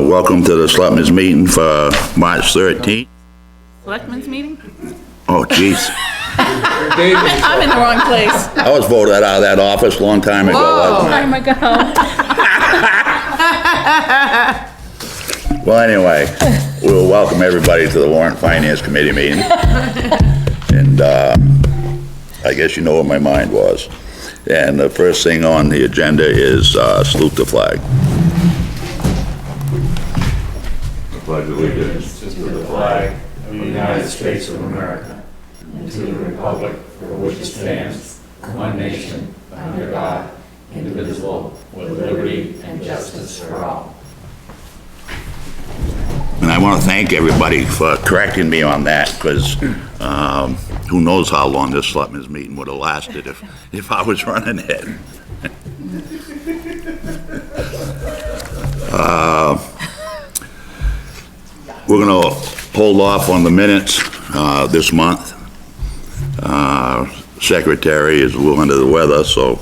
Welcome to the Selectmen's meeting for March 13th. Selectmen's meeting? Oh, jeez. I'm in the wrong place. I was voted out of that office a long time ago. Time ago. Well, anyway, we'll welcome everybody to the Warrant and Finance Committee meeting. And I guess you know what my mind was. And the first thing on the agenda is salute the flag. Pledge allegiance To the flag of the United States of America and to the republic for which it stands, one nation, under God, indivisible, with liberty and justice for all. And I want to thank everybody for correcting me on that, because who knows how long this Selectmen's meeting would have lasted if I was running it. We're going to hold off on the minutes this month. Secretary is a little under the weather, so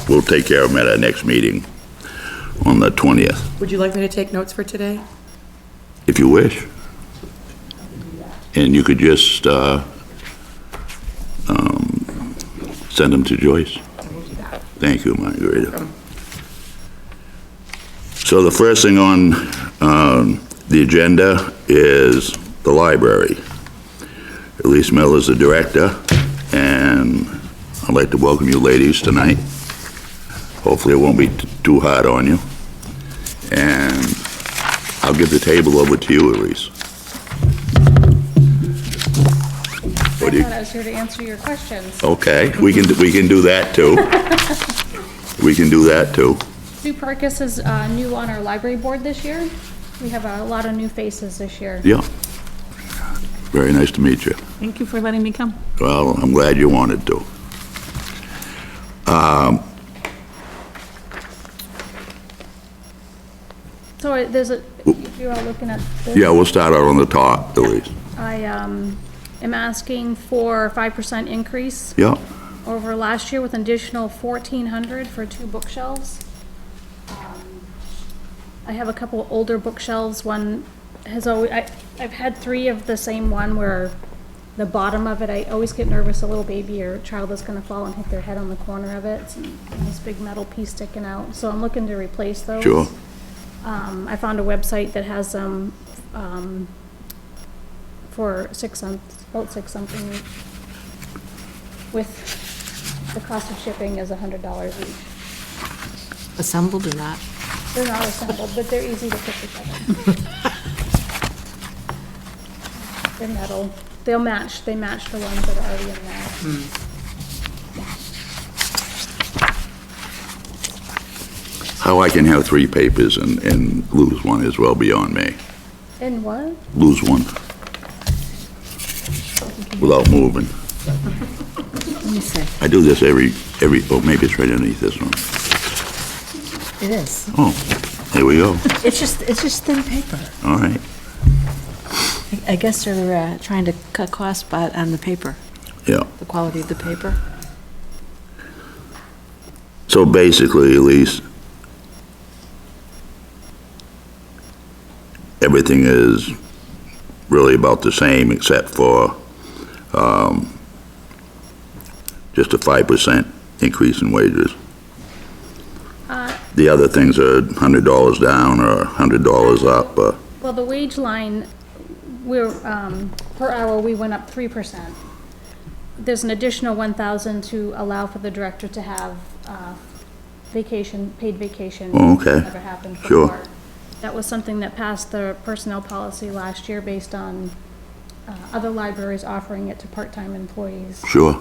we'll take care of them at our next meeting on the 20th. Would you like me to take notes for today? If you wish. And you could just send them to Joyce. Thank you, Margarita. So the first thing on the agenda is the library. Elise Miller is the director, and I'd like to welcome you ladies tonight. Hopefully it won't be too hard on you. And I'll give the table over to you, Elise. I thought I was here to answer your questions. Okay, we can do that too. We can do that too. Sue Parkus is new on our library board this year. We have a lot of new faces this year. Yeah. Very nice to meet you. Thank you for letting me come. Well, I'm glad you wanted to. So there's a, if you're all looking at this. Yeah, we'll start out on the top, Elise. I am asking for a 5% increase Yeah, over last year with an additional $1,400 for 2 bookshelves. I have a couple older bookshelves. One has always, I've had 3 of the same one where the bottom of it, I always get nervous a little baby or child is gonna fall and hit their head on the corner of it. It's this big metal piece sticking out. So I'm looking to replace those. sure. I found a website that has them for about 6 something. With the cost of shipping is $100 each. Assembled or not? They're not assembled, but they're easy to put together. They're metal. They match the ones that are already in there. How I can have 3 papers and lose one is well beyond me. And what? Lose one without moving. Let me see. I do this every, oh, maybe it's right underneath this one. It is. Oh, there we go. It's just thin paper. All right. I guess they're trying to cut costs on the paper, Yeah. the quality of the paper. So basically, Elise, everything is really about the same except for just a 5% increase in wages. The other things are $100 down or $100 up. Well, the wage line, we're, per hour, we went up 3%. There's an additional 1,000 to allow for the director to have vacation, paid vacation. Oh, okay. Never happened Sure. before. That was something that passed the personnel policy last year based on other libraries offering it to part-time employees. Sure.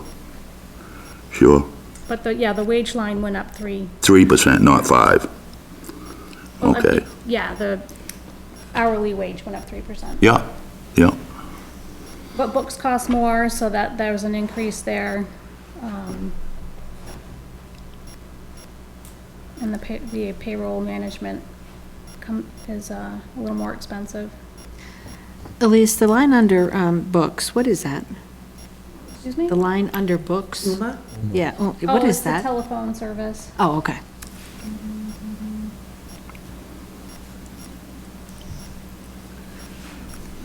Sure. But the wage line went up 3. 3%, not 5. Well, Okay. Yeah, the hourly wage went up 3%. Yeah, yeah. But books cost more, so that there was an increase there. And the payroll management is a little more expensive. Elise, the line under books, what is that? Excuse me? The line under books? Yeah, what Oh, is it's the that? telephone service. Oh, okay.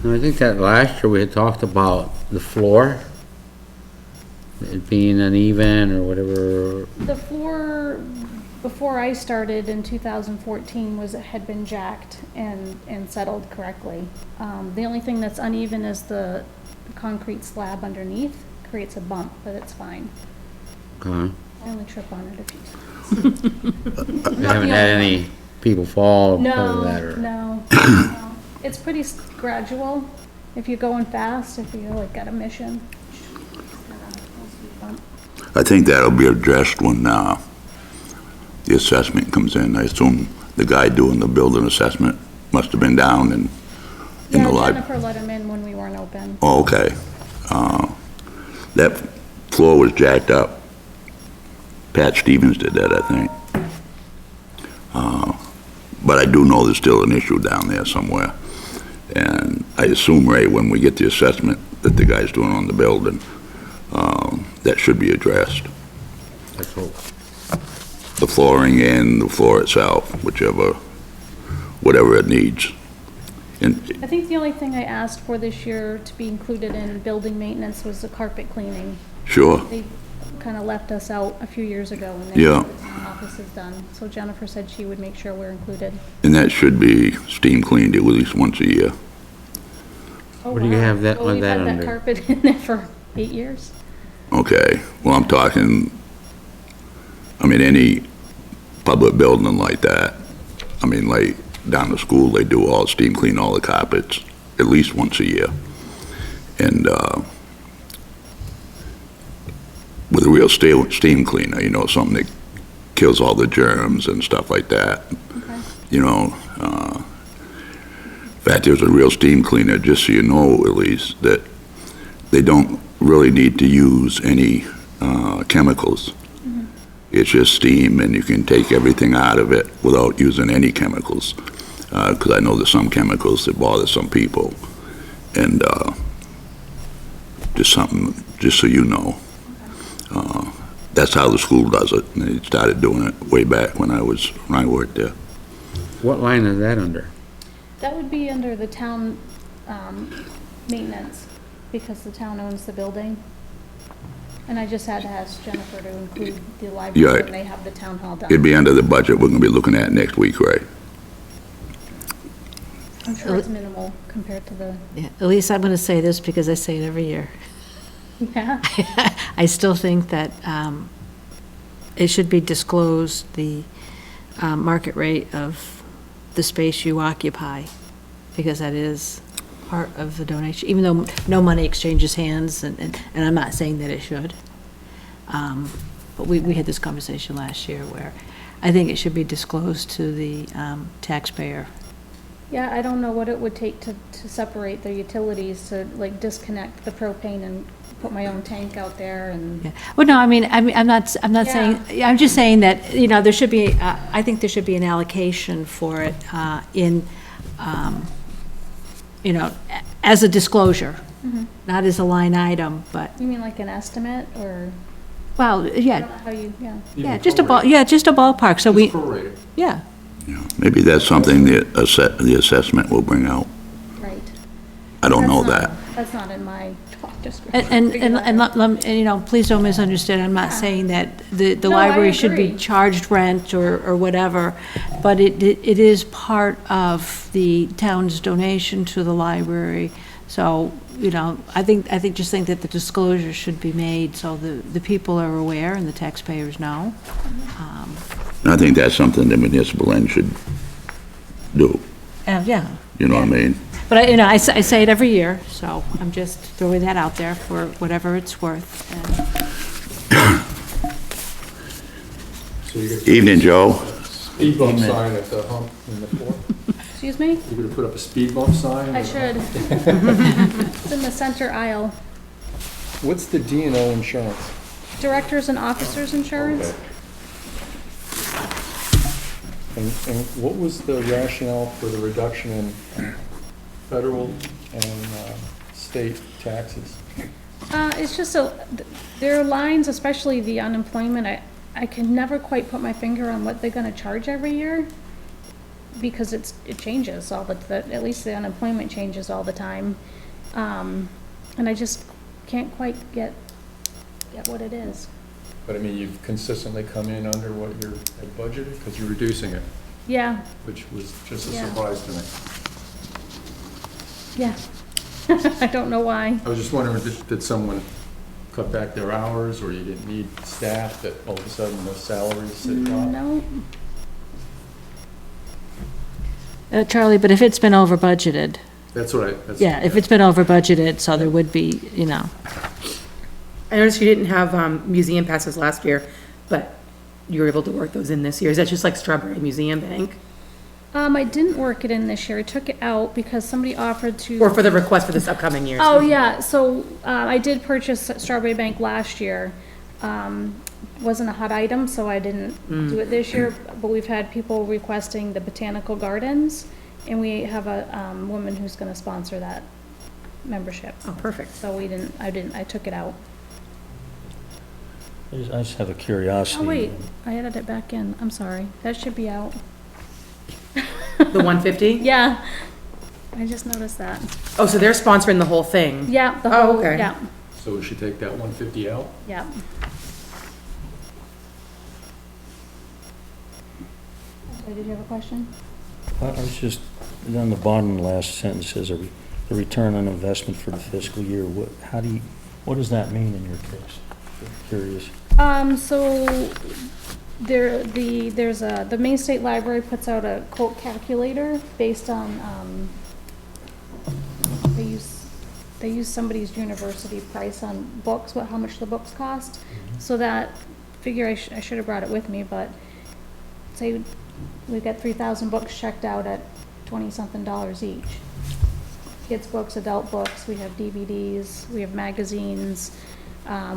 I think that last year we had talked about the floor, it being uneven or whatever. The floor, before I started in 2014, had been jacked and settled correctly. The only thing that's uneven is the concrete slab underneath, creates a bump, but it's fine. Okay. I only trip on it a few times. You haven't had any people fall because of that? Or No. It's pretty gradual. If you're going fast, if you like got a mission. I think that'll be addressed when the assessment comes in. I assume the guy doing the building assessment must have been down in the Yeah, library. Jennifer let him in when we weren't open. Oh, okay. That floor was jacked up. Pat Stevens did that, I think. But I do know there's still an issue down there somewhere. And I assume, Ray, when we get the assessment that the guy's doing on the building, that should be addressed. let's hope. The flooring and the floor itself, whatever it needs. And I think the only thing I asked for this year to be included in building maintenance was the carpet cleaning. sure, They kind of left us out a few years ago when they Yeah. had the town offices done. So Jennifer said she would make sure we're included. and that should be steam cleaned at least once a year. Oh, What do you wow. have that- Well, on that we've had under? that carpet in there for 8 years. Okay, well, I'm talking, any public building like that, like down the school, they do all steam clean all the carpets at least once a year. And, with a real steam cleaner, something that kills all the germs and stuff like that. Okay. In fact, there's a real steam cleaner, just so you know, at least, that they don't really need to use any chemicals. It's just steam, and you can take everything out of it without using any chemicals. Because I know there's some chemicals that bother some people. And just so you know. That's how the school does it. And they started doing it way back when I worked there. What line is that under? That would be under the town maintenance, because the town owns the building. And I just had to ask Jennifer to include the Yeah. library when they have the town hall done. It'd be under the budget we're gonna be looking at next week, right? I'm sure it's minimal compared to the, Yeah, at least I'm going to say this because I say it every year. yeah. I still think that it should be disclosed, the market rate of the space you occupy, because that is part of the donation, even though no money exchanges hands, and I'm not saying that it should. But we had this conversation last year where I think it should be disclosed to the taxpayer. Yeah, I don't know what it would take to separate the utilities, to like disconnect the propane and put my own tank out there and. Yeah. Well, no, I'm not saying, I'm just saying that, there should be, I think there should be an allocation for it as a disclosure, not as a line item, but, You mean like an estimate or? well, I yeah, don't know how you, yeah. yeah, just a ballpark, so we, yeah. Yeah. Maybe that's something that the assessment will bring out. Right. I don't know That's that. not- That's not in my talk description. And please don't misunderstand, I'm not saying that the No, I library should be agree. charged rent or whatever, but it is part of the town's donation to the library. So, I think that the disclosure should be made so the people are aware and the taxpayers know. And I think that's something the municipal end should do, Yeah. you know what I mean? But, I say it every year, so I'm just throwing that out there for whatever it's worth. So you're gonna Evening, Joe. speed bump sign at the hump in the floor? Excuse me? You're gonna put up a speed bump sign? I should. It's in the center aisle. What's the D and O insurance? Directors and officers insurance? Okay. And what was the rationale for the reduction in federal and state taxes? It's just there are lines, especially the unemployment, I can never quite put my finger on what they're gonna charge every year. because it changes all at least the unemployment changes all the time. And I just can't quite get what it is. But I mean, you've consistently come in under what you had budgeted, because you're reducing it, Yeah, which was just a Yeah. surprise to me. yeah. I don't know why. I was just wondering, did someone cut back their hours, or you didn't need staff, that all of a sudden the salaries had dropped? No, Charlie, but if it's been over budgeted, That's what yeah, if it's been over budgeted, so there would be, you know, I noticed you didn't have museum passes last year, but you were able to work those in this year. Is that just like Strawberry Museum Bank? I didn't work it in this year. I took it out because somebody offered to. Or for the request for this upcoming year? Oh, yeah, so, I did purchase Strawberry Bank last year. Wasn't a hot item, so I didn't do it this year, but we've had people requesting the Botanical Gardens, and we have a, woman who's gonna sponsor that membership. Oh, perfect. So I took it out. I just have a curiosity. Oh, wait, I added it back in. I'm sorry. That should be out. The 150? Yeah, I just noticed that. Oh, so they're sponsoring the whole thing? Yeah, the Oh, whole, okay. yeah, So we should take that 150 out? yeah. Okay, did you have a question? I was just, on the bottom, the last sentence says, the return on investment for the fiscal year. What does that mean in your case? Curious. So the Maine State Library puts out a quote calculator based on, they use somebody's university price on books, how much the books cost. So that figure, I should have brought it with me, but say we've got 3,000 books checked out at $20-something each. Kids' books, adult books, we have DVDs, we have magazines,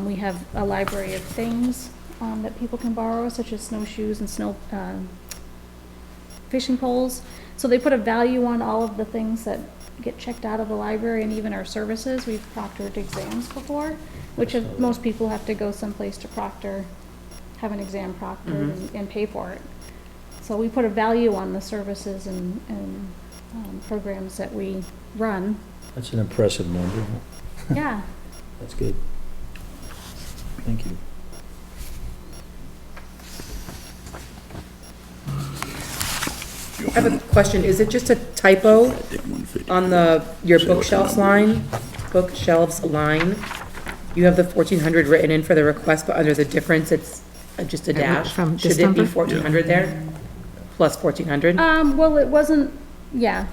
we have a library of things that people can borrow, such as snowshoes and fishing poles. So they put a value on all of the things that get checked out of the library, and even our services. We've proctored exams before, which most people have to go someplace to proctor, have an exam proctored and pay for it. So we put a value on the services and programs that we run. That's an impressive number. Yeah. That's good. Thank you. I have a question. Is it just a typo on your bookshelves line? Bookshelves line? You have the 1,400 written in for the request, but under the difference, it's just a dash. From this Should it be number? 1,400 there? Plus 1,400? Well, it wasn't, yeah.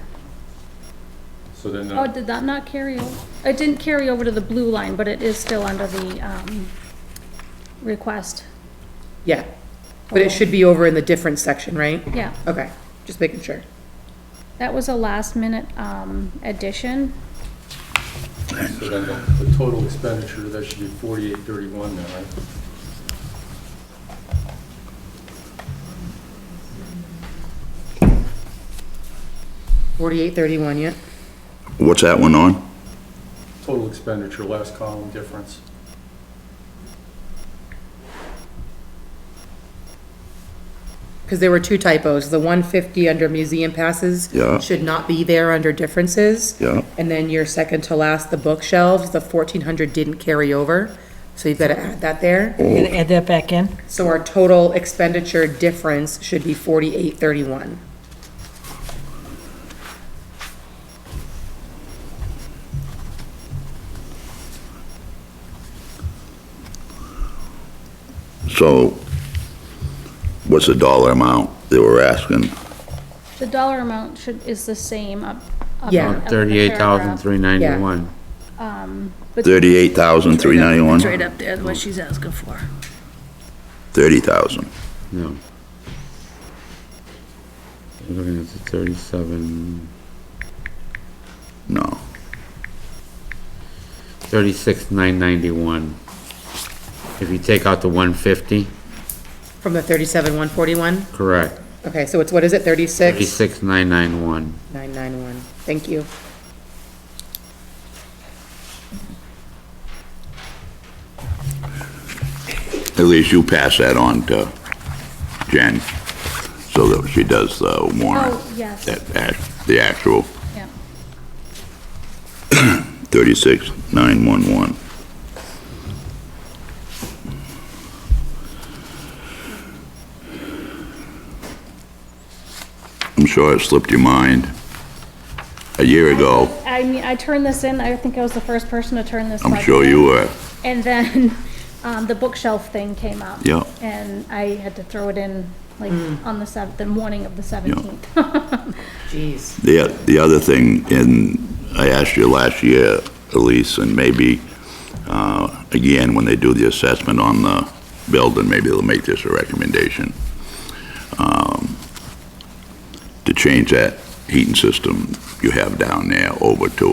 So then, Oh, did that not carry over? It didn't carry over to the blue line, but it is still under the, request. Yeah. But it should be over in the difference section, right? Yeah, Okay, just making sure. that was a last minute, addition. so then the total expenditure, that should be 4831 now, right? $48.31, yeah? What's that one on? Total expenditure, last column difference. Because there were two typos. The 150 under museum passes Yeah. should not be there under differences. Yeah. And then your second to last, the bookshelves, the 1,400 didn't carry over. So you've got to add that there. Gonna add that back in? So our total expenditure difference should be 4831. So, what's the dollar amount they were asking? The dollar amount is the same up Yeah. up in the 38,391. paragraph. But 38,391? It's right up there, what she's asking for. 30,000. No. You're looking at the 37, No. 36,991. If you take out the 150, From the 37,141? correct. Okay, so it's, what is it, 36? 36,991. 991. Thank you. At least you pass that on to Jen. So so that she does the warrant. Oh, yes, The actual yeah. 36,911. I'm sure it slipped your mind a year ago. I mean, I turned this in, I think I was the first person to turn this. I'm budget sure in. you were. And then, the bookshelf thing came up. Yeah. And I had to throw it in, like, on the morning of the 17th. Jeez. The other thing, and I asked you last year, Elise, and maybe, again, when they do the assessment on the building, maybe they'll make this a recommendation, to change that heating system you have down there over to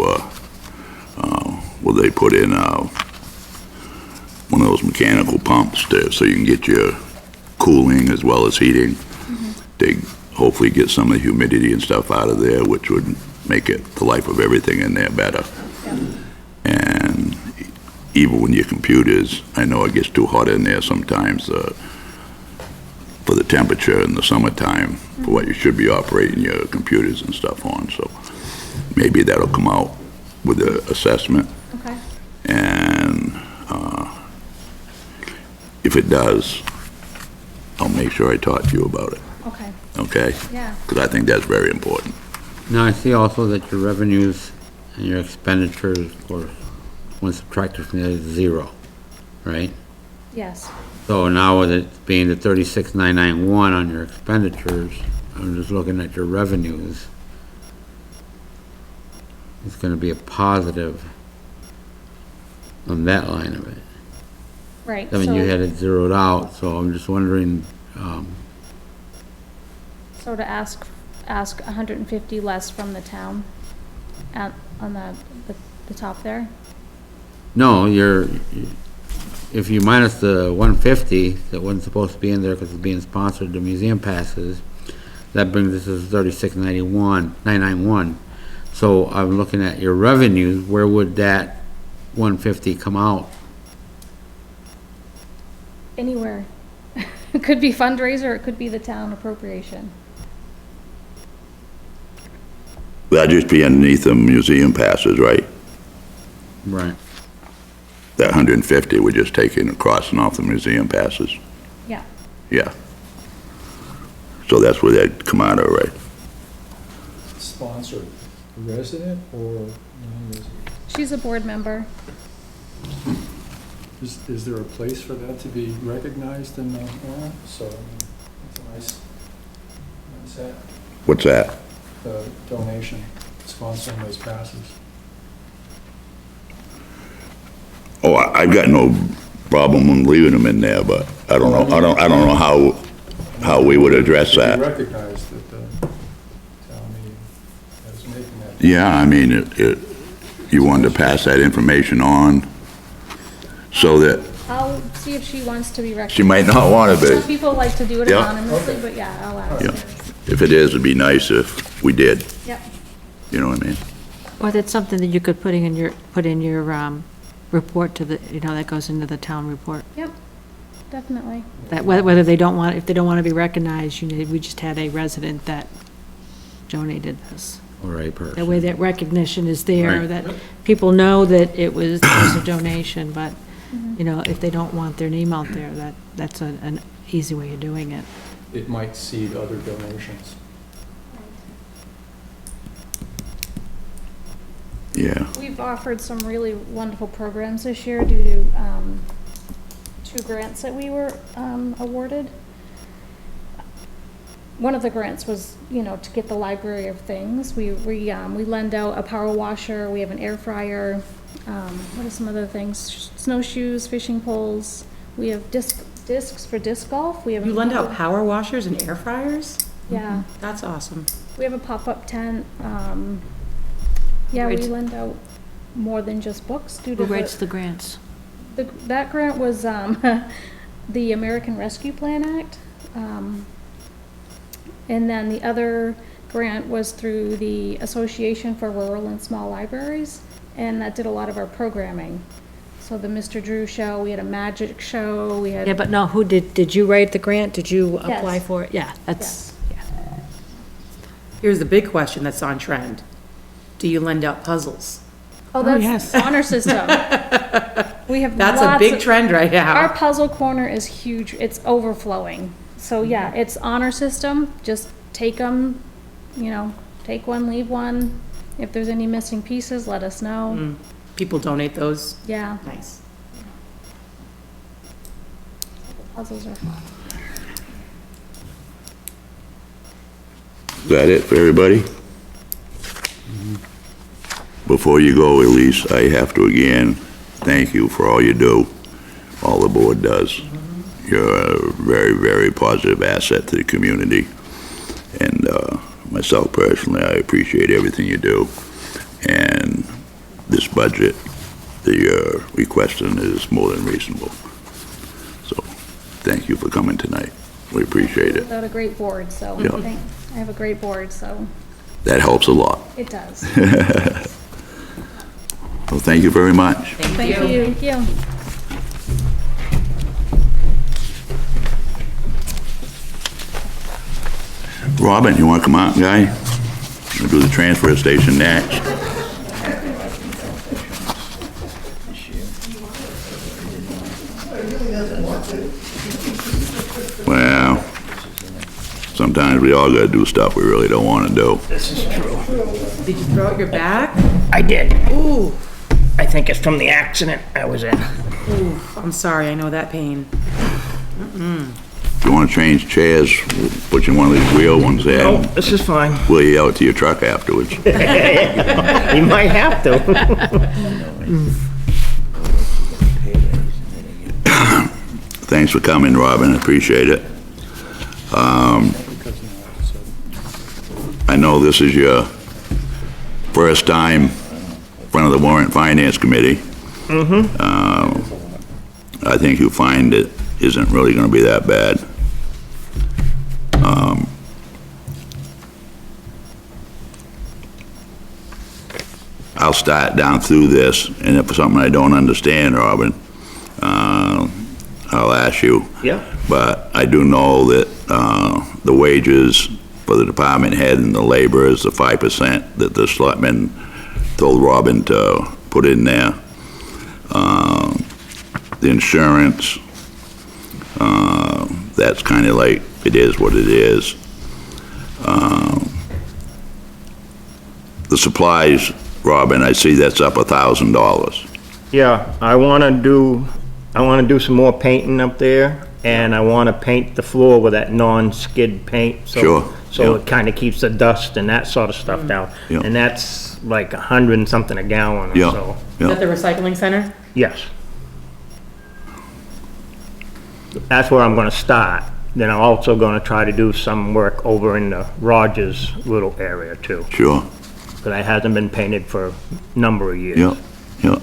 will they put in one of those mechanical pumps so you can get your cooling as well as heating. They hopefully get some of the humidity and stuff out of there, which would make it, the life of everything in there better. And even when your computers, I know it gets too hot in there sometimes for the temperature in the summertime, for what you should be operating your computers and stuff on. So maybe that'll come out with the assessment. Okay. And if it does, I'll make sure I talk to you about it, Okay, okay? yeah. Because I think that's very important. Now, I see also that your revenues and your expenditures, of course, when subtracted from that is zero, right? Yes. So now with it being the 36,991 on your expenditures, I'm just looking at your revenues. It's gonna be a positive on that line of it. Right. I mean, you so- had it zeroed out, so I'm just wondering, So to ask 150 less from the town on the top there? no, if you minus the 150 that wasn't supposed to be in there because it's being sponsored, the museum passes, that brings us to 36,991. So I'm looking at your revenues, where would that 150 come out? Anywhere. It could be fundraiser, it could be the town appropriation. That'd just be underneath the museum passes, right? Right. That 150, we're just taking, crossing off the museum passes. Yeah. Yeah. So that's where that'd come out of, right? Sponsored, resident or non-resident? She's a board member. Is there a place for that to be recognized in the warrant? So, I mean, it's a nice act, What's that? the donation, sponsoring those passes. Oh, I've got no problem in leaving them in there, but I don't know, I don't know how we would address To be that. recognized at the town meeting as making that. Yeah, I mean, you wanted to pass that information on so that I'll see if she wants to be recognized. she might not want to Some be. people like to do it Yeah. anonymously, but yeah, I'll ask Yeah. her. If it is, it'd be nice if we did, Yep. you know what I mean? Or that's something that you could put in your report to the, that goes into the town report. Yep, definitely. That whether they don't want, if they don't want to be recognized, we just had a resident that donated this. Or a person. That way that recognition is there, Right. that people know that it was a donation, but, if they don't want their name out there, that's an easy way of doing it. It might seed other donations. Yeah. We've offered some really wonderful programs this year due to 2 grants that we were awarded. One of the grants was, to get the library of things. We lend out a power washer, we have an air fryer, what are some other things? Snowshoes, fishing poles, we have discs for disc golf, we have. You lend out power washers and air fryers? Yeah, That's awesome. we have a pop-up tent, yeah, we Right. lend out more than just books due to Who writes the grants? That grant was the American Rescue Plan Act. And then the other grant was through the Association for Rural and Small Libraries, and that did a lot of our programming. So the Mr. Drew show, we had a magic show, we had. Yeah, but no, did you write the grant? Did you apply Yes. for it? Yeah, Yes. yeah. Here's the big question that's on trend. Do you lend out puzzles? Oh, that's yes. honor system. We have That's a lots big of- trend right Our now. puzzle corner is huge. It's overflowing. So yeah, it's honor system. Just take them, take one, leave one. If there's any missing pieces, let us know. People donate those. Yeah, Nice. puzzles are fun. Is that it for everybody? Before you go, Elise, I have to again thank you for all you do, all the board does. You're a very, very positive asset to the community. And myself personally, I appreciate everything you do. And this budget that you're requesting is more than reasonable. So, thank you for coming tonight. We appreciate it. Got a great board, so Yeah. I have a great board, so That helps a lot. it does. Well, thank you very much. Thank you. Thank you. Robin, you want to come out, guy? We'll do the transfer station next. Well, sometimes we all gotta do stuff we really don't want to do. This is true. Did you throw out your back? I did. Ooh, I think it's from the accident I was in. I'm sorry, I know that pain. If you want to change chairs, we'll put you in one of these wheel ones there, Oh, and this is fine. wheel you out to your truck afterwards. You might have to. Thanks for coming, Robin, appreciate it. I know this is your first time in front of the Warrant and Finance Committee. I think you'll find it isn't really gonna be that bad. I'll start down through this, and if it's something I don't understand, Robin, I'll ask you. Yeah. But I do know that the wages for the department head and the labor is the 5% that the selectmen told Robin to put in there. The insurance, that's kind of like, it is what it is. The supplies, Robin, I see that's up $1,000. Yeah, I wanna do some more painting up there, and I wanna paint the floor with that non-skid paint. Sure, So yeah. it kinda keeps the dust and that sort of stuff down. Yeah. And that's like 100 and something a gallon or Yeah, so. Is that yeah, the recycling center? Yes. That's where I'm gonna start. Then I'm also gonna try to do some work over in the Rogers little area too, sure, because it hasn't been painted for a number of years. yeah, yeah.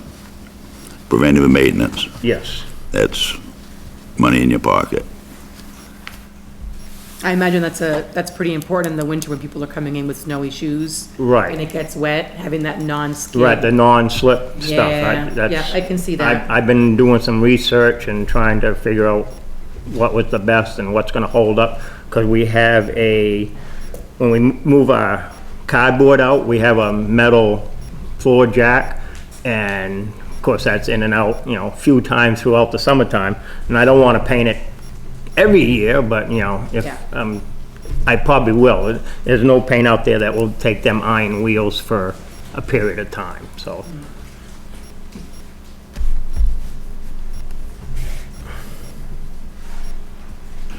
Preventive maintenance, Yes. that's money in your pocket. I imagine that's pretty important in the winter when people are coming in with snowy shoes. Right. And it gets wet, having that non-skid. Right, the non-slip stuff. Yeah, That's- yeah, I can see that. I've been doing some research and trying to figure out what was the best and what's gonna hold up, because we have when we move our cardboard out, we have a metal floor jack, and of course, that's in and out, a few times throughout the summertime, and I don't wanna paint it every year, but, if, Yeah. I probably will. There's no paint out there that will take them iron wheels for a period of time, so.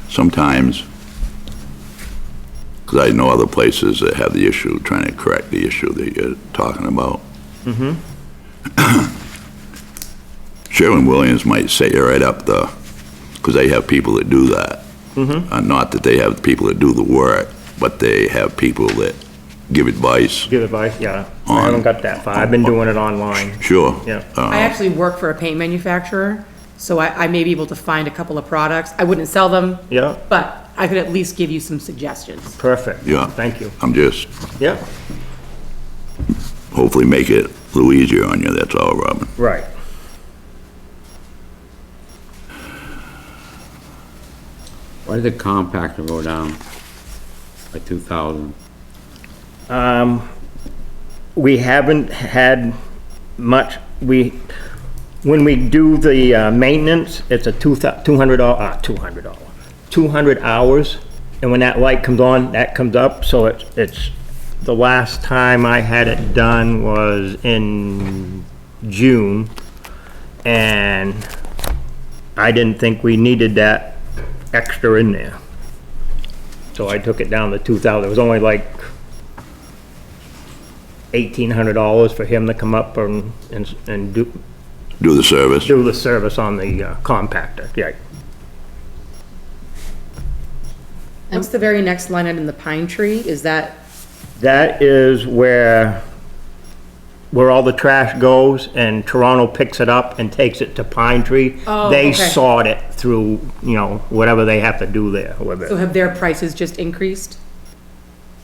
Sometimes, because I know other places that have the issue, trying to correct the issue that you're talking about. Sherwin-Williams might set you right up because they have people that do that. Not that they have people that do the work, but they have people that give advice. Give advice, yeah. I haven't got that far. I've been doing it online. Sure. Yeah. I actually work for a paint manufacturer, so I may be able to find a couple of products. I wouldn't sell them. Yeah. But I could at least give you some suggestions. Perfect. Yeah. Thank you. I'm just Yeah, hopefully make it a little easier on you, that's all, Robin. right. Why did the compactor go down by 2,000? We haven't had much, when we do the maintenance, it's a $200, 200 hours, and when that light comes on, that comes up, so it's, the last time I had it done was in June, and I didn't think we needed that extra in there. So I took it down to 2,000, it was only like $1,800 for him to come up and Do the service? do the service on the compactor, yeah. What's the very next line item, the pine tree? Is that, That is where all the trash goes, and Toronto picks it up and takes it to Pine Tree. Oh, They okay. sort it through, whatever they have to do there with so it. have their prices just increased?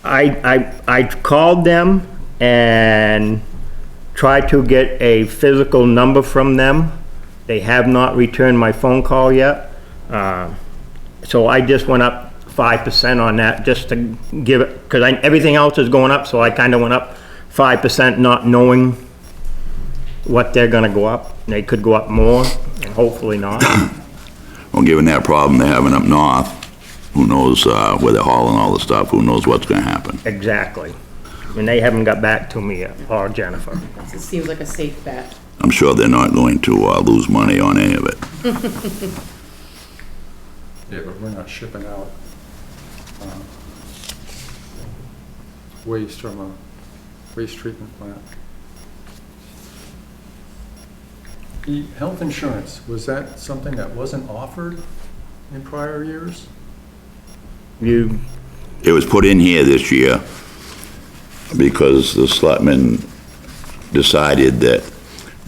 I called them and tried to get a physical number from them. They have not returned my phone call yet. So I just went up 5% on that, just to give it, because everything else is going up, so I kind of went up 5%, not knowing what they're gonna go up. They could go up more, and hopefully not. Well, given that problem they're having up north, who knows, where they're hauling all the stuff, who knows what's gonna happen? Exactly. And they haven't got back to me yet, or Jennifer. It seems like a safe bet. I'm sure they're not going to lose money on any of it. Yeah, but we're not shipping out waste from a waste treatment plant. The health insurance, was that something that wasn't offered in prior years? You, It was put in here this year because the selectmen decided that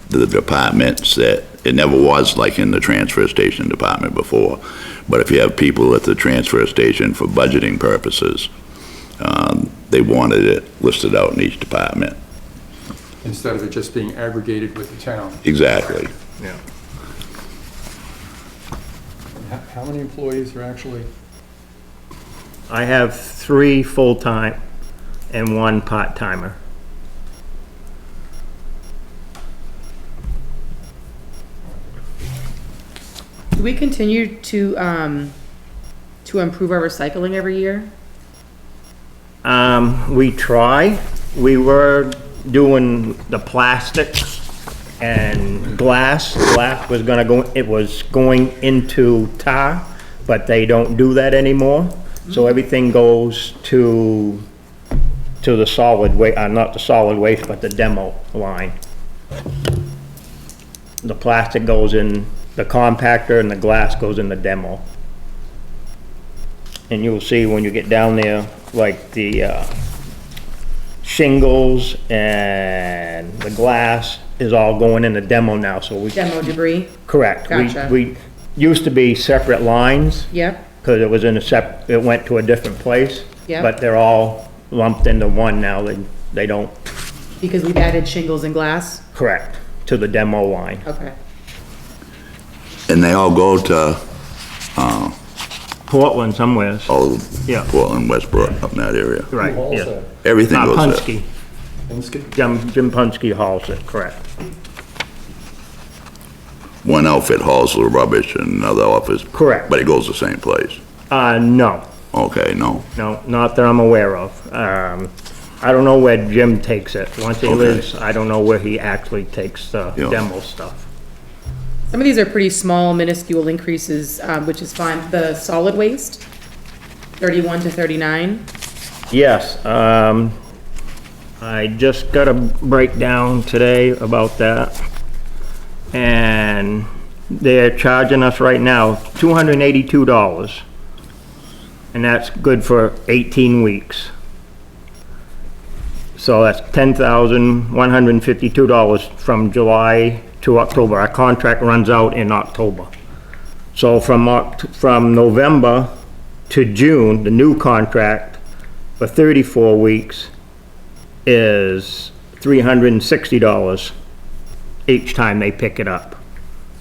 the departments, that it never was like in the transfer station department before, but if you have people at the transfer station for budgeting purposes, they wanted it listed out in each department. Instead of it just being aggregated with the town? Exactly. yeah. How many employees are actually, I have 3 full-time and 1 part-timer. Do we continue to improve our recycling every year? We try. We were doing the plastics and glass. Glass was gonna go, it was going into tar, but they don't do that anymore. So everything goes to the solid waste, not the solid waste, but the demo line. The plastic goes in the compactor and the glass goes in the demo. And you'll see when you get down there, like the shingles and the glass is all going in the demo now, so we. Demo debris? Correct. Gotcha. We used to be separate lines, Yep, because it was in it went to a different place. Yep. But they're all lumped into one now, they don't, because we've added shingles and glass? correct, to the demo line. Okay. And they all go to, Portland somewheres, yeah, Portland, Westbrook, up in that area. right, who hauls yeah. that? Everything goes there. Punske, Penske? Jim Punske hauls it, correct. One outfit hauls the rubbish and another office. Correct. But it goes the same place. No, Okay, no. not that I'm aware of. I don't know where Jim takes it. Once he Okay. leaves, I don't know where he actually takes the Yeah. demo stuff. Some of these are pretty small, minuscule increases, which is fine. The solid waste, 31 to 39. Yes, I just got a breakdown today about that. And they're charging us right now $282. And that's good for 18 weeks. So that's $10,152 from July to October. Our contract runs out in October. So from November to June, the new contract for 34 weeks is $360 each time they pick it up.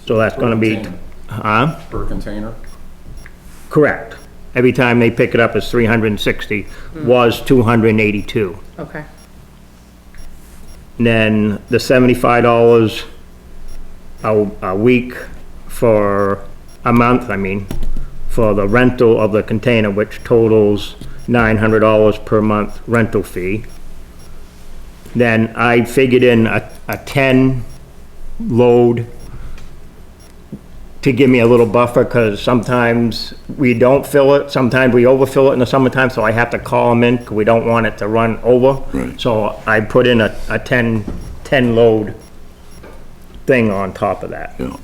So that's gonna be, Per container? huh? Per container? Correct. every time they pick it up is 360, was 282. Okay. Then the $75 a week for a month, I mean, for the rental of the container, which totals $900 per month rental fee. Then I figured in a 10 load to give me a little buffer, because sometimes we don't fill it, sometimes we overfill it in the summertime, so I have to call them in, because we don't want it to run over. Right. So I put in a 10 load thing on top of that. Yeah.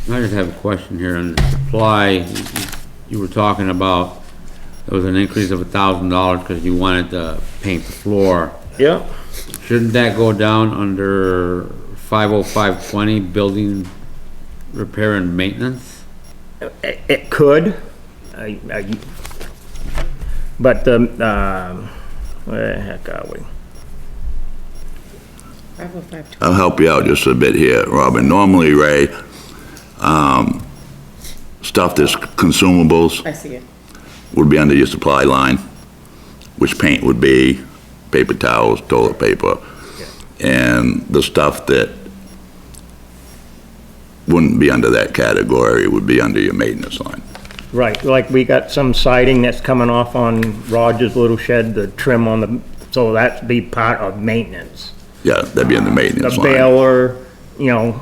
I just have a question here on the supply. You were talking about, there was an increase of $1,000 because you wanted to paint the floor. Yeah. Shouldn't that go down under 50520, building repair and maintenance? It could, but the, where the heck are we? 505. I'll help you out just a bit here, Robin. Normally, Ray, stuff that's consumables I see it. would be under your supply line, which paint would be, paper towels, toilet paper. And the stuff that wouldn't be under that category would be under your maintenance line. Right, like we got some siding that's coming off on Roger's little shed, the trim on the, so that'd be part of maintenance. Yeah, that'd be in the maintenance The line. baler, you know,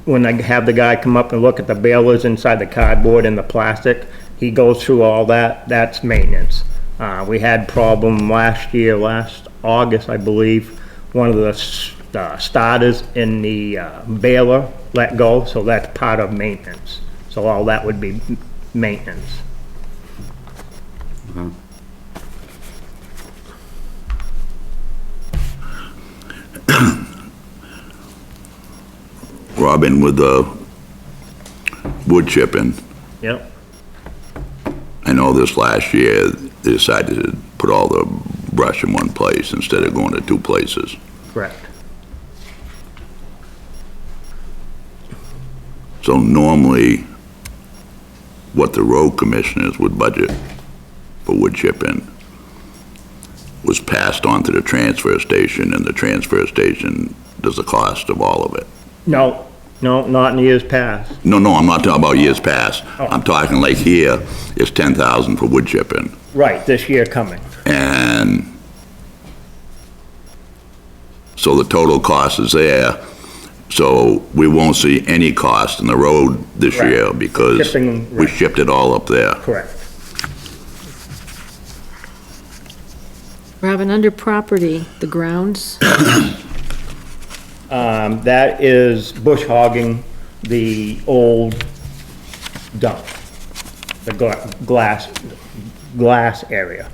when I have the guy come up and look at the balers inside the cardboard and the plastic, he goes through all that, that's maintenance. We had problem last year, last August, I believe, one of the starters in the baler let go, so that's part of maintenance. So all that would be maintenance. Robin, with the wood chipping, Yep, I know this last year, they decided to put all the brush in one place instead of going to two places. correct. So normally, what the road commissioners would budget for wood chipping was passed on to the transfer station, and the transfer station does the cost of all of it. No, not in years past. No, I'm not talking about years past. I'm talking like here, it's 10,000 for wood chipping. Right, this year coming. And so the total cost is there, so we won't see any cost in the road this Right. year because Shipping, we right. shipped it all up there. Correct. Robin, under property, the grounds, That is bush hogging the old dump, the glass area.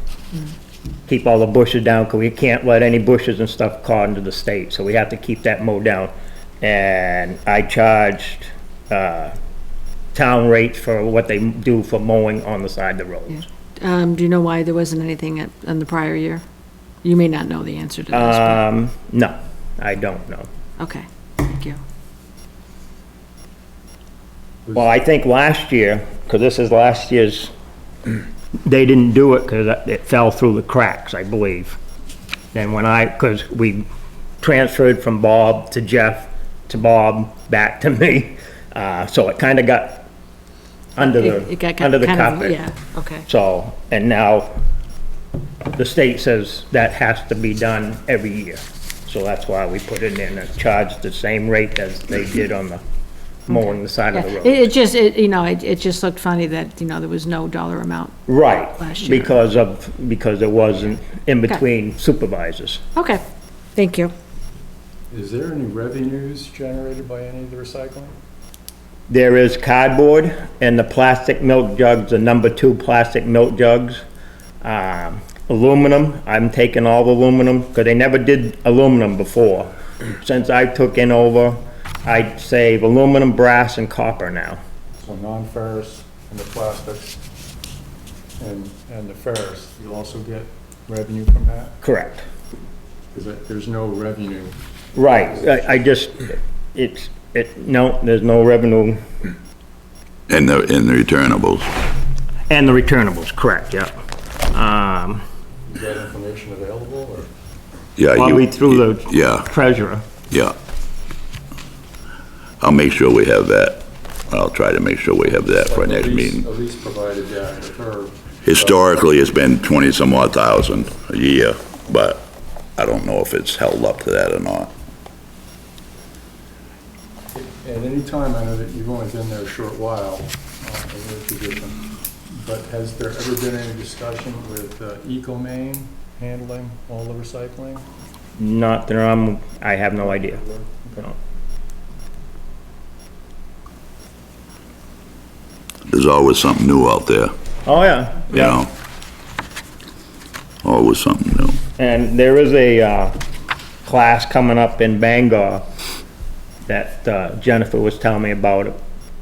Keep all the bushes down, because we can't let any bushes and stuff caught into the state, so we have to keep that mowed down. And I charged, town rates for what they do for mowing on the side of the roads. do you know why there wasn't anything in the prior year? You may not know the answer to this, but, No, I don't know. okay, thank you. Well, I think last year, because this is last year's, they didn't do it because it fell through the cracks, I believe. And because we transferred from Bob to Jeff, to Bob, back to me, so it kind of got under It got the, under the kind of- carpet. Yeah, okay. So, and now the state says that has to be done every year. So that's why we put it in and charged the same rate as they did on the mowing the side of the Yeah, road. it just, it just looked funny that, there was no dollar amount. Right, last year. because it wasn't in between supervisors. Okay, thank you. Is there any revenues generated by any of the recycling? There is cardboard and the plastic milk jugs, the number 2 plastic milk jugs. Aluminum, I'm taking all the aluminum, because they never did aluminum before. Since I took in over, I save aluminum, brass, and copper now. So non-ferrous and the plastics and the ferrous, you'll also get revenue from that? Correct. Because there's no revenue. Right, no, there's no revenue And the returnables. And the returnables, correct, yeah. Is that information available, or? Yeah. Probably through the Yeah, treasurer. yeah. I'll make sure we have that. I'll try to make sure we have that for our next meeting. At least provided that with her. Historically, it's been 20-some odd thousand a year, but I don't know if it's held up to that or not. At any time, I know that you've only been there a short while in your position, but has there ever been any discussion with EcoMaine handling all the recycling? Not that I have no idea. No. There's always something new out there, Oh, yeah. you know? Always something new. And there is a class coming up in Bangor that Jennifer was telling me about.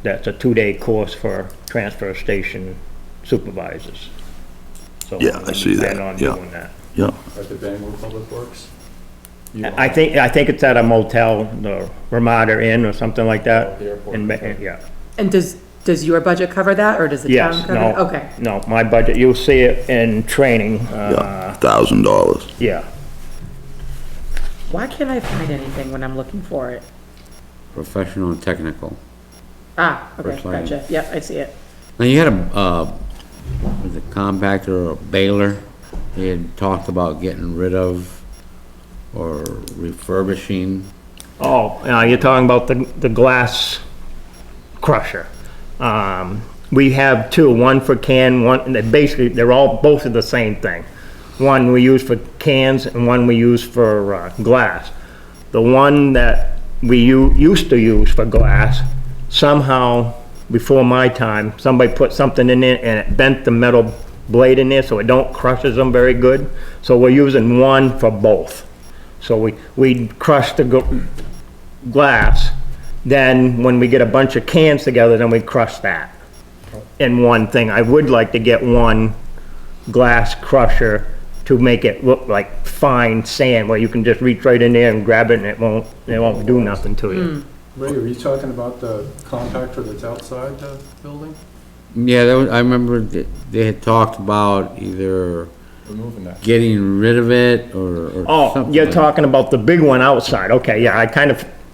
That's a 2-day course for transfer station supervisors. So Yeah, I see that, plan on yeah. doing that. Yeah, At the Bangor Public Works? You I think it's at a motel, the Ramada Inn or something like that. The airport. Yeah. And does your budget cover that, or does the town Yes, cover it? no. Okay. No, my budget, you'll see it in training, yeah, $1,000. yeah. Why can't I find anything when I'm looking for it? Professional and technical. Ah, okay, First line. gotcha. Yep, I see it. Now, you had was it compactor or a baler you had talked about getting rid of or refurbishing. Oh, you're talking about the glass crusher. We have two, one for can, one, basically, both are the same thing. One we use for cans and one we use for glass. The one that we used to use for glass, somehow, before my time, somebody put something in it and it bent the metal blade in there so it don't crushes them very good. So we're using one for both. So we crush the glass, then when we get a bunch of cans together, then we crush that in one thing. I would like to get one glass crusher to make it look like fine sand, where you can just reach right in there and grab it and it won't do nothing to you. Ray, are you talking about the compactor that's outside the building? Yeah, I remember they had talked about either Removing that? getting rid of it or Oh, something you're like- talking about the big one outside. Okay, yeah,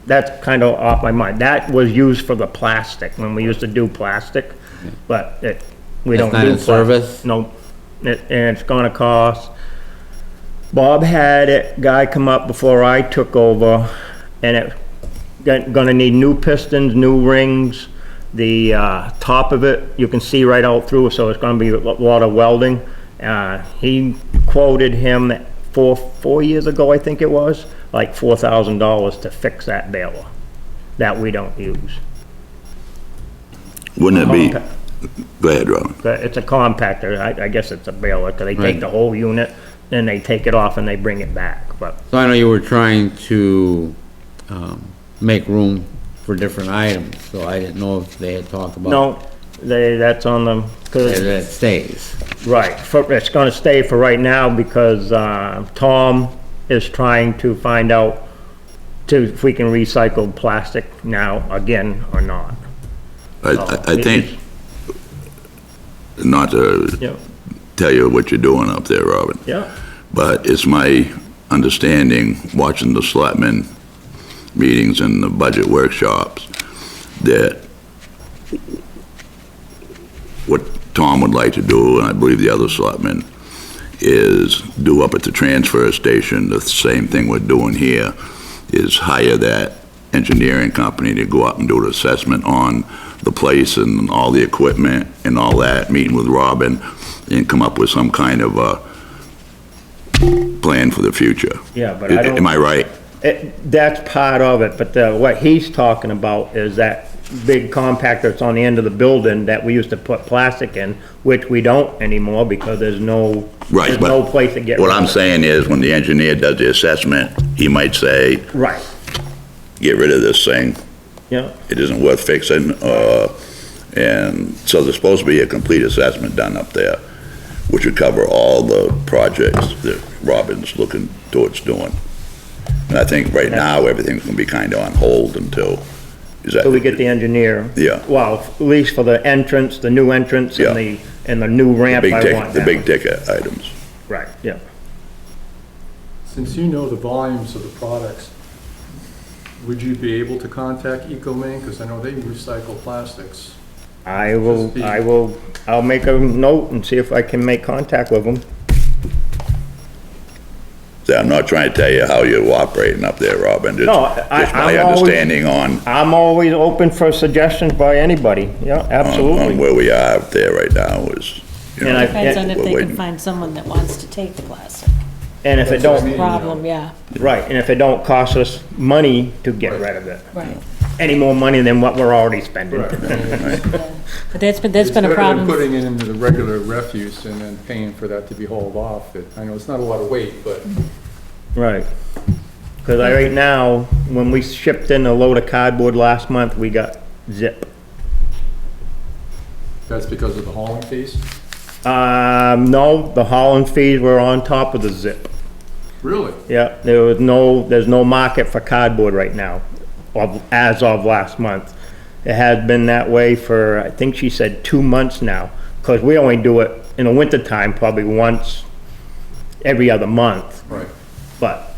that's kind of off my mind. That was used for the plastic, when we used to do plastic, but we That's don't not do in plastic. service? No, and it's gonna cost, Bob had it, guy come up before I took over, and it gonna need new pistons, new rings. The top of it, you can see right out through, so it's gonna be a lot of welding. He quoted him four years ago, I think it was, like $4,000 to fix that baler that we don't use. Wouldn't it be, Compact- go ahead, Robin. It's a compactor, I guess it's a baler, 'cause they take Right. the whole unit, then they take it off and they bring it back, but So I know you were trying to, make room for different items, so I didn't know if they had talked about. no, that's on them, 'cause That it stays. right, it's gonna stay for right now because, Tom is trying to find out if we can recycle plastic now again or not. I think, not to Yeah, tell you what you're doing up there, Robin, yeah, but it's my understanding, watching the selectmen meetings and the budget workshops, that what Tom would like to do, and I believe the other selectmen, is do up at the transfer station, the same thing we're doing here, is hire that engineering company to go out and do an assessment on the place and all the equipment and all that, meeting with Robin, and come up with some kind of a plan for the future. yeah, but I don't. Am I right? That's part of it, but what he's talking about is that big compactor that's on the end of the building that we used to put plastic in, which we don't anymore because there's no Right, but place to get. what rid I'm of it. saying is, when the engineer does the assessment, he might say, Right, get rid of this thing, yeah, it isn't worth fixing, and so there's supposed to be a complete assessment done up there, which would cover all the projects that Robin's looking towards doing. And I think right now, everything's gonna be kinda on hold until Is that? So we get the engineer. Yeah. Well, at least for the entrance, the new entrance Yeah. and the new ramp, Big I ticket, want the that big one. ticket items. Right, yeah. Since you know the volumes of the products, would you be able to contact EcoMaine? Because I know they recycle plastics. I'll make a note and see if I can make contact with them. So I'm not trying to tell you how you're operating up there, Robin, just No, just my I'm always- understanding on I'm always open for suggestions by anybody, yeah, on absolutely. where we are up there right now is, you And know, I- Depends on if we're they can waiting. find someone that wants to take the plastic. And if it That's what I don't, mean. Problem, yeah, right, and if it don't cost us money to get rid of it, right. any more money than what we're already spending. Right. I mean, But that's been a It's better than problem. putting it into the regular refuse and then paying for that to be hauled off. I know it's not a lot of weight, but Right. Because right now, when we shipped in a load of cardboard last month, we got zip. that's because of the hauling fees. No, the hauling fees were on top of the zip. Really? Yeah, there's no market for cardboard right now, as of last month. It has been that way for, I think she said 2 months now, because we only do it in the wintertime, probably once every other month. Right. But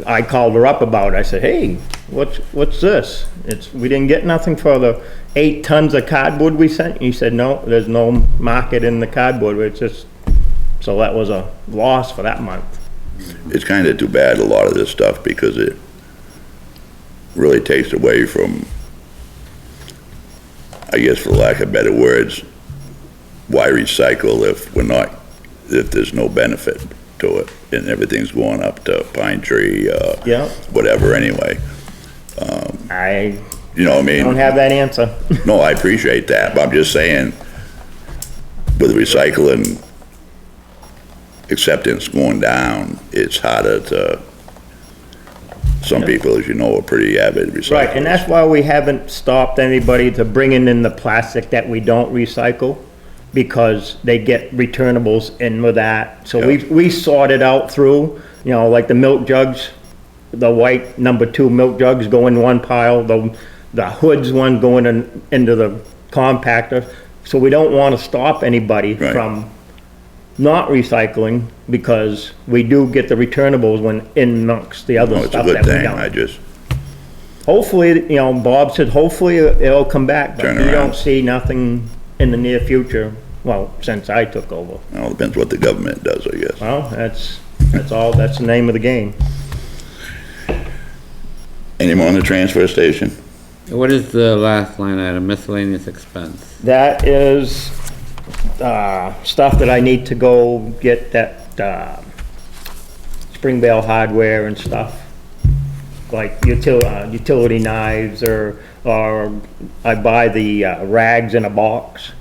I called her up about it. I said, hey, what's this? We didn't get nothing for the 8 tons of cardboard we sent. And he said, no, there's no market in the cardboard. It's just, so that was a loss for that month. It's kind of too bad, a lot of this stuff, because it really takes away from, I guess for lack of better words, why recycle if there's no benefit to it, and everything's going up to Pine Tree, Yeah, whatever anyway. I You know what I don't mean? have that answer. No, I appreciate that, but I'm just saying, with recycling acceptance going down, it's harder to, some people, as you know, are pretty avid recyclers. Right, and that's why we haven't stopped anybody to bringing in the plastic that we don't recycle, because they get returnables in with that. So we sorted out through, like the milk jugs, the white number 2 milk jugs go in one pile, the hoods one going into the compactor. So we don't want to stop anybody Right. from not recycling, because we do get the returnables when in amongst the other No, it's a stuff good that we thing, don't. I just, Hopefully, Bob said hopefully it'll come back, but Turn we around. don't see nothing in the near future, well, since I took over. well, it depends what the government does, I guess. Well, that's the name of the game. Any more on the transfer station? What is the last line item, miscellaneous expense? That is, stuff that I need to go get that, spring bale hardware and stuff. Like utility knives, or I buy the rags in a box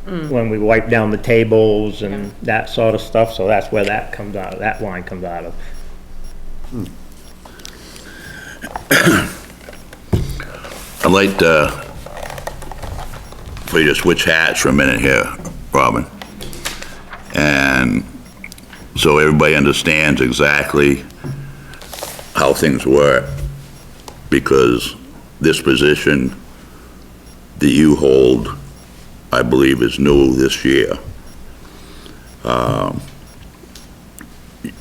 when we wipe down the tables and that sort of stuff, so that's where that comes out, that line comes out of. I'd like to, for you to switch hats for a minute here, Robin. And so everybody understands exactly how things work, because this position that you hold, I believe, is new this year.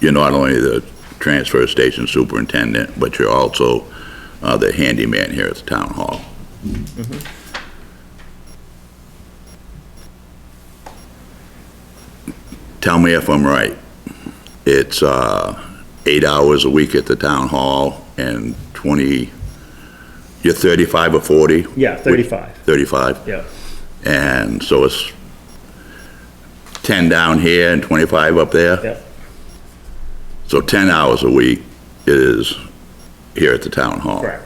You're not only the transfer station superintendent, but you're also the handyman here at the town hall. Tell me if I'm right. It's 8 hours a week at the town hall and 20, you're 35 or 40? Yeah, 35. 35? Yeah. And so it's 10 down here and 25 up there? Yeah. So 10 hours a week is here at the town hall? Correct.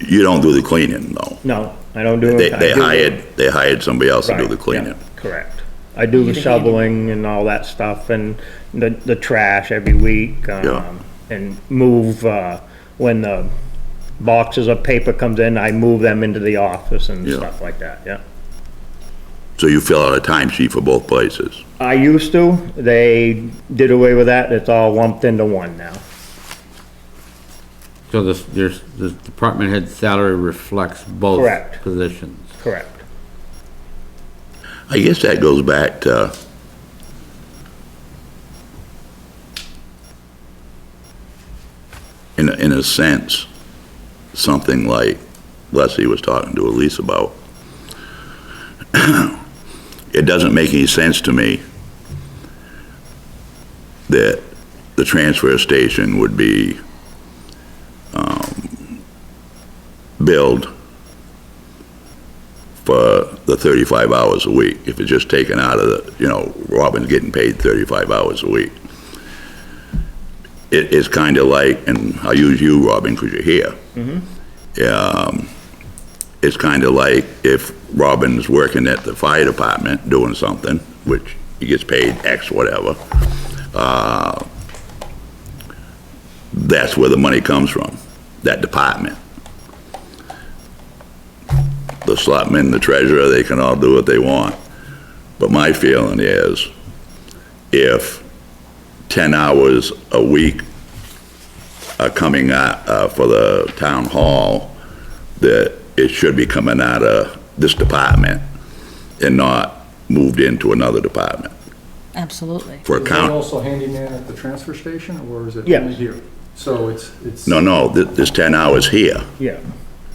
You don't do the cleaning, though? No, I don't do They it. they hired somebody else to do the cleaning? Correct. I do the shoveling and all that stuff, and the trash every week, and move, when the boxes of paper comes in, I move them into the office and Yeah. stuff like that, yeah. So you fill out a timesheet for both places? I used to, they did away with that, it's all lumped into one now. So the department head salary reflects both Correct. positions. Correct. I guess that goes back to in a sense, something like Leslie was talking to Elise about. It doesn't make any sense to me that the transfer station would be billed for the 35 hours a week, if it's just taken out of the, Robin's getting paid 35 hours a week. It's kind of like, and I'll use you, Robin, because you're here. It's kind of like if Robin's working at the fire department doing something, which he gets paid X whatever, that's where the money comes from, that department. The selectmen, the treasurer, they can all do what they want. But my feeling is, if 10 hours a week are coming out for the town hall, that it should be coming out of this department and not moved into another department Absolutely. for Is that account. also handyman at the transfer station, or is it Yes. only here? So it's. No, there's 10 hours here. Yeah.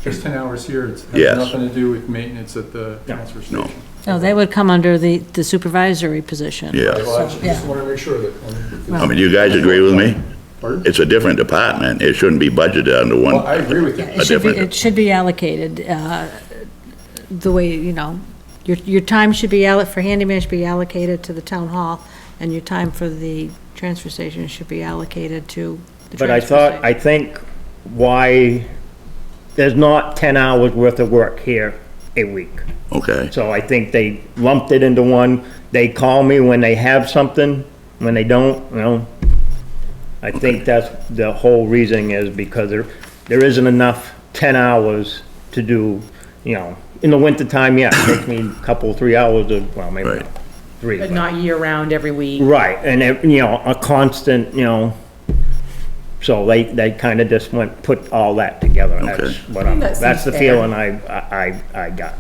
Just 10 hours here, it has Yes. nothing to do with maintenance at the transfer No. station? No, they would come under the supervisory position. Yeah. Well, I just Yeah. want to make sure that. I mean, you guys agree with me? Pardon? It's a different department. It shouldn't be budgeted under one. Well, I agree with you. It should be allocated, the way, your time should be for handyman should be allocated to the town hall, and your time for the transfer station should be allocated to the But I transfer thought, station. I think why, there's not 10 hours worth of work here a week. Okay, So I think they lumped it into one. They call me when they have something, when they don't, I think that's the whole reason is because there isn't enough 10 hours to do, in the wintertime, yeah, it takes me a couple, 3 hours to, well, maybe Right. not 3. But not year-round, every week. Right, and, a constant, so they kind of just put all that together. That's Okay. what That seems that's the fair. feeling I got.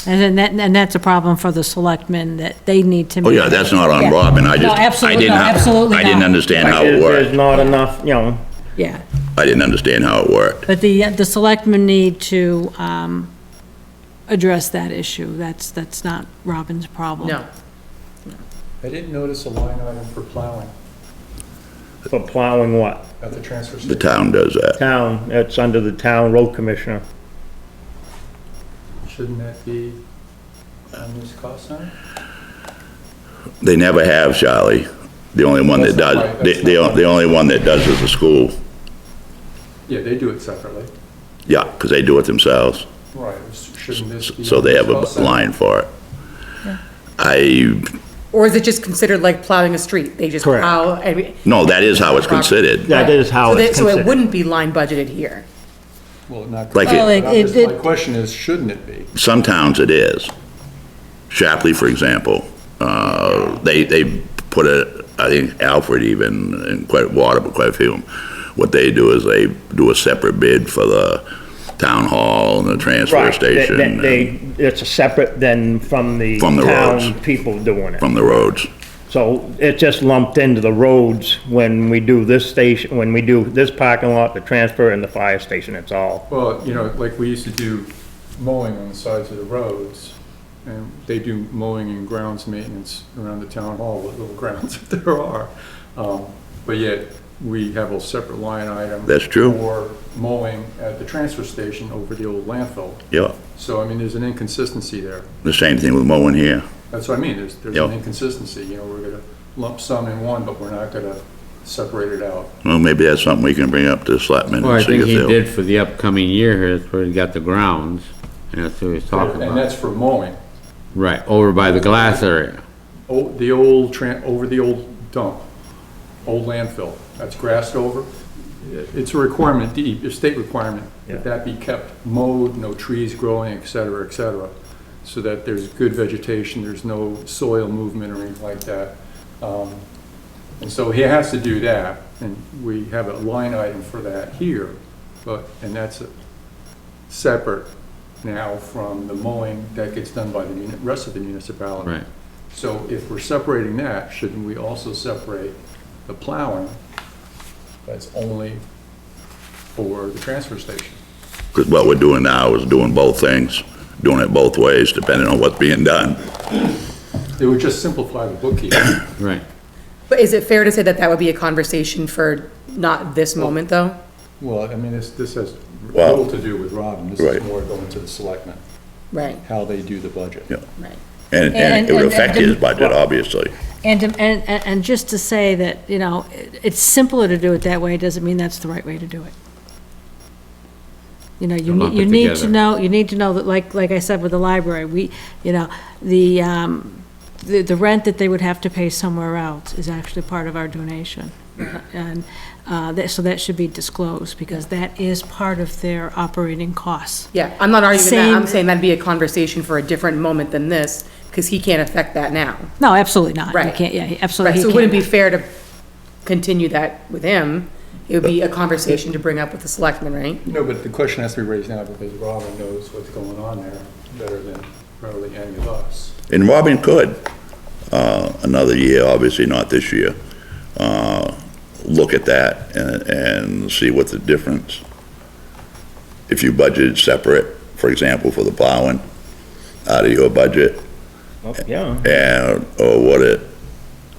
And that's a problem for the selectmen, that they need to. oh yeah, that's not on Robin. I No, just, absolutely, no, absolutely I didn't not. understand how it There's worked. not enough, Yeah, I didn't understand how it worked. but the selectmen need to, address that issue. That's not Robin's problem. No. I didn't notice a line item for plowing for plowing what? at the transfer The station. town does that. Town, it's under the town road commissioner. Shouldn't that be on this cost center? They never have, Charlie. The only one that That's not does, right, that's the not right. the only one that does is the school. Yeah, they do it separately. Yeah, because they do it themselves, Right, shouldn't this be? so on they this have cost a center? line for it. I, Or is it just considered like plowing a street? They just Correct. plow, no, that is how it's considered. That is how So it's so it considered. wouldn't be line budgeted here. Well, not. Like Well, it- But I'm just- it- My question is, shouldn't it be? Some towns it is. Shapley, for example, they put it, I think Alfred even, and quite a few of them, what they do is they do a separate bid for the town hall and the transfer Right, station it's a separate than from the From the roads. town people doing it. from the roads. So it's just lumped into the roads when we do this station, when we do this parking lot, the transfer and the fire station, it's all. Well, like we used to do mowing on the sides of the roads, and they do mowing and grounds maintenance around the town hall, what little grounds there are. But yet, we have a separate line item. That's true. For mowing at the transfer station over the old landfill. Yeah, So, I mean, there's an inconsistency there. the same thing with mowing here. That's what I mean, there's Yeah. an inconsistency, we're gonna lump some in one, but we're not gonna separate it out. Well, maybe that's something we can bring up to the selectmen Well, I and see think if he they'll. did for the upcoming year here, that's where he got the grounds, and that's what he was talking And about. that's for mowing. Right, over by the glass area. Oh, the old over the old dump, old landfill, that's grassed over. It's a requirement, a state requirement, that that be kept mowed, no trees growing, et cetera, so that there's good vegetation, there's no soil movement or anything like that. And so he has to do that, and we have a line item for that here. and that's separate now from the mowing that gets done by the rest of the municipality. Right. So if we're separating that, shouldn't we also separate the plowing that's only for the transfer station? Because what we're doing now is doing both things, doing it both ways, depending on what's being done. It would just simplify the bookkeeping. Right. But is it fair to say that that would be a conversation for not this moment, though? Well, I mean, this has Well, little to do with Robin. This right. is more going to the selectmen, Right, how they do the budget. Yeah. right. And it would affect his budget, obviously. And just to say that, you know, it's simpler to do it that way, doesn't mean that's the right way to do it. You know, you Lump need, it you need to together. know, you need to know that, like I said with the library, we, you know, the rent that they would have to pay somewhere else is actually part of our donation. And, so that should be disclosed, because that is part of their operating costs. Yeah, I'm not arguing that, I'm Same- saying that'd be a conversation for a different moment than this, because he can't affect that now. No, absolutely not. You Right. can't, yeah, Right, absolutely, so he it wouldn't be can't. fair to continue that with him. It would be a conversation to bring up with the selectmen, right? No, but the question has to be raised now because Robin knows what's going on there better than probably any of us. And Robin could, another year, obviously not this year, look at that and see what the difference. If you budgeted separate, for example, for the plowing, out of your budget, Yeah. and, or what it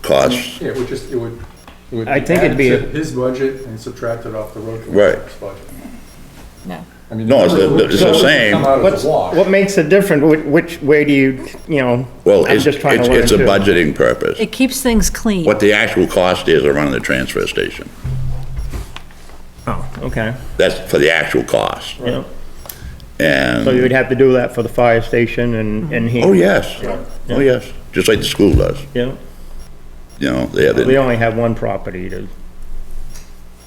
costs. Yeah, it would I think it'd be added a- to his budget and subtracted off the road Right. commissioner's budget. No. I mean, No, it's the numbers same. Come out of What's, the wash. what makes it different? Which way do you, you know? Well, I'm it's, just trying to it's learn it's a too. budgeting purpose. It keeps things clean. What the actual cost is of running the transfer station. Oh, okay. That's for the actual cost. Yeah. And, So you would have to do that for the fire station and he. oh, yes, oh, yes, just like the school does, Yeah. you know, they have We the, only have one property to,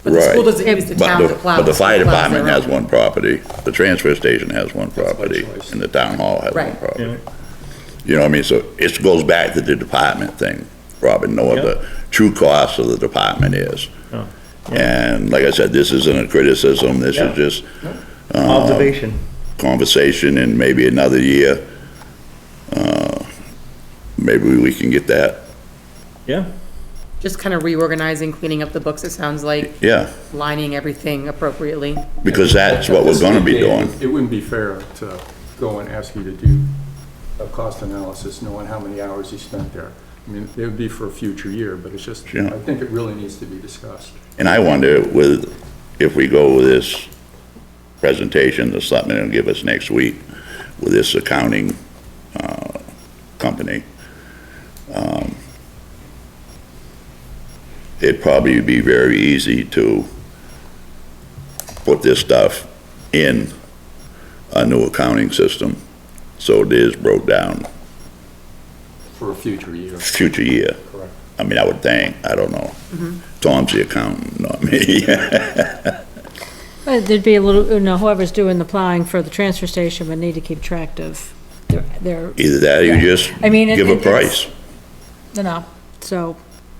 But the school right. doesn't use the But town the, to plow. but the fire school plows department their has own. one property, the transfer station has one property, choice. and the town hall has one Right. property. Yeah. You know what I mean, so it goes back to the department thing, Robin, know what Yeah. the true cost of the department is. Oh, And like I said, this isn't a criticism, this Yeah. is just observation. conversation, and maybe another year, maybe we can get that, Yeah. Just kind of reorganizing, cleaning up the books, it sounds like, yeah, lining everything appropriately. because that's what we're gonna be doing. It wouldn't be fair to go and ask you to do a cost analysis knowing how many hours you spent there. I mean, it would be for a future year, but it's just, Yeah. I think it really needs to be discussed. And I wonder if we go with this presentation, the something they'll give us next week with this accounting, company, it'd probably be very easy to put this stuff in a new accounting system, so it is broke down For a future year, future year. correct. I mean, I would think, I don't know. Tom's the accountant, not me. But there'd be a little, you know, whoever's doing the plowing for the transfer station would need to keep track of their, Either that or you just I mean, give a it's- price. you know, so,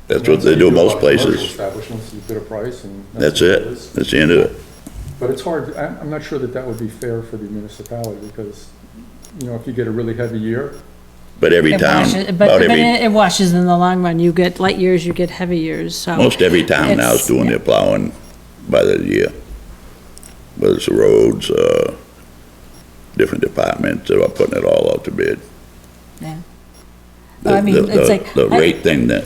That's what they do You most a lot of commercial places. Establishments, you bid a price and. That's what it. is. That's the end of it. But it's hard, I'm not sure that that would be fair for the municipality because, you know, if you get a really heavy year, But every it town, washes, about but every, it washes in the long run. You get light years, you get heavy years, so. most every town now is It's- doing their plowing by the year. Whether it's the roads, different departments, they're putting it all out to bid. Yeah. The- I mean, the- it's like- The rate thing that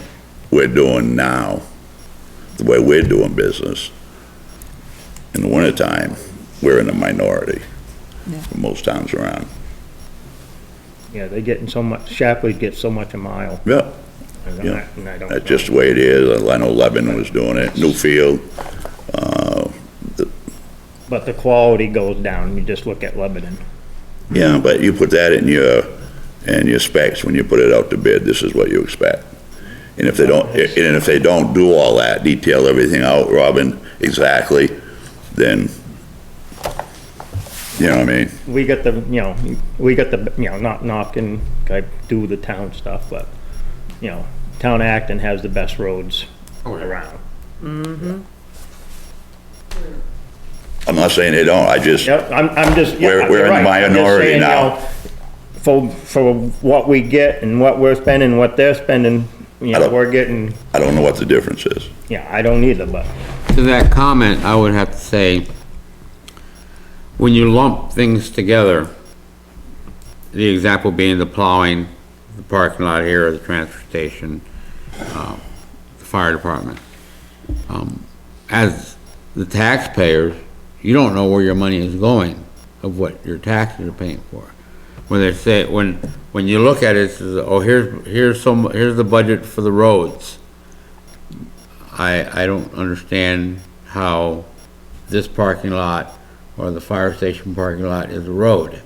we're doing now, the way we're doing business, in the wintertime, we're in the minority. Yeah. For most towns around. Yeah, they're getting so much, Shapley gets so much a mile. Yeah, And Yeah. I don't. that's just the way it is. I know Lebanon was doing it, Newfield, But the quality goes down. You just look at Lebanon. yeah, but you put that in your specs, when you put it out to bid, this is what you expect. And if they don't do all that, detail everything out, Robin, exactly, then, you know what I mean? We got not knocking, I do the town stuff, but, you know, town Acton has the best roads Oh, yeah. around. I'm not saying they don't, I just, Yep, I'm just. yeah, We're in the you're right. I'm just minority saying, you now. know, For what we get and what we're spending, what they're spending, you know, don't- we're getting, I don't know what the difference is. yeah, I don't either, but. To that comment, I would have to say, when you lump things together, the example being the plowing, the parking lot here, the transfer station, the fire department. As the taxpayers, you don't know where your money is going of what your taxes are paying for. When they say, when you look at it, it says, oh, here's the budget for the roads. I don't understand how this parking lot or the fire station parking lot is a road.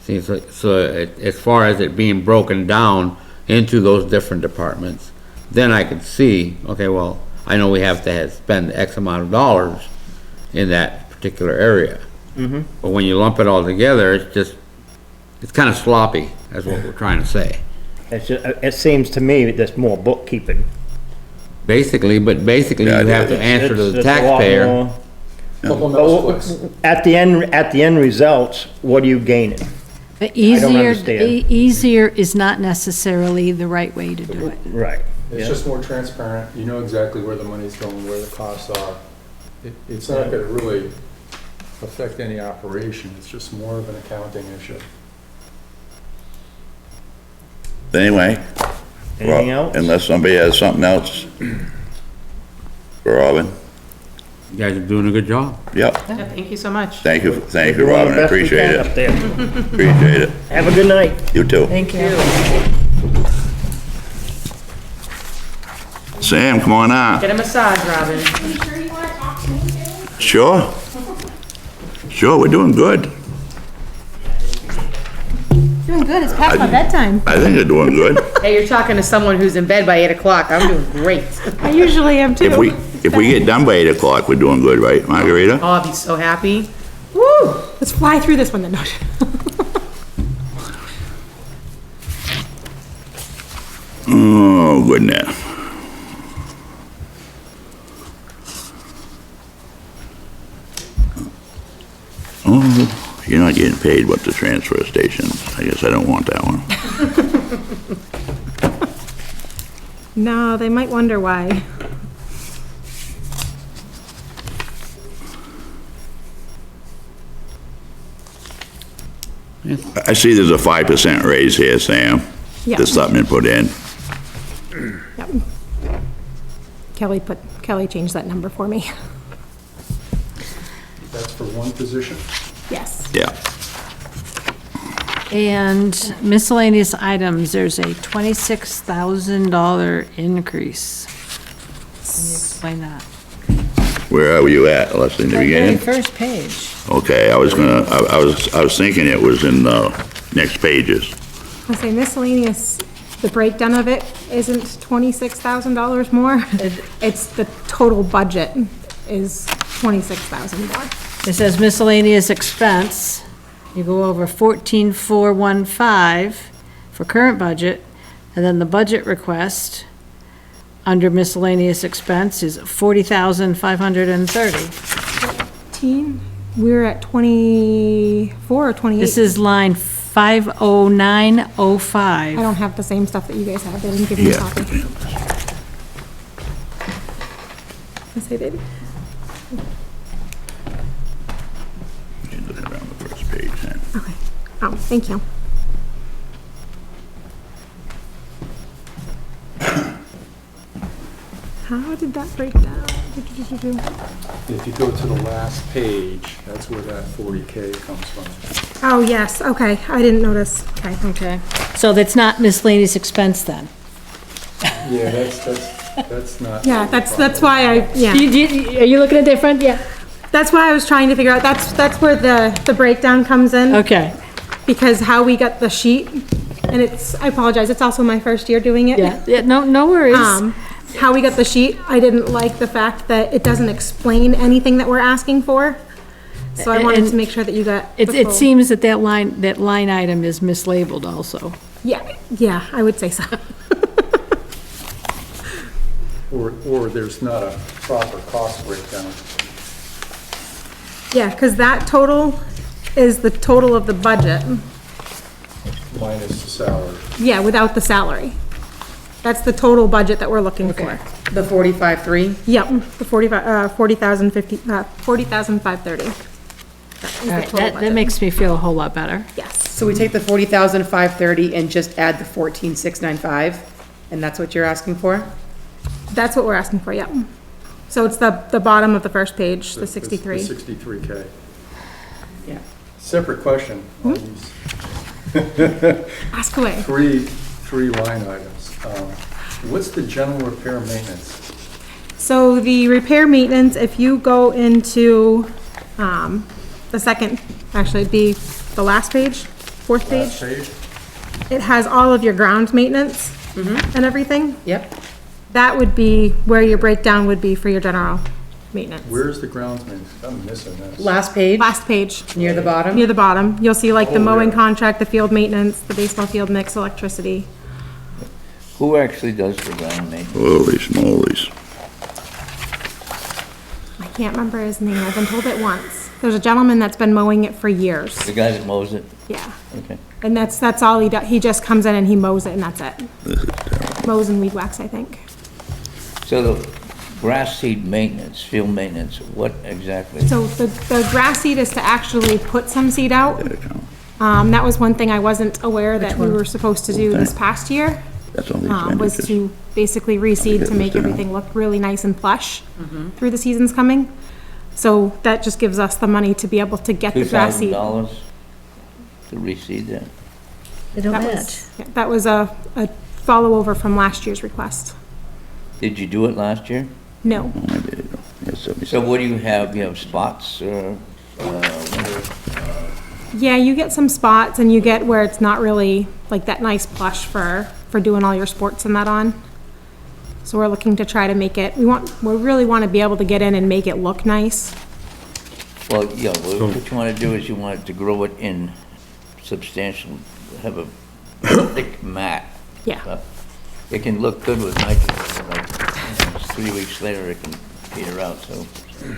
Seems like, as far as it being broken down into those different departments, then I could see, okay, well, I know we have to spend X amount of dollars in that particular area. But when you lump it all together, it's kind of sloppy, that's what we're trying to say. It's just, it seems to me that there's more bookkeeping. Basically, you Yeah, have to answer to the It's a lot taxpayer. more- Couple notes, please. At the end results, what are you gaining? understand. Easier is not necessarily the right way to do it. Right. It's just more transparent, you know exactly where the money's going, where the costs are. It's not gonna really affect any operation, it's just more of an accounting issue. Anyway, Anything well, else? unless somebody has something else for Robin, You guys are doing a good job. yep, Yeah, thank you so much. thank you, Doing the Robin, I best we appreciate can up it, there. appreciate it. Have a good night. You too. Thank you. Sam, come on out. Get a massage, Robin. Sure? Sure, we're doing good. Doing good, it's past my bedtime. I think you're doing good. Hey, you're talking to someone who's in bed by 8 o'clock. I'm doing great. I usually am too. If we get done by 8 o'clock, we're doing good, right, Margarita? Oh, I'll be so happy. Woo! Let's fly through this one then. No. Oh, goodness. Oh, you're not getting paid what the transfer station. I guess I don't want that one. No, they might wonder why. I see there's a 5% raise here, Sam. Yeah. That's something to put in. Yep. Kelly changed that number for me. That's for one position? Yes. Yeah. And miscellaneous items, there's a $26,000 increase. Can you explain that? Where are you at? Let's in the Very beginning? first page. Okay, I was thinking it was in the next pages. I say miscellaneous, the breakdown of it isn't $26,000 more. It's the total budget is $26,000 more. It says miscellaneous expense. You go over 14,415 for current budget, and then the budget request under miscellaneous expense is 40,530. We're at 24 or 28. This is line I 50905. don't have the same stuff that you guys have. They didn't give me a Yeah. copy. Yes, I did. Looking around the first page then. Okay. Oh, thank you. How did that break down? If you go to the last page, that's where that 40K comes from. Oh, yes, okay. I didn't notice. Okay. Okay, so that's not miscellaneous expense then? Yeah, that's not. Yeah, that's why I, yeah. Are you looking at different? Yeah. That's why I was trying to figure out, that's where the breakdown comes in. Okay, Because how we got the sheet, and I apologize, it's also my first year doing it. yeah, no worries. How we got the sheet, I didn't like the fact that it doesn't explain anything that we're asking for. So I wanted to make sure that you got. the It full- seems that that line item is mislabeled also. Yeah, I would say so. Or there's not a proper cost breakdown. Yeah, because that total is the total of the budget. Minus the salary. Yeah, without the salary. That's the total budget that we're looking for. The 45,300? Yep, the 40,530. That makes me feel a whole lot better. Yes, So we take the 40,530 and just add the 14,695, and that's what you're asking for? that's what we're asking for, yep. So it's the bottom of the first page, the The 63. 63K. Yeah. Separate question on these Ask away. three line items. What's the general repair maintenance? So the repair maintenance, if you go into, the second, actually it'd be the last page, fourth Last page. page? It has all of your ground maintenance and everything. Yep. That would be where your breakdown would be for your general maintenance. Where's the grounds maintenance? I'm missing this. Last page, Last page, near the bottom? near the bottom, you'll see like the Oh, mowing yeah. contract, the field maintenance, the baseball field mix, electricity. Who actually does the ground maintenance? Holy smolies. I can't remember his name, I've been told it once. There's a gentleman that's been mowing it for years, The guy that mows it? yeah. Okay. And that's all he does, he just comes in and he mows it and that's it. Mows and weed whacks, I think. So the grass seed maintenance, field maintenance, what exactly? So the grass seed is to actually put some seed out. That was one thing I wasn't aware that we were supposed to do this past year. That's all these Was expenditures. to basically reseed to make everything look really nice and plush through the seasons coming. So that just gives us the money to be able to get the grass seed. $2,000 to reseed that? They don't That match. was, yeah, that was a follow over from last year's request. Did you do it last year? No, Oh, maybe they don't. Yeah, 77. So what do you have? You have spots or, winter? yeah, you get some spots and you get where it's not really like that nice plush for doing all your sports and that on. So we're looking to try to make it, we really want to be able to get in and make it look nice. Well, yeah, what you want to do is you want it to grow it in substantial, have a thick mat. Yeah, It can look good with nitrogen, like, 3 weeks later it can peter out, so.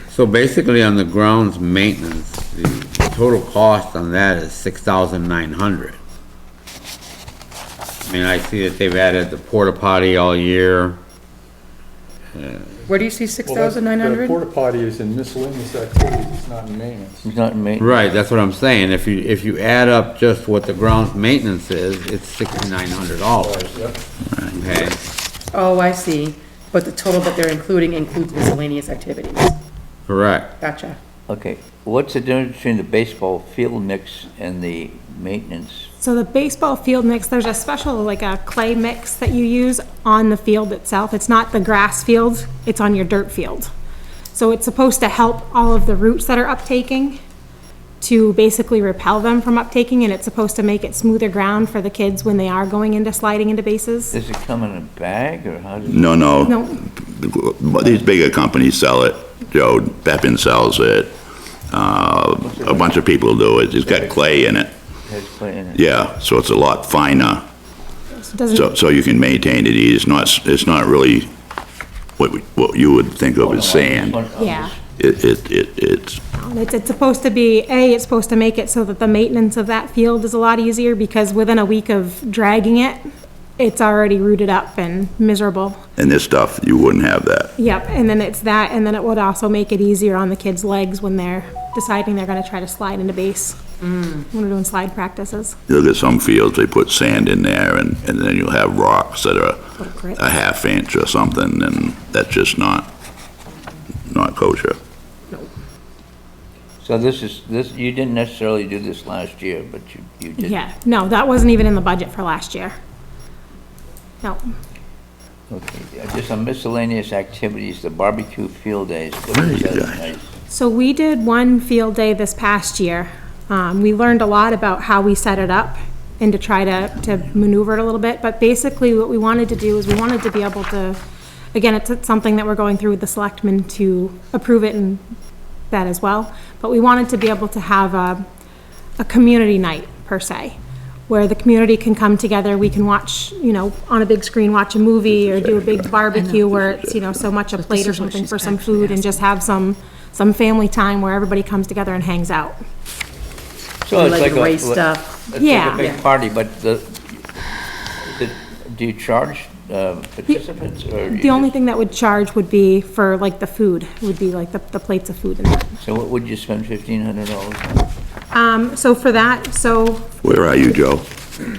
So basically on the grounds maintenance, the total cost on that is $6,900. I mean, I see that they've added the porta potty all year. Where do you see Well, the 6,900? porta potty is in miscellaneous activities, it's not in maintenance. It's not in maintenance. Right, that's what I'm saying. If you add up just what the grounds maintenance is, it's $6,900, Yep. okay? Oh, I see. But the total that they're including includes miscellaneous activities. Correct. Gotcha. Okay, what's the difference between the baseball field mix and the maintenance? so the baseball field mix, there's a special, like a clay mix that you use on the field itself. It's not the grass field, it's on your dirt field. So it's supposed to help all of the roots that are uptaking to basically repel them from uptaking, and it's supposed to make it smoother ground for the kids when they are going into sliding into bases. Does it come in a bag, or how does it? No. No, These bigger companies sell it. Joe Beppin sells it. A bunch of people do it. It's got clay in it. Has clay in it? Yeah, so it's a lot finer, it doesn't, so you can maintain it easy. It's not really what you would think of as sand. yeah. It's, It's supposed to be, it's supposed to make it so that the maintenance of that field is a lot easier, because within a week of dragging it, it's already rooted up and miserable. and this stuff, you wouldn't have that. Yep, and then it's that, and then it would also make it easier on the kids' legs when they're deciding they're gonna try to slide into base. When we're doing slide practices. You look at some fields, they put sand in there, and then you'll have rocks that are Little grit. a half inch or something, and that's just not kosher. So this, you didn't necessarily do this last year, but you did. Yeah, no, that wasn't even in the budget for last year. No, Okay, just on miscellaneous activities, the barbecue field days, what is Right, that yeah. nice? so we did one field day this past year. We learned a lot about how we set it up and to try to maneuver it a little bit, but basically what we wanted to do is we wanted to be able to, again, it's something that we're going through with the selectmen to approve it and that as well, but we wanted to be able to have a community night, per se, where the community can come together, we can watch, on a big screen, watch a movie or do a big barbecue where it's, so much a plate or something for some food and just have some some family time where everybody comes together and hangs out. So it's like race a, stuff. it's Yeah. like a big party, but do you charge participants or? The only thing that would charge would be for like the food, would be like the plates of food and that. So what would you spend $1,500 on? So for that, so Where are you, Joe?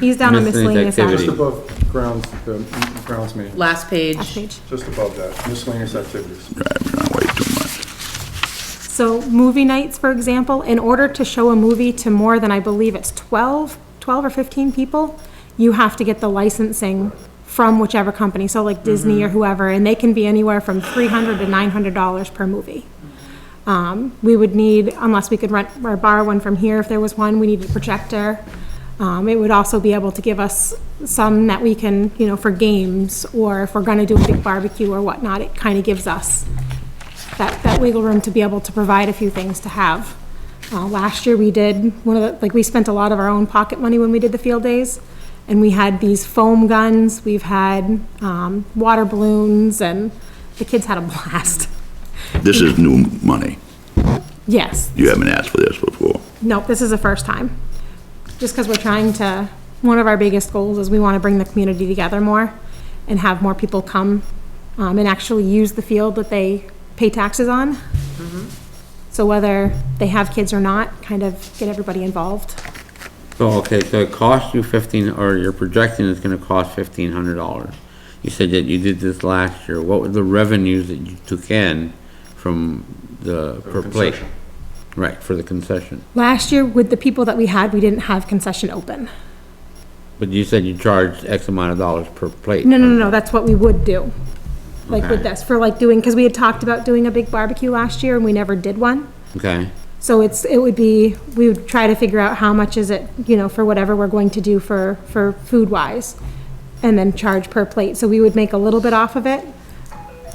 he's down on Miscellaneous miscellaneous Just activity. above grounds, the grounds meeting, Last page. last page. just above that, miscellaneous activities. Driving around way too much. So movie nights, for example, in order to show a movie to more than, I believe it's 12 or 15 people, you have to get the licensing from whichever company, so like Disney or whoever, and they can be anywhere from $300 to $900 per movie. We would need, unless we could rent or borrow one from here if there was one, we need a projector. It would also be able to give us some that we can, for games, or if we're gonna do a big barbecue or whatnot, it kind of gives us that wiggle room to be able to provide a few things to have. Last year, we did we spent a lot of our own pocket money when we did the field days, and we had these foam guns, we've had water balloons, and the kids had a blast. This is new money. Yes. You haven't asked for this before. Nope, this is the first time. Just because we're trying to, one of our biggest goals is we want to bring the community together more and have more people come and actually use the field that they pay taxes on. So whether they have kids or not, kind of get everybody involved. So, okay, so it cost you 15, or you're projecting it's gonna cost $1,500. You said that you did this last year. What were the revenues that you took in from the per plate? Concession. Right, for the concession. Last year, with the people that we had, we didn't have concession open. But you said you charged X amount of dollars per plate. No, that's what we would do. Like with Okay. this, for like doing, because we had talked about doing a big barbecue last year and we never did one. Okay, So it would be, we would try to figure out how much is it, for whatever we're going to do for food wise, and then charge per plate. So we would make a little bit off of it,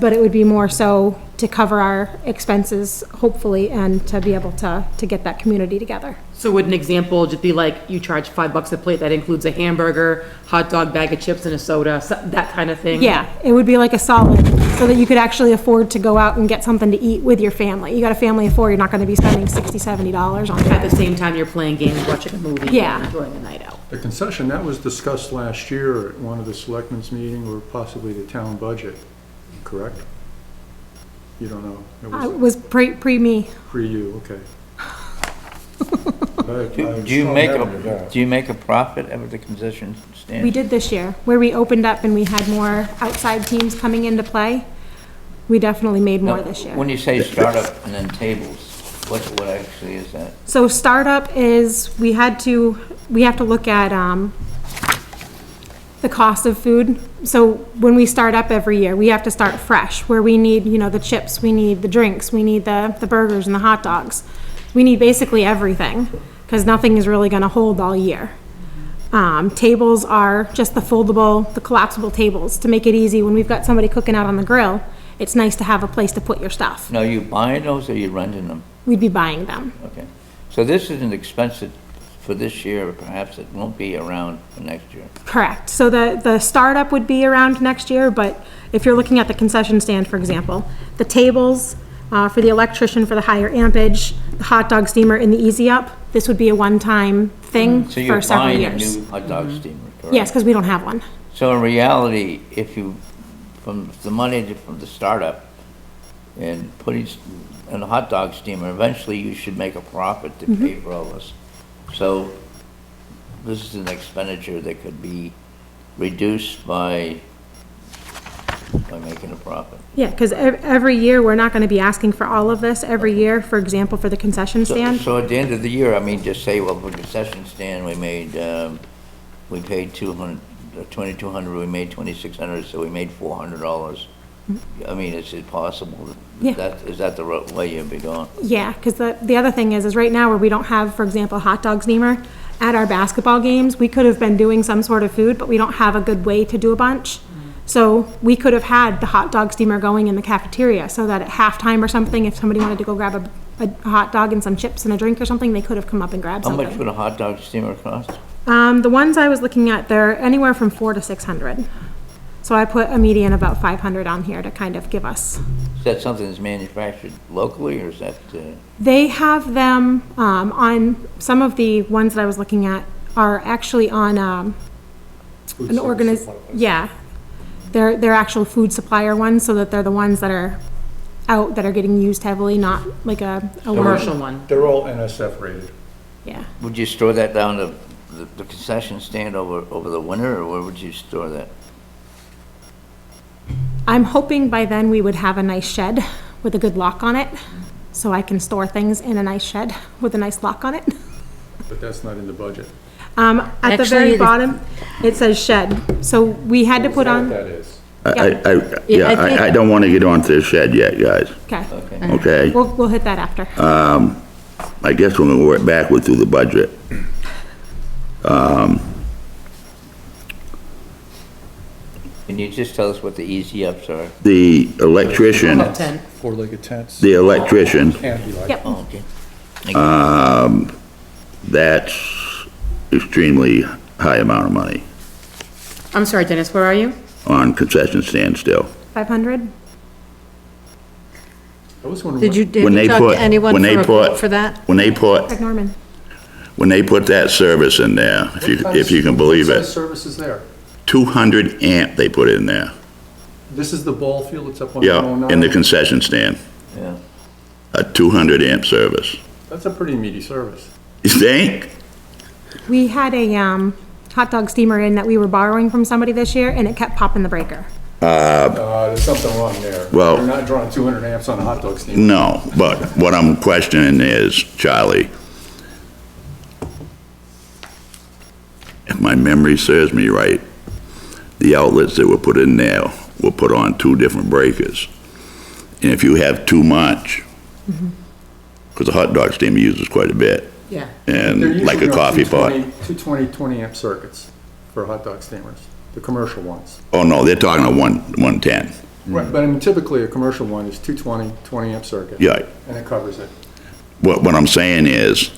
but it would be more so to cover our expenses, hopefully, and to be able to get that community together. So would an example just be like, you charge $5 a plate, that includes a hamburger, hot dog, bag of chips, and a soda, that kind of thing? Yeah, it would be like a solid, so that you could actually afford to go out and get something to eat with your family. You got a family of 4, you're not gonna be spending $60, $70 on At that. the same time, you're playing games, watching a movie. Yeah. And enjoying a night out. The concession, that was discussed last year at one of the selectmen's meeting, or possibly the town budget, correct? You don't know? It It was was pre me. pre you, okay. Do you make a profit at the concession stand? We did this year, where we opened up and we had more outside teams coming into play. We definitely made more Now, this year. When you say startup and then tables, what actually is that? So startup is, we have to look at, the cost of food. So when we start up every year, we have to start fresh, where we need, the chips, we need the drinks, we need the burgers and the hot dogs. We need basically everything, because nothing is really gonna hold all year. Tables are just the foldable, the collapsible tables, to make it easy when we've got somebody cooking out on the grill. It's nice to have a place to put your stuff. Now, are you buying those or are you renting them? We'd be buying them. Okay. So this isn't expensive for this year, or perhaps it won't be around for next year. Correct. So the startup would be around next year, but if you're looking at the concession stand, for example, the tables, for the electrician for the higher ampage, the hot dog steamer and the Easy Up, this would be a one-time thing So you're for several buying a years. new hot dog steamer, correct? Yes, because we don't have one. So in reality, if you, from the money from the startup and putting in a hot dog steamer, eventually you should make a profit to pay for all this. So this is an expenditure that could be reduced by making a profit. Yeah, because every year, we're not going to be asking for all of this every year, for example, for the concession stand. So at the end of the year, I mean, just say, well, for the concession stand, we made, we paid $2,200, we made $2,600, so we made $400. I mean, is it possible? Yeah. Is that the way you'd be going? Yeah, because the other thing is right now where we don't have, for example, a hot dog steamer, at our basketball games, we could have been doing some sort of food, but we don't have a good way to do a bunch. So we could have had the hot dog steamer going in the cafeteria, so that at halftime or something, if somebody wanted to go grab a hot dog and some chips and a drink or something, they could have come up and grabbed How something. much would a hot dog steamer cost? The ones I was looking at, they're anywhere from $400 to $600. So So I put a median about 500 on here to kind of give us. Is that something that's manufactured locally, or is that, They have them, on, some of the ones that I was looking at are actually on, an yeah. They're actual food supplier ones, so that they're the ones that are out, that are getting used heavily, not like a Commercial one. They're all NSF rated. Yeah. would you store that down to the concession stand over the winter, or where would you store that? I'm hoping by then we would have a nice shed with a good lock on it, so I can store things in a nice shed with a nice lock on it. But that's not in the budget. At the Actually, very it- bottom, it says shed, so we had to put What on, that is. I don't want to get onto the shed yet, guys, okay, Okay. okay? we'll hit that after. I guess we're gonna work backward through the budget. Can you just tell us what the easy ups are? The electrician, About 10. Four-legged tents. the electrician, Canopy light. Yep. Oh, okay. that's extremely high amount of money I'm sorry, Dennis, where are you? on concession stand still. 500? I was wondering. Did you, When did they you talk put- to anyone when they for a quote put- for that? When they put, Craig Norman. when they put that service in there, if you can believe What size it, service is there? 200 amp they put in there. This is the ball field that's up on Yeah, 109? in the concession stand, Yeah. a 200 amp service. That's a pretty meaty service. You think? We had a, hot dog steamer in that we were borrowing from somebody this year, and it kept popping the breaker. There's something wrong there. Well- They're not drawing 200 amps on a hot dog stand. No, but what I'm questioning is, Charlie, if my memory serves me right, the outlets that were put in there were put on 2 different breakers. And if you have too much, because a hot dog steamer uses quite a bit, Yeah. They're and like a usually on coffee pot. 220, 20 amp circuits for hot dog steamers, the commercial ones. Oh, no, they're talking a 110. Right, but I mean, typically a commercial one is 220, 20 amp circuit. Yeah. And it covers it. What I'm saying is,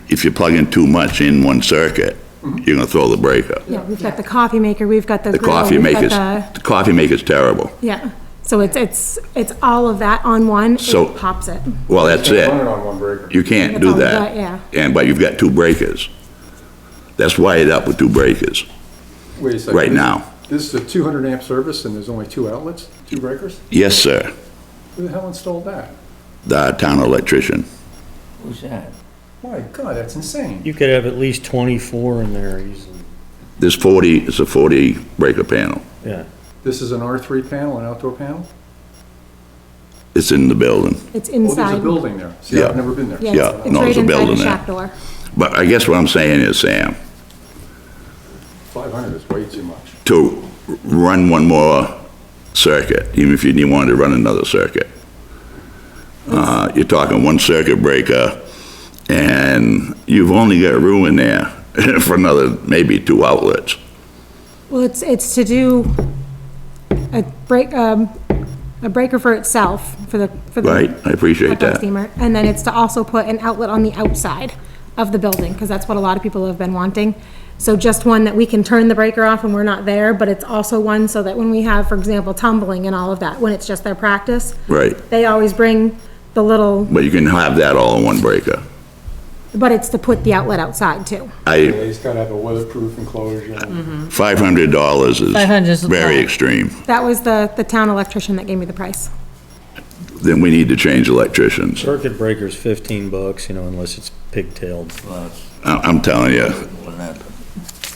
if you're plugging too much in one circuit, you're gonna throw the breaker. Yeah, we've got the coffee maker, we've got the The grill, coffee we've got maker's, the, the coffee maker's terrible. yeah. So it's all of that on one, So- it pops it. Well, that's Can't it. run it on one breaker. You can't That's do all we that. got, yeah. And, but you've got 2 breakers. That's wired up with 2 breakers Wait a second. right now. This is a 200 amp service and there's only 2 outlets, 2 breakers? Yes, sir. Who the hell installed that? The town electrician. Who's that? My God, that's insane. You could have at least 24 in there easily. There's 40, it's a 40 breaker panel. Yeah. This is an R3 panel, an outdoor panel? It's in the building. It's Oh, there's a inside. building there. See, Yeah. I've never been there. Yeah, Yeah, it's no, right there's a inside building the there. shack door. But I guess what I'm saying is, Sam, 500 is way too much. to run one more circuit, even if you didn't want to run another circuit. You're talking 1 circuit breaker, and you've only got room in there for another, maybe 2 outlets. Well, it's to do a breaker for itself, for the. Right, I appreciate hot dog that. steamer, and then it's to also put an outlet on the outside of the building, because that's what a lot of people have been wanting. So just one that we can turn the breaker off when we're not there, but it's also one so that when we have, for example, tumbling and all of that, when it's just their practice, Right, they always bring the little, but you can have that all in 1 breaker. but it's to put the outlet outside too. Yeah, I, he's gotta have a weatherproof enclosure. $500 500 is is a very lot. extreme. That was the town electrician that gave me the price. Then we need to change electricians. Circuit breaker's $15, unless it's pigtailed. Well, it's I'm telling you, more than that.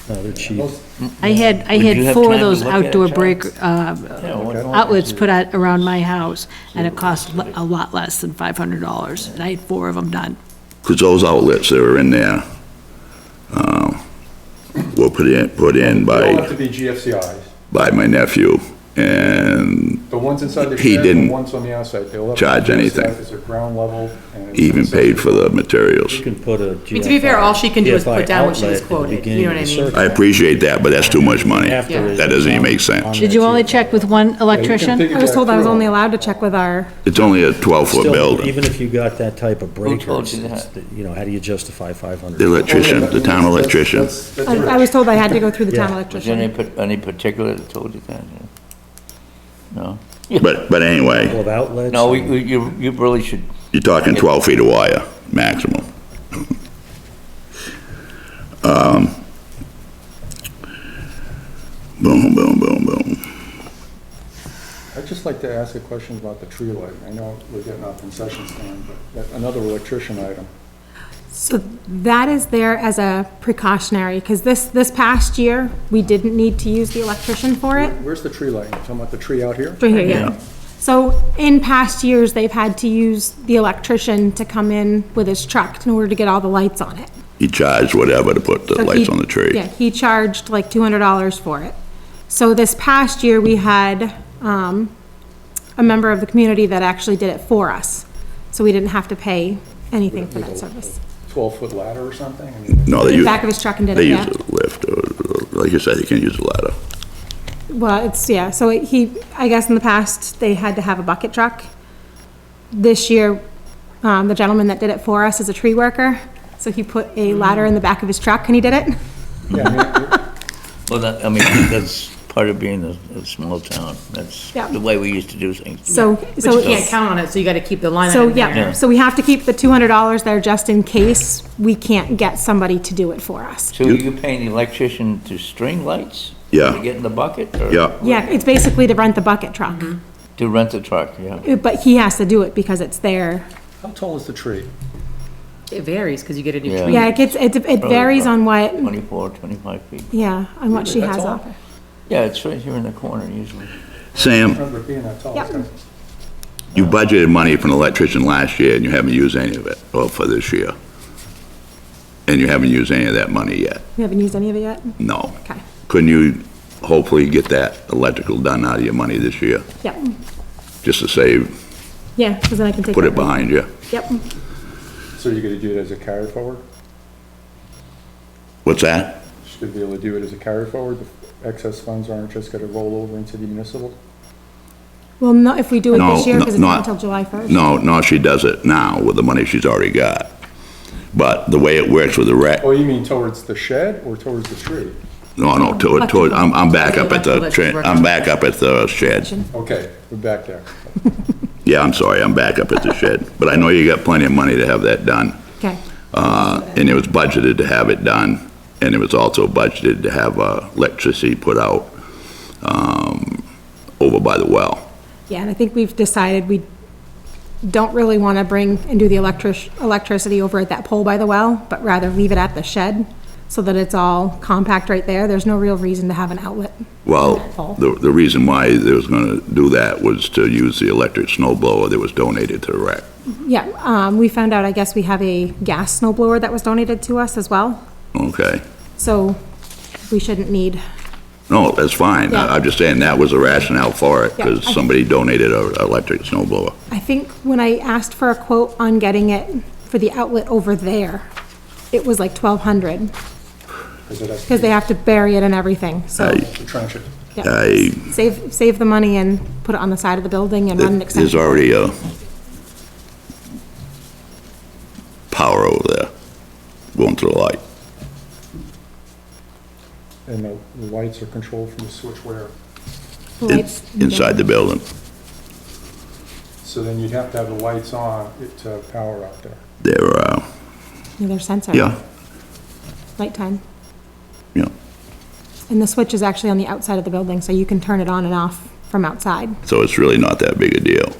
No, they're cheap. I had Would you have 4 time of to those look at it, outdoor Charles? break, Yeah, what- outlets put out around my house, and it cost a lot less than $500. And I had 4 of them done. because those outlets that were in there, were put in They all have by to be GFCIs. my nephew, and The ones inside the He shed, didn't the ones on the outside, they'll have. charge anything. Is it ground level? And it's even paid for the materials. You can put a GFI. I mean, to be fair, all she can do is GFI put down what she was outlet at the quoted, beginning you know of what I the mean? circuit. I appreciate that, but that's too much money. After Yeah. is That doesn't even on- make sense. on Did that you only GFI. check with one electrician? figure I was that told I was through. only allowed to check with our, It's only a 12-foot Still, building. even if you got that type of told you breakers, that? you know, how do you justify 500? The electrician, the town electrician. I was told I had to go through the town Yeah. Was there electrician. any particular that told you that? No? But anyway, Full of outlets? No, and- you really should, you're talking 12 feet of wire, maximum. Boom, boom, boom, boom. I'd just like to ask a question about the tree lighting. I know we're getting off concession stand, but another electrician item. So that is there as a precautionary, because this past year, we didn't need to use the electrician for it. Where's the tree lighting? Talking about the tree out here? Right here, yeah. So in past years, they've had to use the electrician to come in with his truck in order to get all the lights on it. He charged whatever to put the So lights he- on the tree. Yeah, he charged like $200 for it. So this past year, we had, a member of the community that actually did it for us. So we didn't have to pay anything for that service. 12-foot ladder or something? I mean, No, they In the use, back of his truck and did they it, use yeah. a lift, or, like you said, you can't use a ladder. Well, it's, yeah, so I guess in the past, they had to have a bucket truck. This year, the gentleman that did it for us is a tree worker, so he put a ladder in the back of his truck and he did it. Yeah, I mean, well, that, I mean, that's part of being a small town. That's Yeah. the way we used to do things. So, But you can't count on it, so you gotta keep the line So, item there. yeah, so we have to keep the $200 there just in case we can't get somebody to do it for us. So you paying the electrician to string lights? Yeah. To get in the bucket? Or Yeah, Yeah, it's basically to rent the bucket truck, To rent the truck, yeah. but he has to do it because it's there. how tall is the tree? It varies, because you get a new Yeah. tree. Yeah, it varies on what, 24, 25 feet. yeah, on what she That's has all? offered. Yeah, it's right here in the corner usually. I Sam, remember it being that tall. Yep. you budgeted money for an electrician last year and you haven't used any of it, well, for this year. And you haven't used any of that money yet? We haven't used any of it yet? No. Okay, Couldn't you hopefully get that electrical done out of your money this year, yep, just to save, yeah, because then I can take. put that it behind you? Yep, So you're gonna do it as a carry forward? What's that? Should be able to do it as a carry forward? The excess funds aren't just gonna roll over into the municipal? well, no, if we do it No, this year, because it's no, not until July 1st. No, she does it now with the money she's already got. But the way it works with the rec, Oh, you mean towards the shed or towards the tree? no, toward, I'm back up at the, I'm back up at the shed. Okay, we're back there. Yeah, I'm sorry, I'm back up at the shed. But I know you got plenty of money to have that done. Okay, And it was budgeted to have it done, and it was also budgeted to have electricity put out over by the well. yeah, and I think we've decided we don't really want to bring and do the electricity over at that pole by the well, but rather leave it at the shed, so that it's all compact right there. There's no real reason to have an outlet. Well, the reason why they was gonna do that was to use the electric snow blower that was donated to the rec. Yeah, we found out, I guess we have a gas snow blower that was donated to us as well, Okay? so we shouldn't need, No, that's fine. Yeah. I'm just saying that was a rationale for it, Yeah, because I- somebody donated an electric snow blower. I think when I asked for a quote on getting it for the outlet over there, it was like 1,200, because they have to bury it and everything, so, I- To trench it. yeah. Save the money and put it on the side of the building and run an There's extension. already a power over there going to the light. And the lights are controlled from the switch where? Lights, Inside the building. So then you'd have to have the lights on to power out there. They're sensor. Yeah, Nighttime. yeah. And the switch is actually on the outside of the building, so you can turn it on and off from outside. So it's really not that big a deal.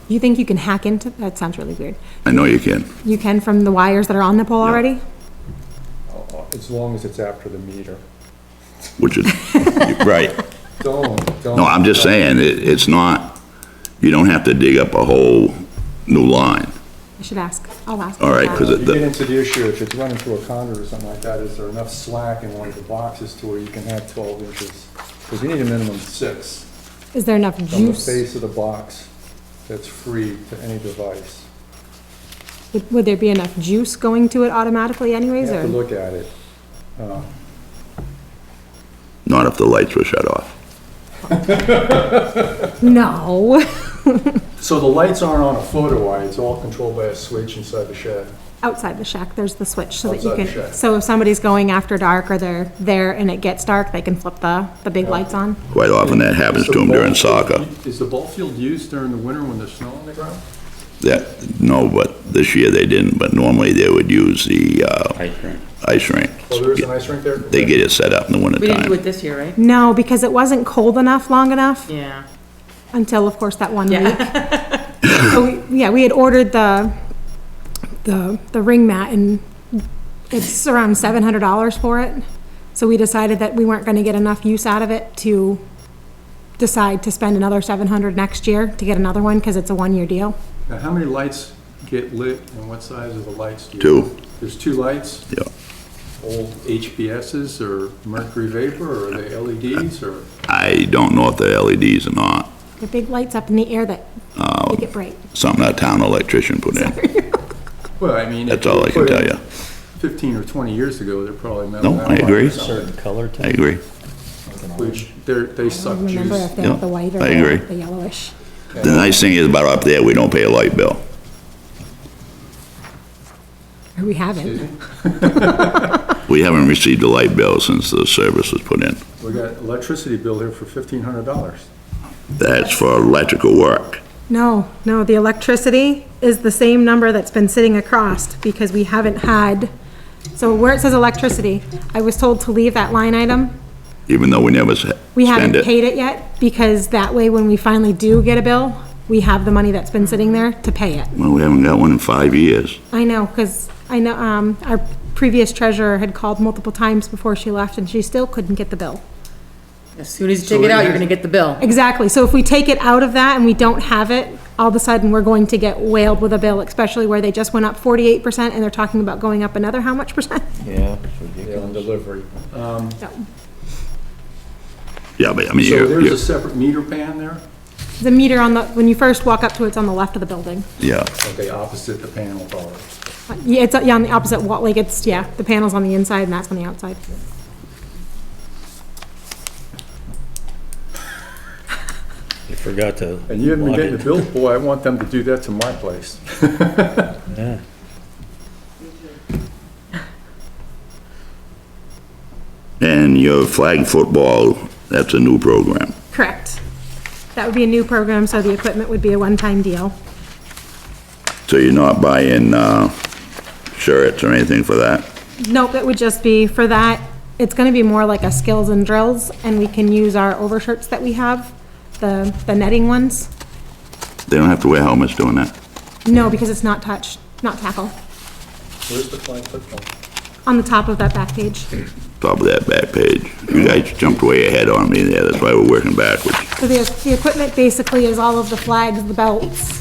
You think you can hack into, that sounds really weird. I know you can. You can from the wires that are on the pole already? As long as it's after the meter. Which is, right. Don't. No, I'm just saying, it's not, you don't have to dig up a whole new line. I should ask, I'll ask. All right, 'cause You it- get into the issue, if it's running through a conduit or something like that, is there enough slack in one of the boxes to where you can have 12 inches? Because you need a minimum of 6. Is there enough On the juice? face of the box that's free to any device. Would there be enough juice going to it automatically You anyways, have to or? look at it. Not if the lights were shut off. No. So the lights aren't on a photo eye, it's all controlled by a switch inside the shed. Outside the shack, there's the switch so that you Outside the can, shack. so if somebody's going after dark or they're there and it gets dark, they can flip the big lights on. Quite often that happens to them during soccer. Is the ball field used during the winter when there's snow on the ground? No, but this year they didn't, but normally they would use the ice rink. Oh, there is an ice rink there? They get it set up in the We didn't do wintertime. it this year, right? No, because it wasn't cold enough long enough Yeah. until, of course, that one week. Yeah. So we had ordered the ring mat and it's around $700 for it. So we decided that we weren't gonna get enough use out of it to decide to spend another $700 next year to get another one, cause it's a 1-year deal. Now, how many lights get lit and what size are the lights? Do you- Two. There's 2 lights? Yeah. Old HPSs or mercury vapor, or are they LEDs, or? I don't know if they're LEDs or not. The big lights up in the air that make it bright. Something that town electrician put in. Well, I mean. That's all I can tell you. 15 or 20 years ago, they're probably metal. No, I agree. Certain color I agree. Which, they suck Remember juice. if they have Yeah, the white or I agree. the yellowish. The nice thing is about up there, we don't pay a light bill. We haven't. We haven't received a light bill since the service was put in. We got electricity bill here for $1,500. That's for electrical work. No, the electricity is the same number that's been sitting across because we haven't had, so where it says electricity, I was told to leave that line item. Even though we never We spend haven't it. paid it yet because that way when we finally do get a bill, we have the money that's been sitting there to pay it. Well, we haven't got one in 5 years. I know, because I know, our previous treasurer had called multiple times before she left and she still couldn't get the bill. As soon as you take it out, you're gonna get the bill. Exactly, so if we take it out of that and we don't have it, all of a sudden, we're going to get whaled with a bill, especially where they just went up 48% and they're talking about going up another how much percent? Yeah, it's Yeah, ridiculous. on delivery. Yeah, but I mean, So there's a you're, separate meter pan there? The meter on the, when you first walk up to it, it's on the left of the building. yeah. Okay, opposite the panel probably. Yeah, it's, on the opposite wall, like it's, yeah, the panel's on the inside and that's on the outside. You forgot to. And you haven't been log getting it. the bill, boy, I want them to do that to my place. Yeah. And your flag football, that's a new program. Correct. That would be a new program, so the equipment would be a one-time deal. So you're not buying, shirts or anything for that? Nope, it would just be for that. It's gonna be more like a skills and drills, and we can use our overshirts that we have, the netting ones. They don't have to wear helmets doing that? No, because it's not touch, not tackle. Where's the flag football? On the top of that back page. Top of that back page. You guys jumped way ahead on me there, that's why we're working backwards. So the equipment basically is all of the flags, the belts,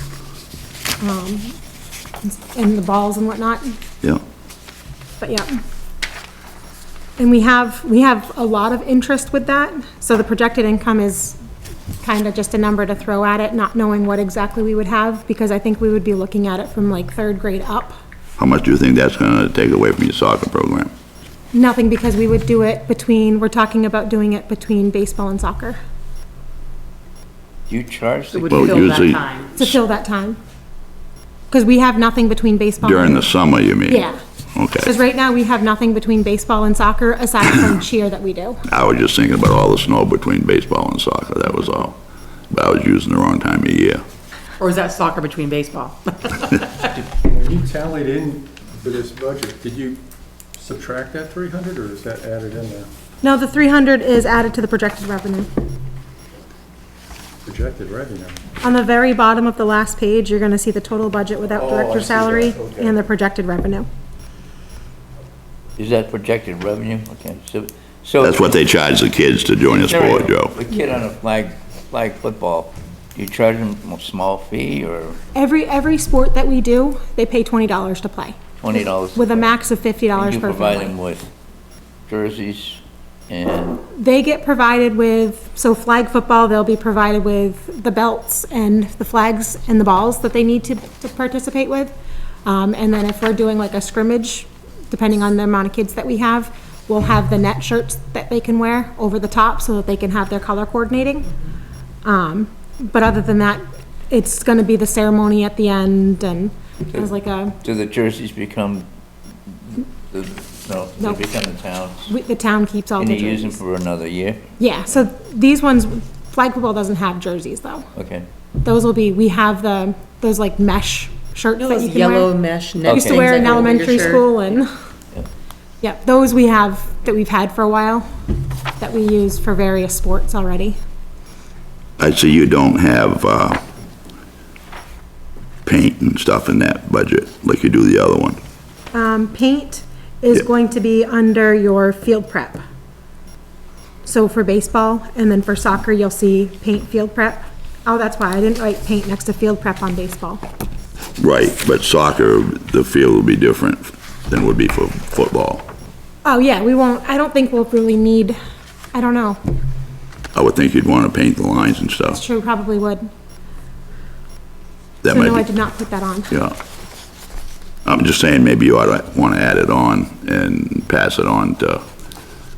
and the balls and whatnot, Yeah. but yeah. And we have a lot of interest with that, so the projected income is kind of just a number to throw at it, not knowing what exactly we would have, because I think we would be looking at it from like 3rd grade up. How much do you think that's gonna take away from your soccer program? Nothing, because we would do it between, we're talking about doing it between baseball and soccer, You charge It the would Well, fill that usually- time. to fill that time. Because we have nothing between baseball. During the summer, you mean? Yeah. Okay. Because right now, we have nothing between baseball and soccer, aside from cheer that we do. I was just thinking about all the snow between baseball and soccer, that was all. But I was using the wrong time of year. Or is that soccer between baseball? When you tallied in for this budget, did you subtract that 300, or is that added in there? No, the 300 is added to the projected revenue. Projected revenue? On the very bottom of the last page, you're gonna see the total budget without Oh, I director see that, salary okay. and the projected revenue. Is that projected revenue? Okay, so. That's what they charge the kids to join a sport, Joe. A kid on a flag football, do you charge them a small fee or Every sport that we do, they pay $20 to play, $20? with a max of $50 You per provide them family. with jerseys, And They get provided with, so flag football, they'll be provided with the belts and the flags and the balls that they need to participate with. And then if we're doing like a scrimmage, depending on the amount of kids that we have, we'll have the net shirts that they can wear over the top so that they can have their color coordinating. But other than that, it's gonna be the ceremony at the end, and there's like a, Do the jerseys become, no, Nope. they become the town's? the town keeps all And the you use them jerseys. for another year? Yeah, so these ones, flag football doesn't have jerseys though. Okay. Those will be, we have those like mesh shirts that Those you can yellow wear. mesh net Used to things wear that in go over your elementary shirt. school and, yeah, those we have, that we've had for a while, that we use for various sports already. I see you don't have, paint and stuff in that budget like you do the other one. Paint is Yeah. going to be under your field prep. So for baseball, and then for soccer, you'll see paint field prep. Oh, that's why I didn't write paint next to field prep on baseball. Right, but soccer, the field will be different than would be for football. Oh, yeah, we won't, I don't think we'll really need, I don't know. I would think you'd want to paint the lines and It's stuff. true, probably would. That So no, I might did be, not put that on. yeah. I'm just saying, maybe you ought to want to add it on and pass it on to,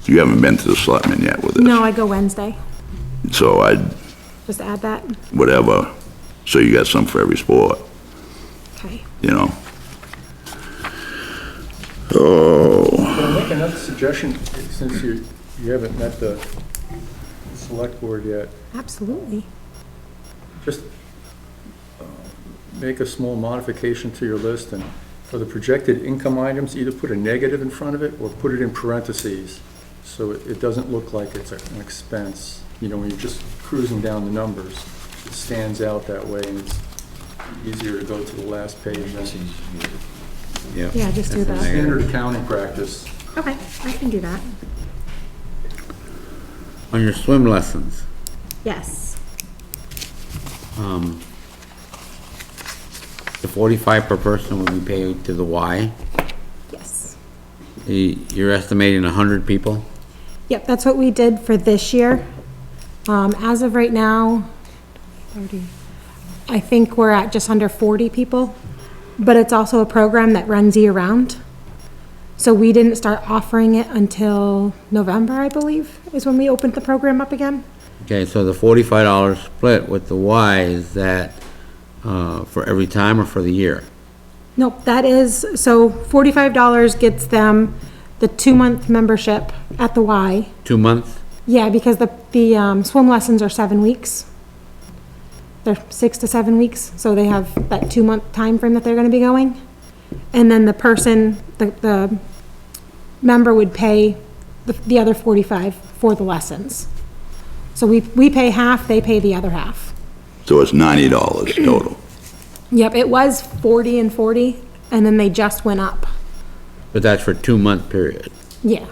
you haven't been to the selectmen yet with this. No, I go Wednesday. So I'd, Just add that. whatever, so you got some for every sport, Okay. you know? Oh, Can I make another suggestion, since you haven't met the select board yet? Absolutely. Just make a small modification to your list, and for the projected income items, either put a negative in front of it or put it in parentheses, so it doesn't look like it's an expense. You know, when you're just cruising down the numbers, it stands out that way, and it's easier to go to the last page than Yeah, just do that. standard accounting practice. Okay, I can do that. On your swim lessons, Yes. the 45 per person will be paid to the Y. Yes. You're estimating 100 people? Yep, that's what we did for this year. As of right now, 30, I think we're at just under 40 people, but it's also a program that runs year-round. So we didn't start offering it until November, I believe, is when we opened the program up again. Okay, so the $45 split with the Y, is that for every time or for the year? Nope, that is, so $45 gets them the 2-month membership at the Y. 2 months? Yeah, because the swim lessons are 7 weeks. They're 6 to 7 weeks, so they have that 2-month time frame that they're gonna be going. And then the person, the member would pay the other 45 for the lessons. So we pay half, they pay the other half. so it's $90 total. Yep, it was 40 and 40, and then they just went up. But that's for 2-month period. Yeah.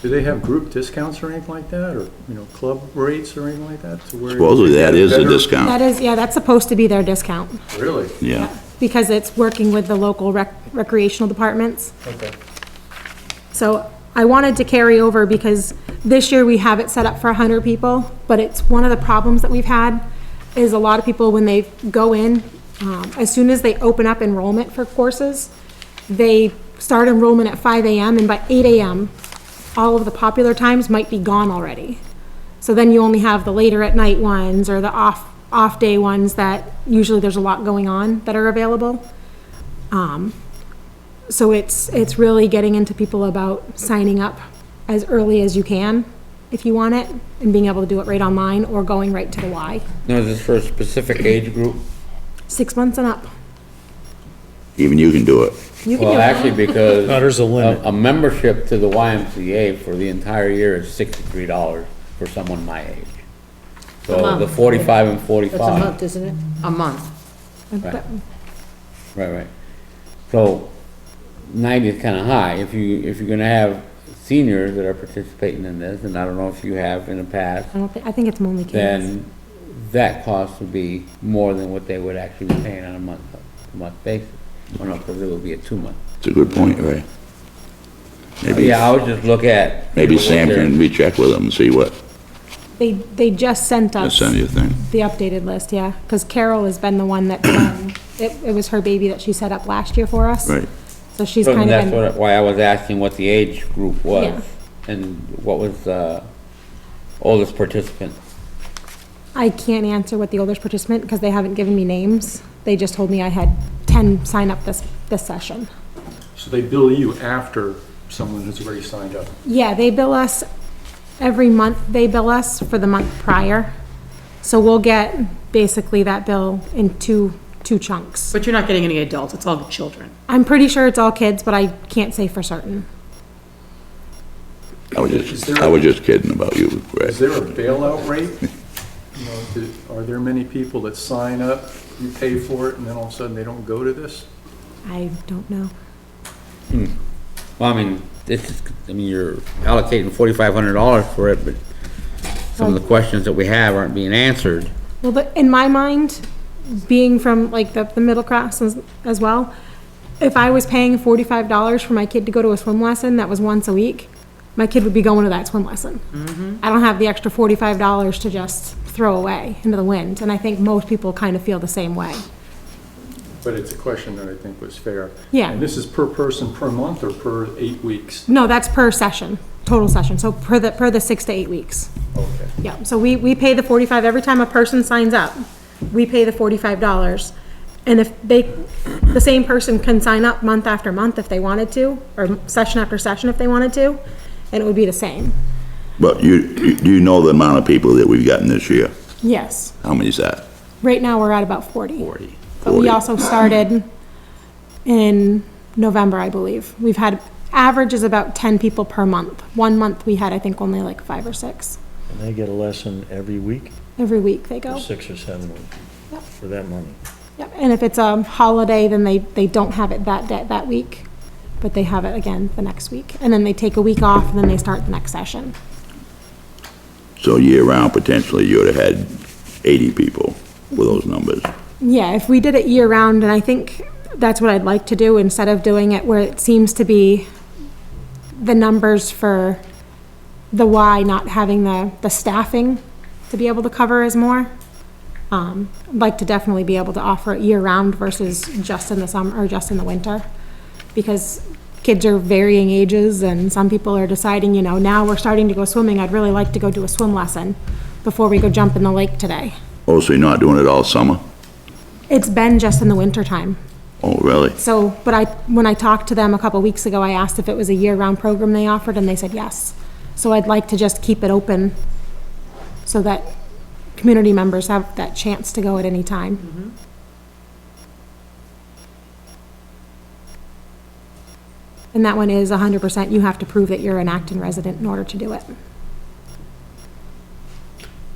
Do they have group discounts or anything like that, or, you know, club rates or anything like that? To where Supposedly you get that is a better- discount, That is, yeah, that's supposed to be their discount. Really? yeah. Because it's working with the local recreational departments. Okay. So I wanted to carry over because this year we have it set up for 100 people, but it's one of the problems that we've had is a lot of people, when they go in, as soon as they open up enrollment for courses, they start enrollment at 5 AM, and by 8 AM, all of the popular times might be gone already. So then you only have the later at night ones or the off day ones that usually there's a lot going on that are available. So it's really getting into people about signing up as early as you can, if you want it, and being able to do it right online or going right to the Y. Now, is this for a specific age group? 6 months and up. Even you can do it. You can Well, do it. actually, because No, there's a limit. a membership to the YMCA for the entire year is $63 for someone my age. So month. the 45 and That's a 45. month, isn't it? A month. Right. So 90 is kind of high. If you're gonna have seniors that are participating in this, and I don't know if you have in the past, I think it's only kids. then that cost would be more than what they would actually be paying on a month basis. Or no, because it would be a 2-month. It's a good point, Ray. Maybe, Yeah, I would just look at. maybe Sam can recheck with them and see what, They just sent us send you a thing. the updated list, yeah, because Carol has been the one that, it was her baby that she set up last year for us. Right. So she's So kind that's of been, why I was asking what the age group was. Yeah. And what was the oldest participant. I can't answer what the oldest participant, because they haven't given me names. They just told me I had 10 sign up this session. So they bill you after someone has already signed up? Yeah, they bill us every month. They bill us for the month prior. So we'll get basically that bill in two chunks. But you're not getting any adults, it's all children. I'm pretty sure it's all kids, but I can't say for certain. I was just kidding about you, Greg. Is there a bailout rate? You know, are there many people that sign up, you pay for it, and then all of a sudden they don't go to this? I don't know. Well, I mean, you're allocating $4,500 for it, but some of the questions that we have aren't being answered. Well, in my mind, being from like the middle class as well, if I was paying $45 for my kid to go to a swim lesson that was once a week, my kid would be going to that swim lesson. I don't have the extra $45 to just throw away into the wind, and I think most people kind of feel the same way. But it's a question that I think was fair. Yeah. And this is per person per month or per 8 weeks? No, that's per session, total session, so per the 6 to 8 weeks. Okay. Yeah, so we pay the 45, every time a person signs up, we pay the $45. And if the same person can sign up month after month if they wanted to, or session after session if they wanted to, and it would be the same. But do you know the amount of people that we've gotten this year? Yes. How many is that? Right now, we're at about 40. 40. But we also started in November, I believe. We've had, average is about 10 people per month. 1 month, we had, I think, only like 5 or 6. And they get a lesson every week, Every week they go. 6 or 7 weeks, for that money. Yep, and if it's a holiday, then they don't have it that week, but they have it again the next week. And then they take a week off, and then they start the next session. So year-round, potentially, you would have had 80 people with those numbers. Yeah, if we did it year-round, and I think that's what I'd like to do, instead of doing it where it seems to be the numbers for the Y not having the staffing to be able to cover is more. I'd like to definitely be able to offer it year-round versus just in the summer, or just in the winter. Because kids are varying ages, and some people are deciding, you know, now we're starting to go swimming, I'd really like to go do a swim lesson before we go jump in the lake today. Oh, so you're not doing it all summer? It's been just in the winter time. Oh, really? So, but when I talked to them a couple weeks ago, I asked if it was a year-round program they offered, and they said yes. So I'd like to just keep it open so that community members have that chance to go at any time. And that one is 100%, you have to prove that you're an Acton resident in order to do it.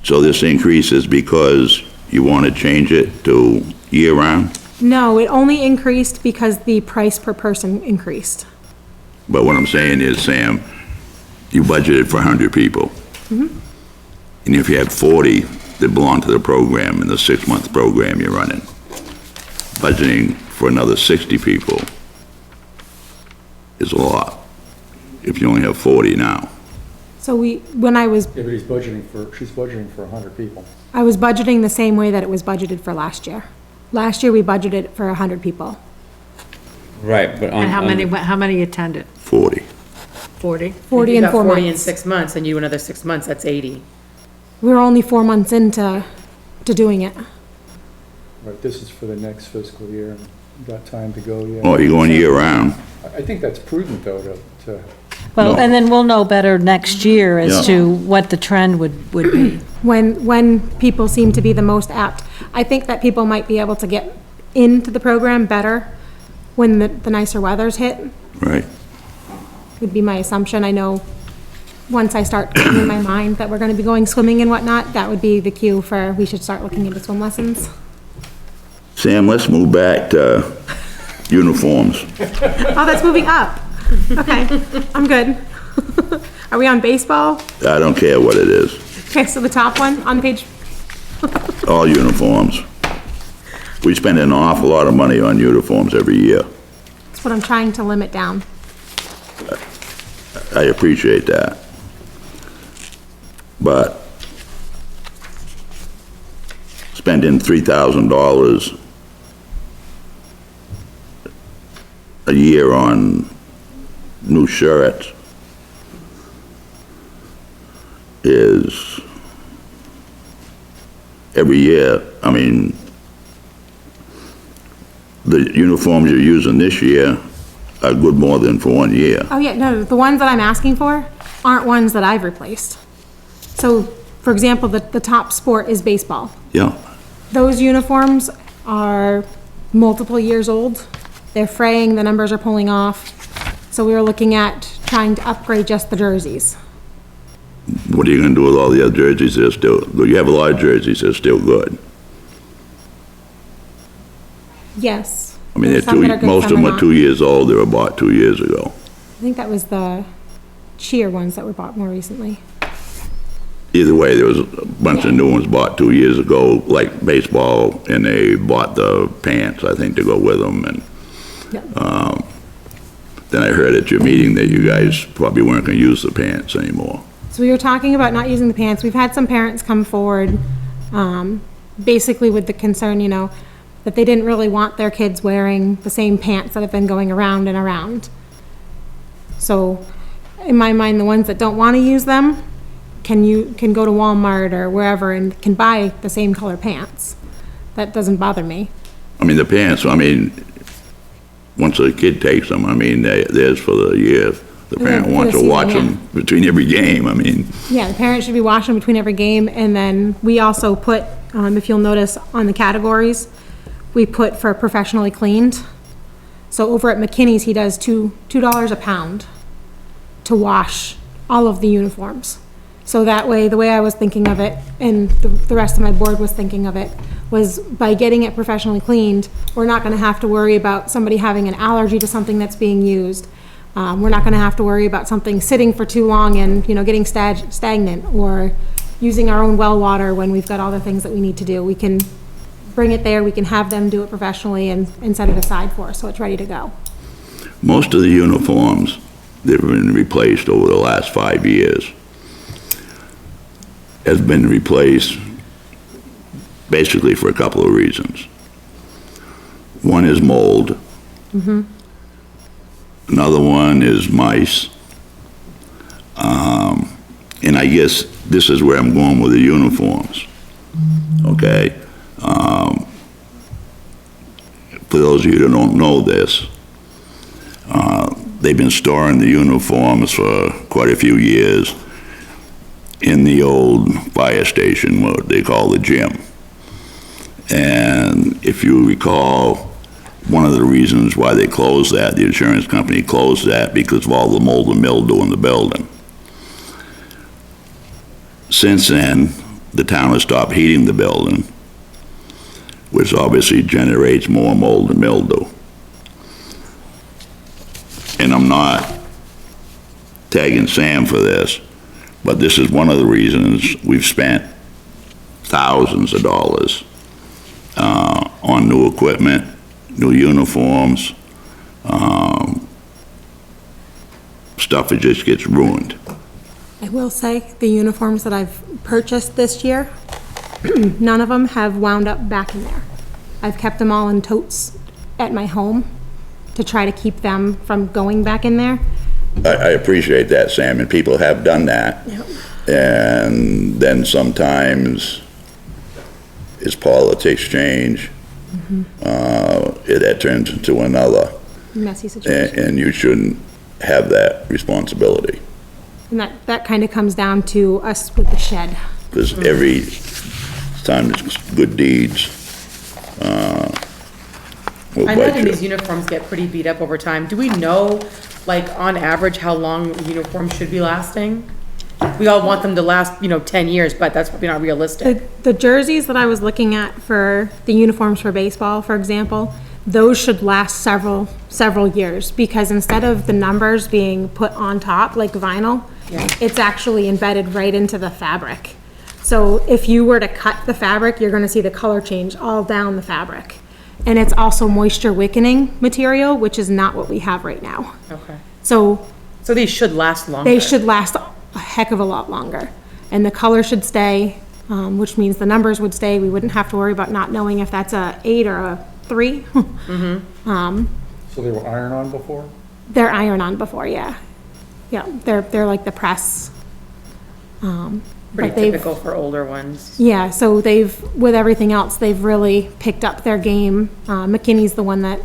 So this increase is because you want to change it to year-round? No, it only increased because the price per person increased. But what I'm saying is, Sam, you budgeted for 100 people. And if you had 40 that belong to the program, in the 6-month program you're running, budgeting for another 60 people is a lot, if you only have 40 now. So when I was Yeah, but she's budgeting for 100 people. I was budgeting the same way that it was budgeted for last year. Last year, we budgeted for 100 people. Right, but on. And how many attended? 40. 40? 40 in 4 40 in months. 6 months, and you do another 6 months, that's 80. We were only 4 months into doing it. Right, this is for the next fiscal year, and you got time to go yet. Oh, you're going year-round? I think that's prudent, though, to Well, No. and then we'll know better next year Yeah. as to what the trend would be. When people seem to be the most apt. I think that people might be able to get into the program better when the nicer weather's hit, Right. would be my assumption. I know once I start getting in my mind that we're gonna be going swimming and whatnot, that would be the cue for, we should start looking into swim lessons. Sam, let's move back to uniforms. Oh, that's moving up. Okay, I'm good. Are we on baseball? I don't care what it is, Okay, so the top one on page, all uniforms. We spend an awful lot of money on uniforms every year. that's what I'm trying to limit down. I appreciate that. But spending $3,000 a year on new shirts is every year. I mean, the uniforms you're using this year are good more than for 1 year. Oh, yeah, no, the ones that I'm asking for aren't ones that I've replaced. So, for example, the top sport is baseball. Yeah, Those uniforms are multiple years old. They're fraying, the numbers are pulling off. So we were looking at trying to upgrade just the jerseys. what are you gonna do with all the other jerseys that are still, well, you have a lot of jerseys that are still good. Yes. I mean, they're Some that are good, most of some them are are not. 2 years old, they were bought 2 years ago. I think that was the cheer ones that were bought more recently. Either way, there was a bunch of new ones bought 2 years ago, like baseball, and they bought the pants, I think, to go with them, and Yep. then I heard at your meeting that you guys probably weren't gonna use the pants anymore. So we were talking about not using the pants. We've had some parents come forward, basically with the concern, that they didn't really want their kids wearing the same pants that have been going around and around. So, in my mind, the ones that don't want to use them can go to Walmart or wherever and can buy the same color pants. That doesn't bother me. I mean, the pants, once a kid takes them, there's for the year. The And then parent for wants the to watch season, them between every game, Yeah, the parents should be washing between every game, and then we also put, if you'll notice on the categories, we put for professionally cleaned. So over at McKinney's, he does $2 a pound to wash all of the uniforms. So that way, the way I was thinking of it, and the rest of my board was thinking of it, was by getting it professionally cleaned, we're not gonna have to worry about somebody having an allergy to something that's being used. We're not gonna have to worry about something sitting for too long and, getting stagnant, or using our own well water when we've got all the things that we need to do. We can bring it there, we can have them do it professionally and set it aside for us, so it's ready to go. most of the uniforms that have been replaced over the last 5 years has been replaced basically for a couple of reasons. One is mold. Another one is mice. And I guess this is where I'm going with the uniforms. Okay? For those of you that don't know this, they've been storing the uniforms for quite a few years in the old fire station, what they call the gym. And if you recall, one of the reasons why they closed that, the insurance company closed that, because of all the mold and mildew in the building. Since then, the town has stopped heating the building, which obviously generates more mold and mildew. And I'm not tagging Sam for this, but this is one of the reasons we've spent thousands of dollars on new equipment, new uniforms, stuff that just gets ruined. I will say, the uniforms that I've purchased this year, none of them have wound up back in there. I've kept them all in totes at my home to try to keep them from going back in there. I appreciate that, Sam, and people have done that. Yep. And then sometimes, as politics change, that turns into another, Messy situation. and you shouldn't have that responsibility. And that kind of comes down to us with the shed. Because every time it's good deeds, will I bite imagine you. these uniforms get pretty beat up over time. Do we know, like, on average, how long uniforms should be lasting? We all want them to last, 10 years, but that's probably not realistic. The jerseys that I was looking at for the uniforms for baseball, for example, those should last several years, because instead of the numbers being put on top like vinyl, Yeah. it's actually embedded right into the fabric. So if you were to cut the fabric, you're gonna see the color change all down the fabric. And it's also moisture wicking material, which is not what we have right now. Okay. So So these should last longer. They should last a heck of a lot longer. And the color should stay, which means the numbers would stay. We wouldn't have to worry about not knowing if that's a 8 or a 3. So they were iron-on before? They're iron-on before, yeah. Yeah, they're like the press. Pretty but they've- typical for older ones. Yeah, so with everything else, they've really picked up their game. McKinney's the one that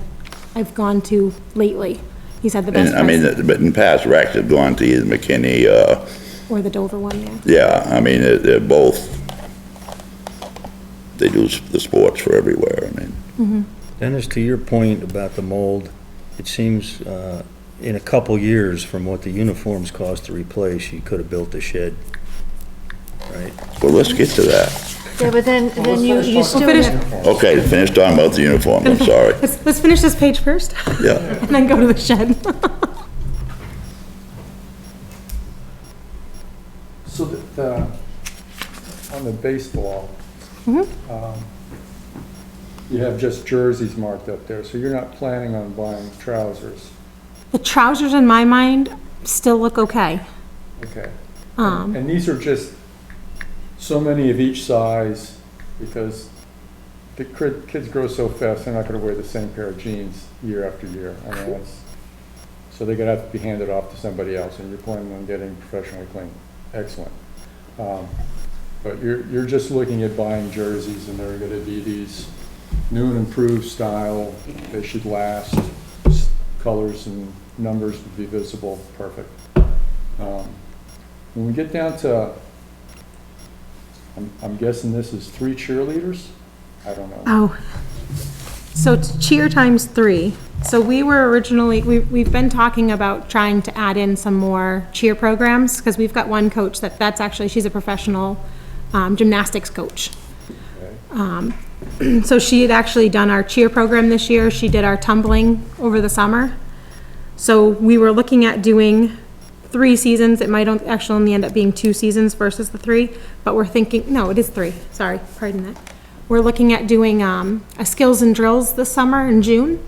I've gone to lately. He's had the best And, I mean, price. but in past recs have gone to either McKinney, Or the Dover one, yeah. yeah, I mean, they're both, they do the sports for everywhere, I mean. Dennis, to your point about the mold, it seems, in a couple years from what the uniforms cost to replace, you could have built a shed, right? Well, let's get to that. Yeah, but then you still finish- have, Okay, finish talking about the uniform, I'm sorry. Let's finish this page first, Yeah, and then go to the shed. So on the baseball, you have just jerseys marked up there, so you're not planning on buying trousers, The trousers, in my mind, still look okay. okay? And these are just so many of each size, because the kids grow so fast, they're not gonna wear the same pair of jeans year after year. I mean, so they're gonna have to be handed off to somebody else, and you're planning on getting professionally clean. Excellent. But you're just looking at buying jerseys, and they're gonna be these new and improved style. They should last. Colors and numbers would be visible, perfect. When we get down to, I'm guessing this is 3 cheerleaders? I don't know. Oh, so it's cheer times 3. So we were originally, we've been talking about trying to add in some more cheer programs, because we've got one coach that's actually, she's a professional gymnastics coach. Okay. So she had actually done our cheer program this year. She did our tumbling over the summer. So we were looking at doing 3 seasons. It might actually only end up being 2 seasons versus the 3, but we're thinking, no, it is 3. Sorry, pardon that. We're looking at doing a skills and drills this summer in June.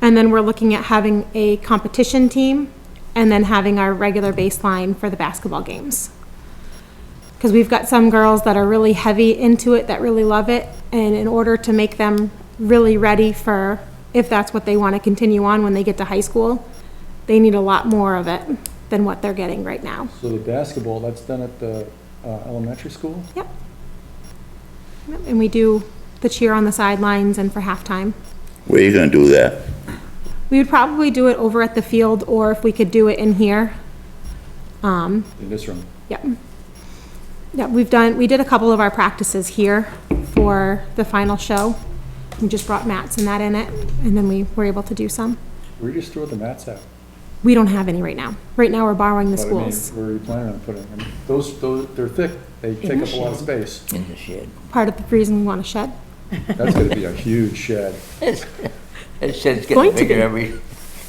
And then we're looking at having a competition team, and then having our regular baseline for the basketball games. Because we've got some girls that are really heavy into it, that really love it, and in order to make them really ready for, if that's what they want to continue on when they get to high school, they need a lot more of it than what they're getting right now. So the basketball, that's done at the elementary school? Yep. And we do the cheer on the sidelines and for halftime. where are you gonna do that? We would probably do it over at the field, or if we could do it in here. In this room? Yep. Yeah, we did a couple of our practices here for the final show. We just brought mats and that in it, and then we were able to do some. Where do you store the mats at? We don't have any right now. Right now, we're borrowing the But I mean, schools. where are you planning on putting them? Those, they're thick, they take up a lot of space. In the shed. Part of the reason we want a shed. That's gonna be a huge shed. That shed's Going getting to bigger be.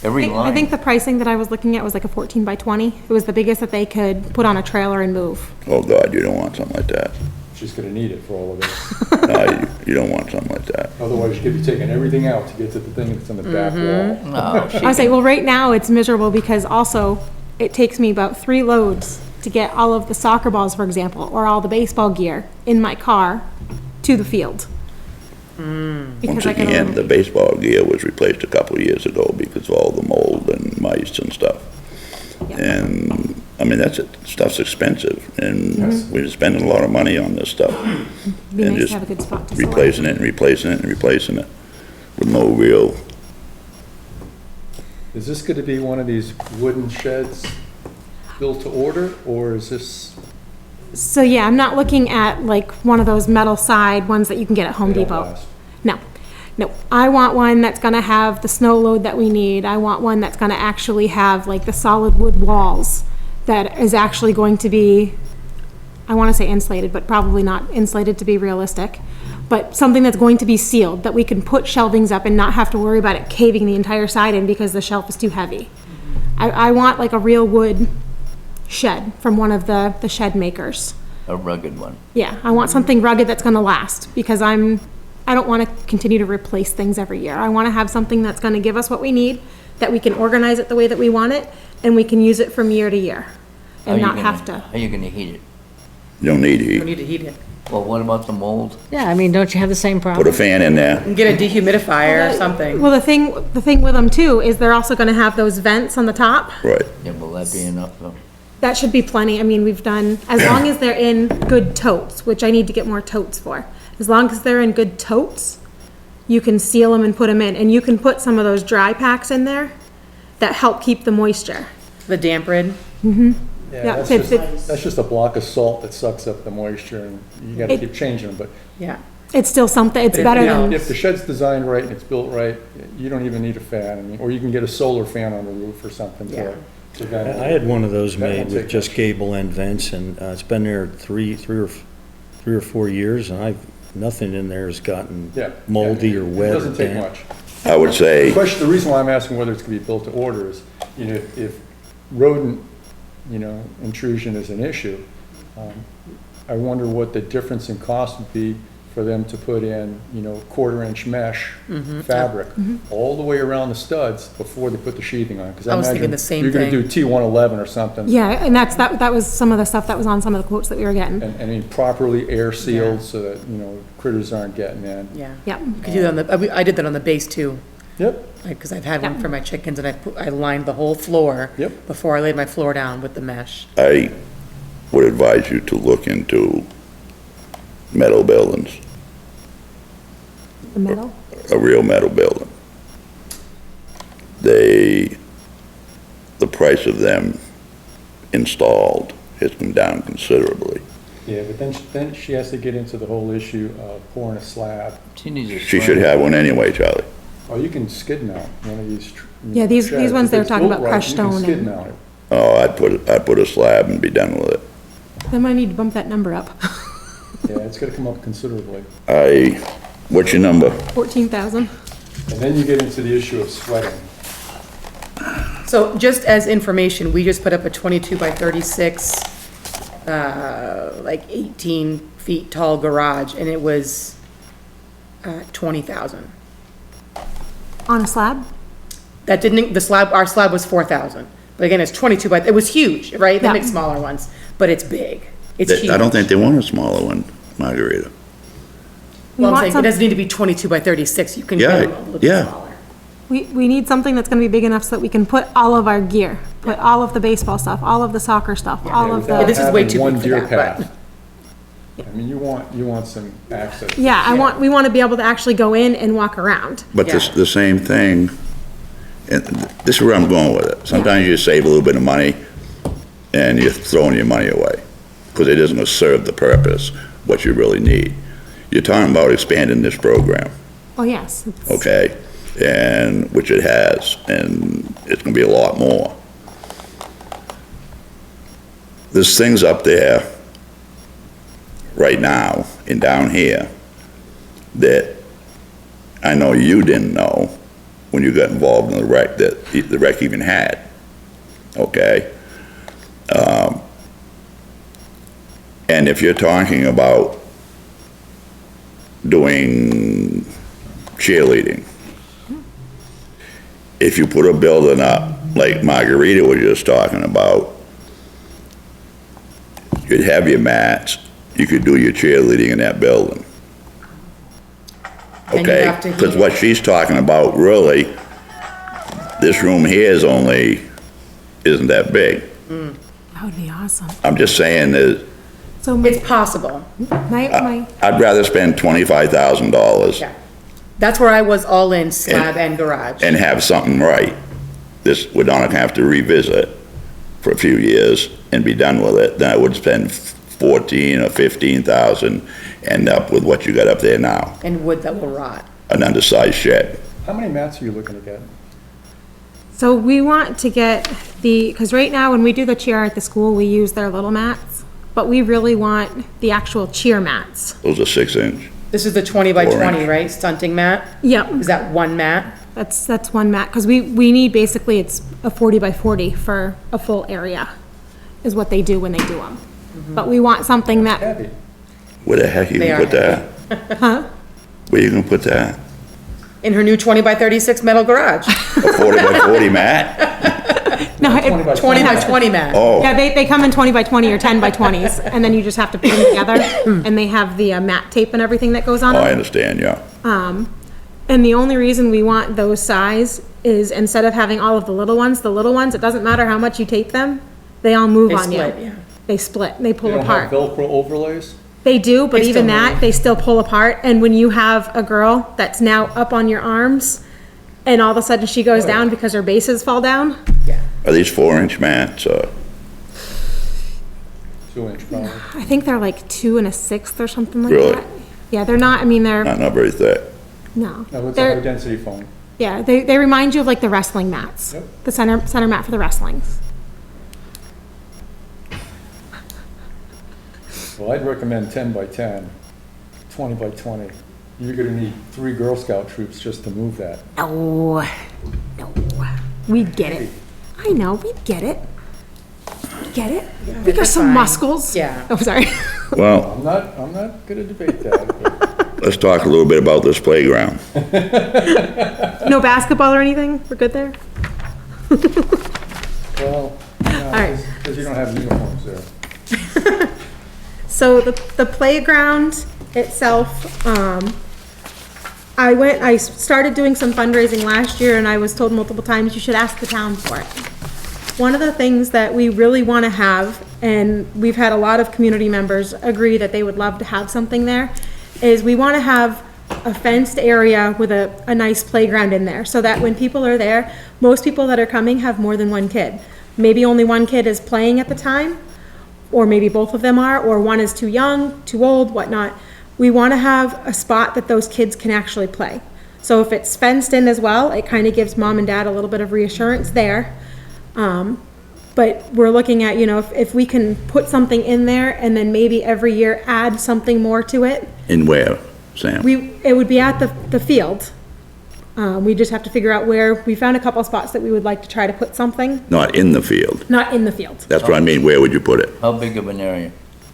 every line. I think the pricing that I was looking at was like a 14 by 20. It was the biggest that they could put on a trailer and move. Oh, God, you don't want something like that. She's gonna need it for all of this. No, you don't want something like that. Otherwise, you could be taking everything out to get to the thing that's on the back wall. No, she I say, well, right now, it's miserable because also, it takes me about 3 loads to get all of the soccer balls, for example, or all the baseball gear in my car to the field. Once Because I can again, only- the baseball gear was replaced a couple of years ago because of all the mold and mice and stuff. Yeah. And, I mean, stuff's expensive, and Mm-hmm. we're spending a lot of money on this stuff. Be and nice just to have a good spot to store. Replacing it and replacing it and replacing it with no real, Is this gonna be one of these wooden sheds built to order, or is this? So, yeah, I'm not looking at like one of those metal side ones that you can get at Home they don't Depot. last? No, I want one that's gonna have the snow load that we need. I want one that's gonna actually have like the solid wood walls that is actually going to be, I wanna say insulated, but probably not insulated to be realistic. But something that's going to be sealed, that we can put shelvings up and not have to worry about it caving the entire side in because the shelf is too heavy. I want like a real wood shed from one of the shed makers. A rugged one. Yeah, I want something rugged that's gonna last, because I don't wanna continue to replace things every year. I wanna have something that's gonna give us what we need, that we can organize it the way that we want it, and we can use it from year to year, and not have to. How are you gonna heat it? You don't need You heat. don't need to heat it. Well, what about the mold? Yeah, I mean, don't you have the same Put a problem? fan in there. And get a dehumidifier or something. Well, the thing with them too is they're also gonna have those vents on the top. Right. Yeah, will that be enough though? That should be plenty. I mean, we've done, as long as they're in good totes, which I need to get more totes for. As long as they're in good totes, you can seal them and put them in. And you can put some of those dry packs in there that help keep the moisture. The damp rid. Yeah, Yeah, that's just a block of salt that sucks up the moisture, and you gotta keep changing them, but Yeah. It's still something, it's if- better if- than, if the shed's designed right and it's built right, you don't even need a fan, I mean, or you can get a solar fan on the roof or something Yeah. to I ventilate. I had one of those That won't made take with just much. gable end vents, and it's been there three or 4 years, and nothing in there has gotten Yeah. moldy Yeah, or wet It or doesn't take damp. much. I would say, The reason why I'm asking whether it's gonna be built to order is, you know, if rodent, intrusion is an issue, I wonder what the difference in cost would be for them to put in, 1/4-inch mesh fabric all the way around the studs before they put the sheathing on. 'Cause I was thinking imagine the same you're gonna thing. do T111 or something. yeah, and that was some of the stuff that was on some of the quotes that we were getting. And I mean, properly air sealed Yeah. so that, critters aren't getting in. Yeah. Yep. You could do that on the, I did that on the base too. Yep, Because I've had one Yeah. for my chickens and I lined the whole floor. Yep. Before I laid my floor down with the mesh. I would advise you to look into metal buildings, The metal. a real metal building. The price of them installed has come down considerably. yeah, but then she has to get into the whole issue of pouring a slab. She needs a. She should have one anyway, Charlie. Oh, you can skid mount one of these. Yeah, these sheds. ones If they were it's talking built about right, crushed you can stone skid and- mount it. Oh, I'd put a slab and be done with it. Then might need to bump that number up. Yeah, it's gonna come up considerably. What's your number? 14,000. And then you get into the issue of sweating. So just as information, we just put up a 22 by 36, like 18 feet tall garage, and it was 20,000. On a slab? That didn't, our slab was 4,000. But again, it's 22 by, it was huge, right? They Yeah. make smaller ones, but it's big. It's huge. I don't think they want a smaller one, Margarita. We Well, I'm want saying, it some- doesn't need to be 22 by 36, you can Yeah, get them a little bit yeah. smaller. We need something that's gonna be big enough so that we can put all of our gear, put all of the baseball stuff, all of the soccer stuff, all of Without this the, is way having too one big for deer that, but- path. I mean, you want some access. yeah, we wanna be able to actually go in and walk around. But Yeah. the same thing, and this is where I'm going with it. Sometimes you save a little bit of money and you're throwing your money away because it isn't going to serve the purpose, what you really need. You're talking about expanding this program, Oh, yes. it's- okay? And, which it has, and it's going to be a lot more. There's things up there right now and down here that I know you didn't know when you got involved in the wreck that the wreck even had, okay? And if you're talking about doing cheerleading, if you put a building up like Margarita was just talking about, you'd have your mats, you could do your cheerleading in that building. And you Okay, have to heat because it. what she's talking about, really, this room here isn't that big. That would be awesome. I'm just saying that So It's possible, my, I'd rather spend $25,000 yeah. That's where I was all in, slab and garage. and have something right. This, we're not gonna have to revisit for a few years and be done with it, then I would spend 14 or 15,000, end up with what you got up there now, And wood that will rot. an undersized shed. How many mats are you looking to get? so we want to get because right now when we do the cheer at the school, we use their little mats, but we really want the actual cheer mats. Those are 6-inch. This is the 20 by 20, 4-inch. right? Stunting mat? Yep. Is that one mat? That's one mat, because we need basically, it's a 40 by 40 for a full area, is what they do when they do them. But we want something that, Heavy. Where the heck you They gonna are put that? huh? Where you gonna put that? in her new 20 by 36 metal garage. A 40 by 40 mat? No, 20 by 20 mat. Oh, Yeah, they come in 20 by 20 or 10 by 20s, and then you just have to put them together, and they have the mat tape and everything that goes on oh, I them. understand, yeah. And the only reason we want those size is instead of having all of the little ones, it doesn't matter how much you tape them, they all move They on you. split, yeah. They split, they They pull don't have apart. Velcro overlays? They do, but They even still that, move. they still pull apart, and when you have a girl that's now up on your arms, and all of a sudden she goes down because her bases fall down, Are these 4-inch mats? 2-inch probably. I think they're like 2 1/6 or something like Really? that. Yeah, they're not, I mean, they're, Not very thick. no. No, it's a They're- high-density foam. Yeah, they remind you of like the wrestling mats. Yep. The center mat for the wrestlings. Well, I'd recommend 10 by 10, 20 by 20. You're gonna need 3 Girl Scout troops just to move that. No, no, we'd get it. I know, we'd get it. We'd get it. We got that's some fine. muscles. Yeah. Oh, sorry. Well, I'm not gonna debate that, but let's talk a little bit about this playground. No basketball or anything? We're good there? well, right. because you don't have uniforms there. So the playground itself, I started doing some fundraising last year, and I was told multiple times, you should ask the town for it. One of the things that we really want to have, and we've had a lot of community members agree that they would love to have something there, is we want to have a fenced area with a nice playground in there, so that when people are there, most people that are coming have more than one kid. Maybe only one kid is playing at the time, or maybe both of them are, or one is too young, too old, whatnot. We want to have a spot that those kids can actually play. So if it's fenced in as well, it kind of gives mom and dad a little bit of reassurance there. But we're looking at, if we can put something in there and then maybe every year add something more to it. In where, Sam? It would be at the field. We just have to figure out where, we found a couple of spots that we would like to try to put something, Not in the field. not in the field. That's what I mean, where would you put it? How big of an area?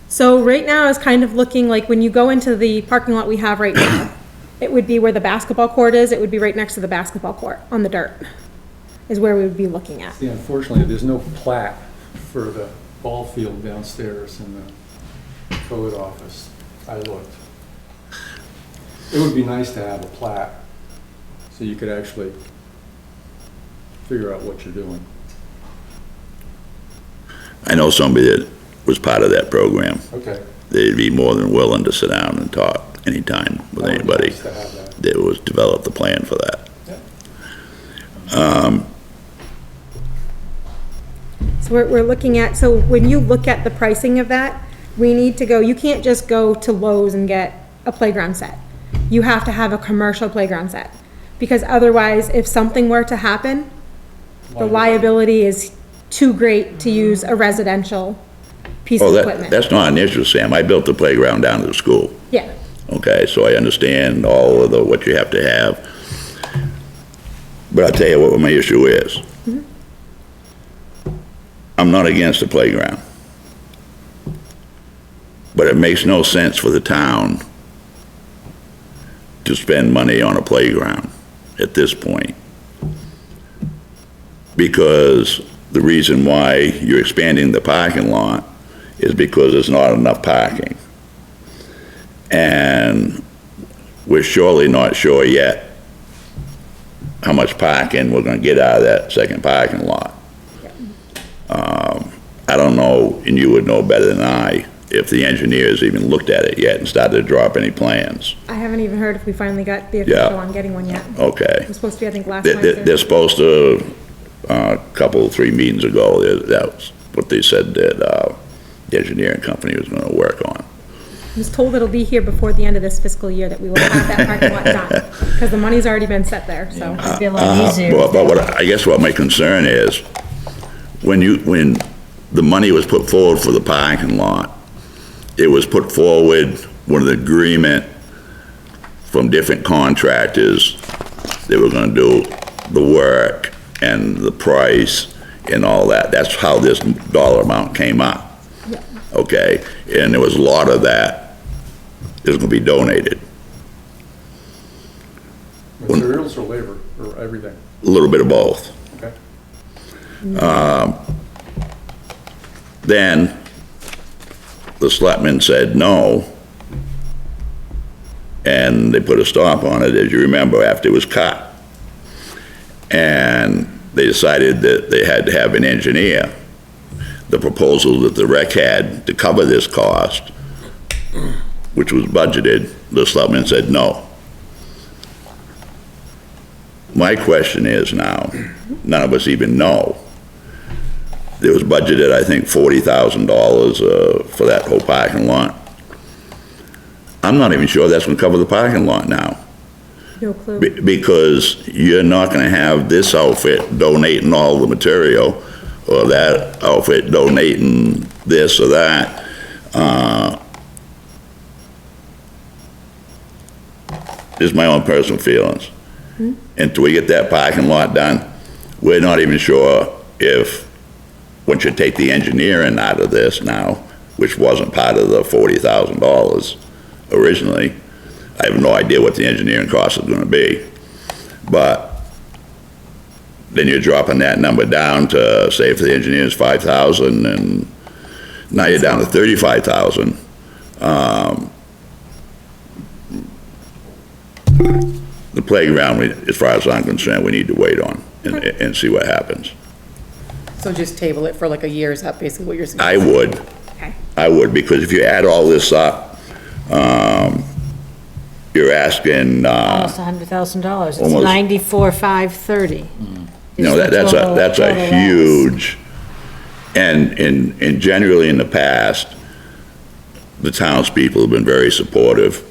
So right now is kind of looking like when you go into the parking lot we have right now, it would be where the basketball court is, it would be right next to the basketball court on the dirt, is where we would be looking at. See, unfortunately, there's no plat for the ball field downstairs in the code office. I looked. It would be nice to have a plat, so you could actually figure out what you're doing. I know somebody that was part of that program. Okay. They'd be more than willing to sit down and talk anytime with That would be anybody nice to have that. that was developed a plan for that. So we're looking at, so when you look at the pricing of that, we need to go, you can't just go to Lowe's and get a playground set. You have to have a commercial playground set, because otherwise, if something were to happen, the liability is too great to use a residential piece Oh, of equipment. that's not an issue, Sam. I built the playground down at the school. Yeah, Okay, so I understand all of what you have to have. But I'll tell you what my issue is. I'm not against the playground. But it makes no sense for the town to spend money on a playground at this point. Because the reason why you're expanding the parking lot is because there's not enough parking. And we're surely not sure yet how much parking we're gonna get out of that second parking lot. I don't know, and you would know better than I, if the engineers even looked at it yet and started to draw up any plans. I haven't even heard if we finally got the official on getting one yet. Okay. It was supposed to be, I think, last They're Wednesday. supposed to, a couple, 3 meetings ago, that's what they said that the engineering company was gonna work on. I was told it'll be here before the end of this fiscal year, that we will have that parking lot done, because the money's already been set there, so. It'd be a lot easier. But I guess what my concern is, when the money was put forward for the parking lot, it was put forward with an agreement from different contractors that were gonna do the work and the price and all that. That's how this dollar amount came up. Okay, and there was a lot of that is gonna be donated. Materials everything? A little bit of both. Okay. Then, the selectmen said no, and they put a stop on it, as you remember, after it was cut. And they decided that they had to have an engineer. The proposal that the rec had to cover this cost, which was budgeted, the selectmen said no. My question is now, none of us even know. There was budgeted, I think, $40,000 for that whole parking lot. I'm not even sure that's gonna cover the parking lot now. No clue. Because you're not gonna have this outfit donating all the material, or that outfit donating this or that. This is my own personal feelings. Until we get that parking lot done, we're not even sure if, once you take the engineering out of this now, which wasn't part of the $40,000 originally, I have no idea what the engineering cost is gonna be. But then you're dropping that number down to, say, if the engineer's 5,000, and now you're down to 35,000. The playground, as far as I'm concerned, we need to wait on and see what happens. So just table it for like a year, is that basically what you're saying? I would. Okay. I would, because if you add all this up, you're asking, Almost $100,000. It's Almost. 94,530. you know, that's a huge, and generally in the past, the townspeople have been very supportive,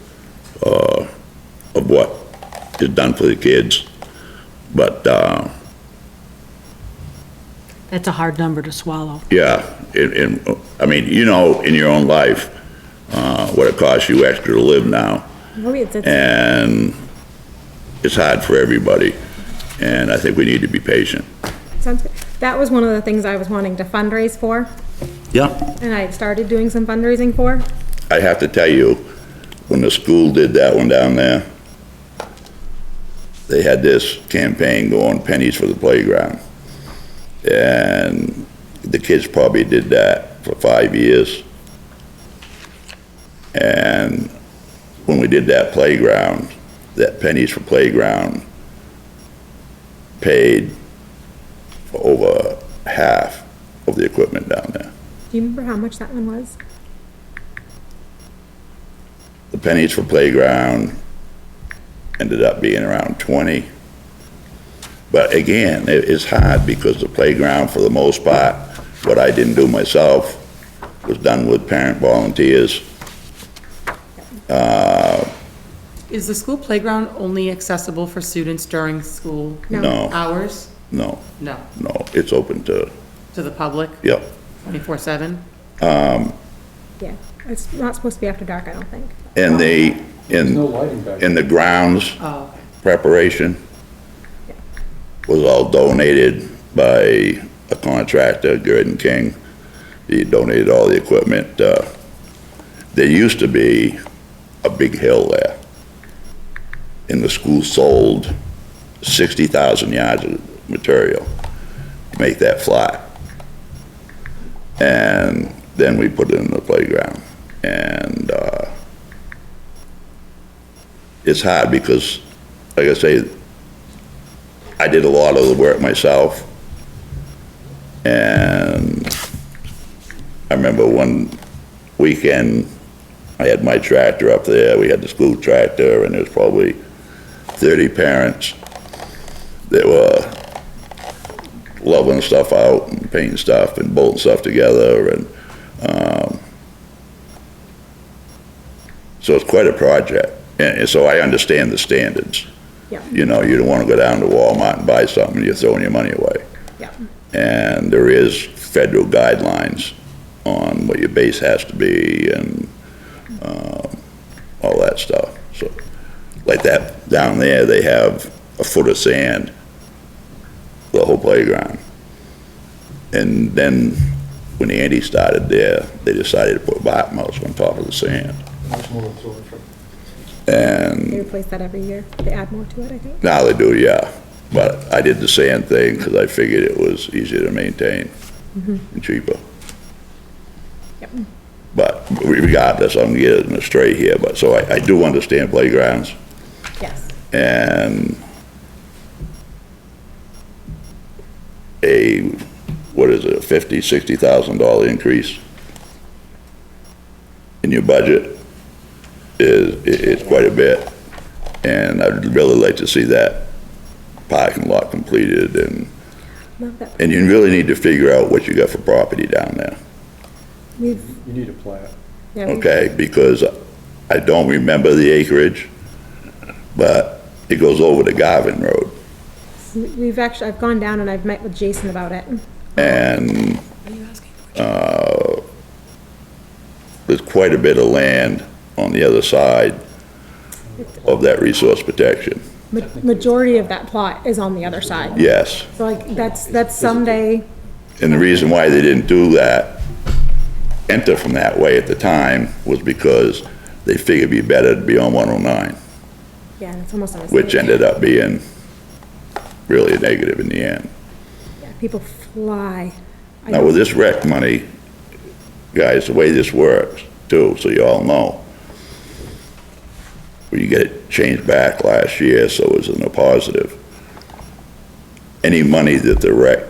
of what is done for the kids, but, That's a hard number to swallow. yeah, I mean, you know, in your own life, what it costs you extra to live now, Oh, it's- and it's hard for everybody, and I think we need to be patient. sounds good. That was one of the things I was wanting to fundraise for, Yeah. and I started doing some fundraising for. I have to tell you, when the school did that one down there, they had this campaign going, pennies for the playground. And the kids probably did that for 5 years. And when we did that playground, that pennies for playground paid for over half of the equipment down there. Do you remember how much that one was? The pennies for playground ended up being around 20. But again, it's hard because the playground, for the most part, what I didn't do myself, was done with parent volunteers. Is the school playground only accessible for students during school No, hours? no, No, no, it's open to, to the public, yep. 24/7? Yeah, it's not supposed to be after dark, I don't think. And There's no lighting back in the grounds Oh, okay. preparation was all donated by a contractor, Gordon King. He donated all the equipment. There used to be a big hill there. And the school sold 60,000 yards of material to make that flat. And then we put it in the playground. And it's hard because, like I say, I did a lot of the work myself. And I remember one weekend, I had my tractor up there. We had the school tractor, and there was probably 30 parents that were leveling stuff out and painting stuff and bolting stuff together. And so it's quite a project. And so I understand the standards. Yeah. You know, you don't want to go down to Walmart and buy something, you're throwing your money away. Yeah. And there is federal guidelines on what your base has to be and all that stuff. So, like that, down there, they have a foot of sand, the whole playground. And then, when Andy started there, they decided to put bark mulch on top of the sand. Much more absorption. They And replace that every year. They add more to it, I think. now they do, yeah. But I did the sand thing because I figured it was easier to maintain and cheaper. Yep. But regardless, I'm getting astray here, but so I do understand playgrounds Yes. and what is it, a $50,000-$60,000 increase in your budget is quite a bit. And I'd really like to see that parking lot completed Love that. and you really need to figure out what you got for property down there. We've, You need a plat. yeah, we've- Okay, because I don't remember the acreage, but it goes over to Garvin Road. we've actually, I've gone down and I've met with Jason about it. And, there's quite a bit of land on the other side of that resource protection. Majority of that plot is on the other side. Yes, So like, that's someday, and the reason why they didn't do that, enter from that way at the time, was because they figured it'd be better to be on 109, yeah, it's almost on the which same. ended up being really a negative in the end. Yeah, people fly. I Now, with this rec money, guys, the way this works, too, so you all know, we get it changed back last year, so it's in a positive. Any money that the rec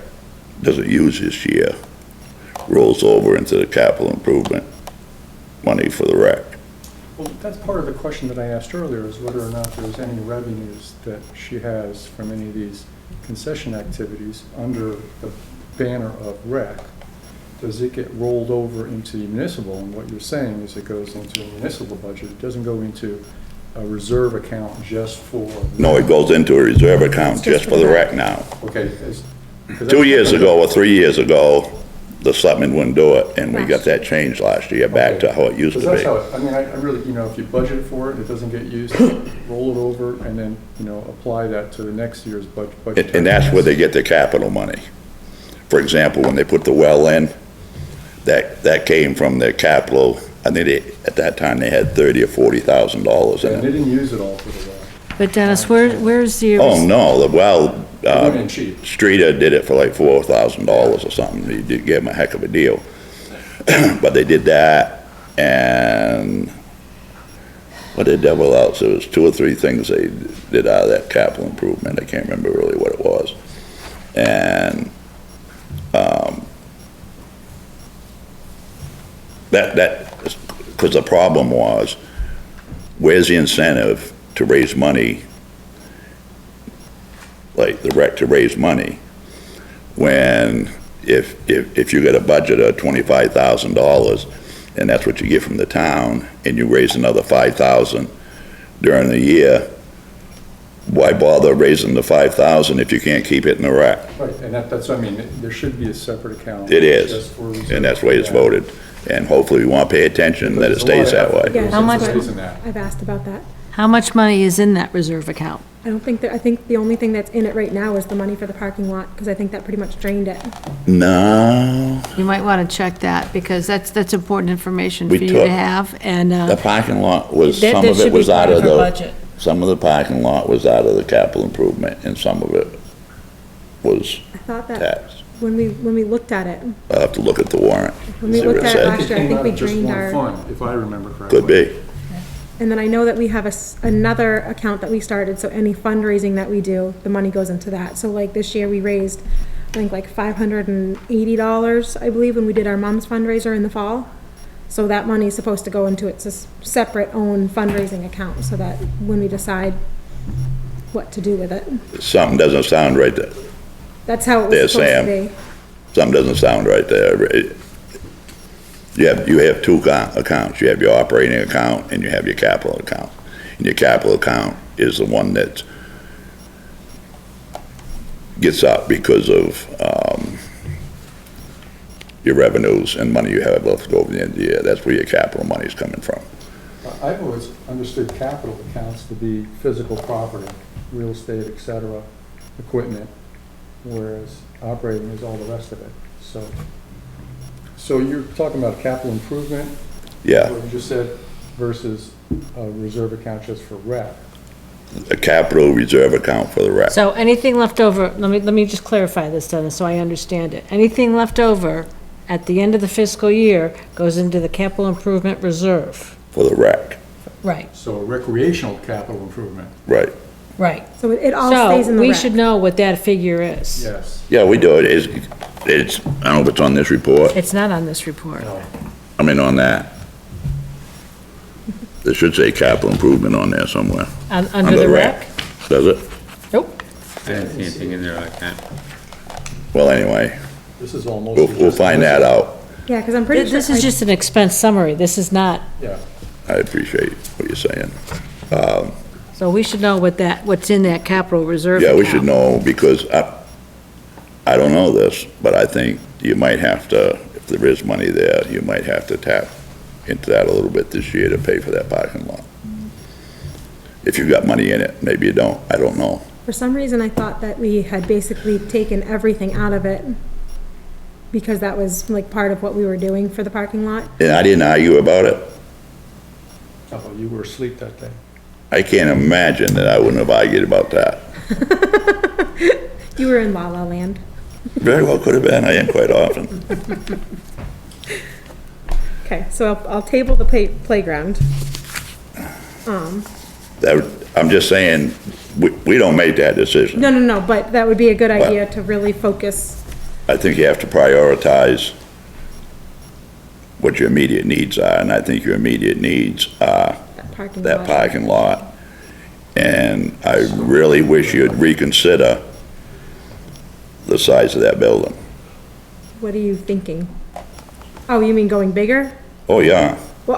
doesn't use this year rolls over into the capital improvement money for the rec. Well, that's part of the question that I asked earlier, is whether or not there's any revenues that she has from any of these concession activities under the banner of rec. Does it get rolled over into the municipal? And what you're saying is it goes into a municipal budget. It doesn't go into a reserve account just for. No, it goes into a reserve account just for the rec now. Okay. 2 years ago or 3 years ago, the selectmen wouldn't do it, and we got that changed last year back to how it used to Because that's be. how, I mean, I really, if you budget for it, it doesn't get used, roll it over and then, apply that to the next year's budget. And that's where they get their capital money. For example, when they put the well in, that came from their capital. I think at that time, they had $30,000 or $40,000 And in they it. didn't use it all for the well. But Dennis, where's your? Oh, no, the well, It went in cheap. Streeter did it for like $4,000 or something. He did give him a heck of a deal. But they did that, and what the devil else? There was 2 or 3 things they did out of that capital improvement. I can't remember really what it was. And, because the problem was, where's the incentive to raise money, like the rec to raise money, when if you got a budget of $25,000 and that's what you get from the town, and you raise another $5,000 during the year, why bother raising the $5,000 if you can't keep it in the rec? Right, and that's, there should be a separate account. It is, just for reserve and that's the way it's for that. voted. And hopefully we want to pay attention that it There's a lot stays of that effort way. goes How into much- raising that. I've asked about that. How much money is in that reserve account? I don't think that, I think the only thing that's in it right now is the money for the parking lot, because I think that pretty much drained it. No, You might want to check that, because that's important information for We you took- to have, and, the parking lot was, That- some that of should it be was part out of of our the, budget. some of the parking lot was out of the capital improvement, and some of it was I thought that taxed. when we looked at it, I'll have to look at the warrant. when we see what looked it at it said. last It year, I came think out we of just drained one our, fund, if I remember correctly. Could be. and then I know that we have another account that we started, so any fundraising that we do, the money goes into that. So like this year, we raised, I think like $580, I believe, when we did our mom's fundraiser in the fall. So that money is supposed to go into its separate own fundraising account, so that when we decide what to do with it. Something doesn't sound right there. That's how it There, was supposed to Sam. be. Something doesn't sound right there. You have 2 accounts. You have your operating account and you have your capital account. And your capital account is the one that gets up because of, your revenues and money you have left over the end of the year. That's where your capital money is coming from. I've always understood capital accounts to be physical property, real estate, et cetera, equipment, whereas operating is all the rest of it. So you're talking about capital improvement? Yeah. What you just said, versus a reserve account just for rec. a capital reserve account for the rec. So anything left over, let me just clarify this, Dennis, so I understand it. Anything left over at the end of the fiscal year goes into the capital improvement reserve. For the rec, Right, So recreational capital improvement, right. right. So it all stays in So the we rec. should know what that figure is. yes. Yeah, we do it. It's, I don't know if it's on this report. It's not on this report. No. I mean, on that. There should say capital improvement on there somewhere. Under the rec? Does it? Nope. I didn't see anything in there like that. Well, anyway, This is almost. we'll find that out. Yeah, because I'm pretty sure. This is just an expense summary. This is not, Yeah, I appreciate what you're saying. so we should know what's in that capital reserve Yeah, we account. should know, because I don't know this, but I think you might have to, if there is money there, you might have to tap into that a little bit this year to pay for that parking lot. If you've got money in it, maybe you don't, I don't know. For some reason, I thought that we had basically taken everything out of it because that was like part of what we were doing for the parking lot. And I didn't argue about it. oh, you were asleep that day. I can't imagine that I wouldn't have argued about that. You were in La La Land. Very well could have been, I am quite often. Okay, so I'll table the playground. I'm just saying, we don't make that decision. No, but that would be a good Well- idea to really focus. I think you have to prioritize what your immediate needs are, and I think your immediate needs are That parking that lot. parking lot. And I really wish you'd reconsider the size of that building. What are you thinking? Oh, you mean going bigger? Oh, yeah. Well,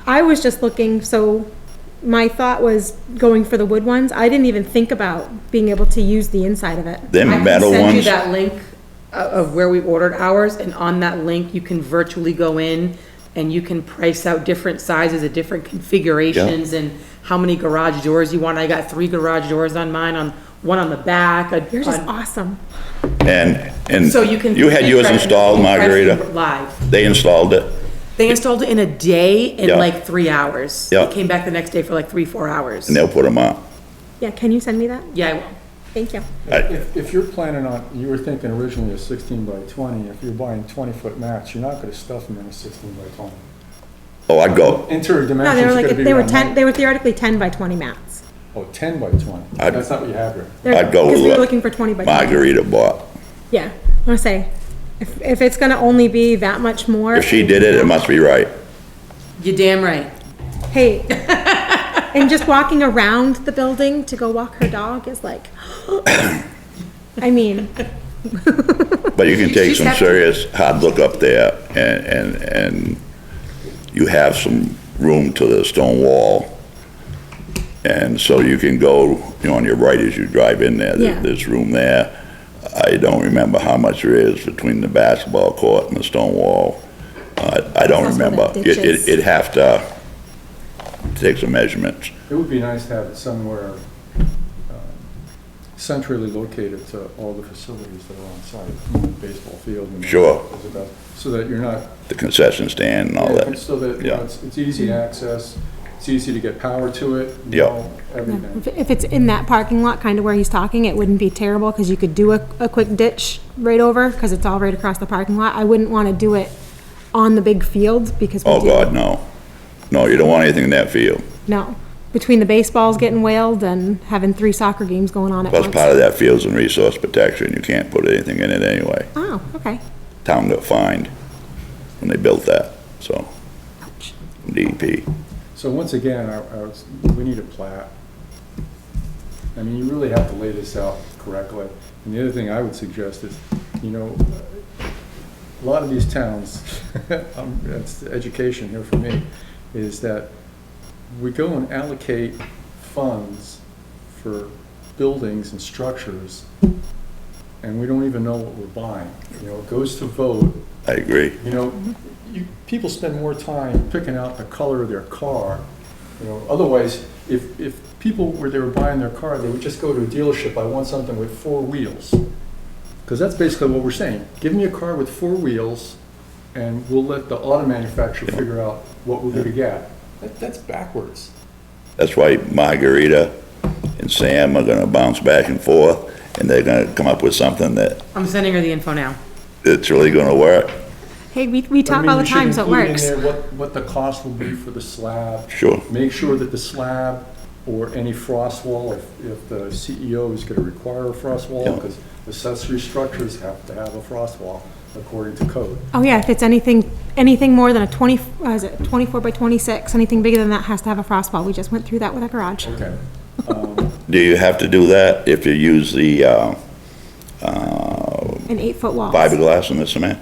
I was just looking, so my thought was going for the wood ones. I didn't even think about being able to use the inside of it. Them metal I can send you ones, that link of where we ordered ours, and on that link, you can virtually go in and you can price out different sizes of different configurations and how many garage doors you want. I got 3 garage doors on mine, one on the back. Yours is awesome. and So you can. you had yours installed, Margarita? Live. They installed it? They installed it in a day in Yeah. like 3 hours. Yeah. They came back the next day for like 3-4 hours. And they'll put them up. Yeah, can you send me that? Yeah, I will. Thank you. If you're planning on, you were thinking originally a 16 by 20, if you're buying 20-foot mats, you're not gonna stuff them in a 16 by 20. Oh, I'd go, Interior No, dimensions they were are like, gonna be they were around 10, they were theoretically 10 by 20 mats. Oh, 10 by 20. I'd- That's not what you have here. I'd go Because with we were what looking for 20 by 20. Margarita bought. Yeah, I wanna say, if it's gonna only be that much more. If she did it, it must be right. You're damn right. Hey, and just walking around the building to go walk her dog is like, I mean, But you can take She's some happy. serious hard look up there, and you have some room to the stone wall. And so you can go, on your right as you drive in there, Yeah. there's room there. I don't remember how much there is between the basketball court and the stone wall. I don't Also that remember. ditches. It'd have to take some measurements. It would be nice to have it somewhere centrally located to all the facilities that are on site, the baseball field. And Sure. So that you're not. The concession stand and all that. So that, Yeah. it's easy access, it's easy to get power to it, Yeah. everything. if it's in that parking lot, kind of where he's talking, it wouldn't be terrible, because you could do a quick ditch right over, because it's all right across the parking lot. I wouldn't want to do it on the big field, because we Oh, do. God, no. No, you don't want anything in that field. No, between the baseballs getting whaled and having 3 soccer games going on at Plus, once. part of that field's in resource protection. You can't put anything in it anyway. Oh, okay. Town got fined when they built that, so. DEP. So once again, we need a plat. I mean, you really have to lay this out correctly. And the other thing I would suggest is, a lot of these towns, that's the education here for me, is that we go and allocate funds for buildings and structures, and we don't even know what we're buying. It goes to vote. I agree. People spend more time picking out the color of their car. Otherwise, if people they were buying their car, they would just go to a dealership, I want something with 4 wheels. Because that's basically what we're saying. Give me a car with 4 wheels, and we'll let the auto manufacturer figure out what we're gonna get. That's backwards. That's why Margarita and Sam are gonna bounce back and forth, and they're gonna come up with something that I'm sending her the info now. it's really gonna work. Hey, we talk all the time, so it works. You should include in there what the cost will be for the slab. Sure. Make sure that the slab or any frost wall, if the CEO is gonna require a frost wall, Yeah. because accessory structures have to have a frost wall according to code. Oh, yeah, if it's anything more than a 24 by 26, anything bigger than that has to have a frost wall. We just went through that with our garage. Okay. Do you have to do that if you use the, An 8-foot wall. fiberglass and the cement?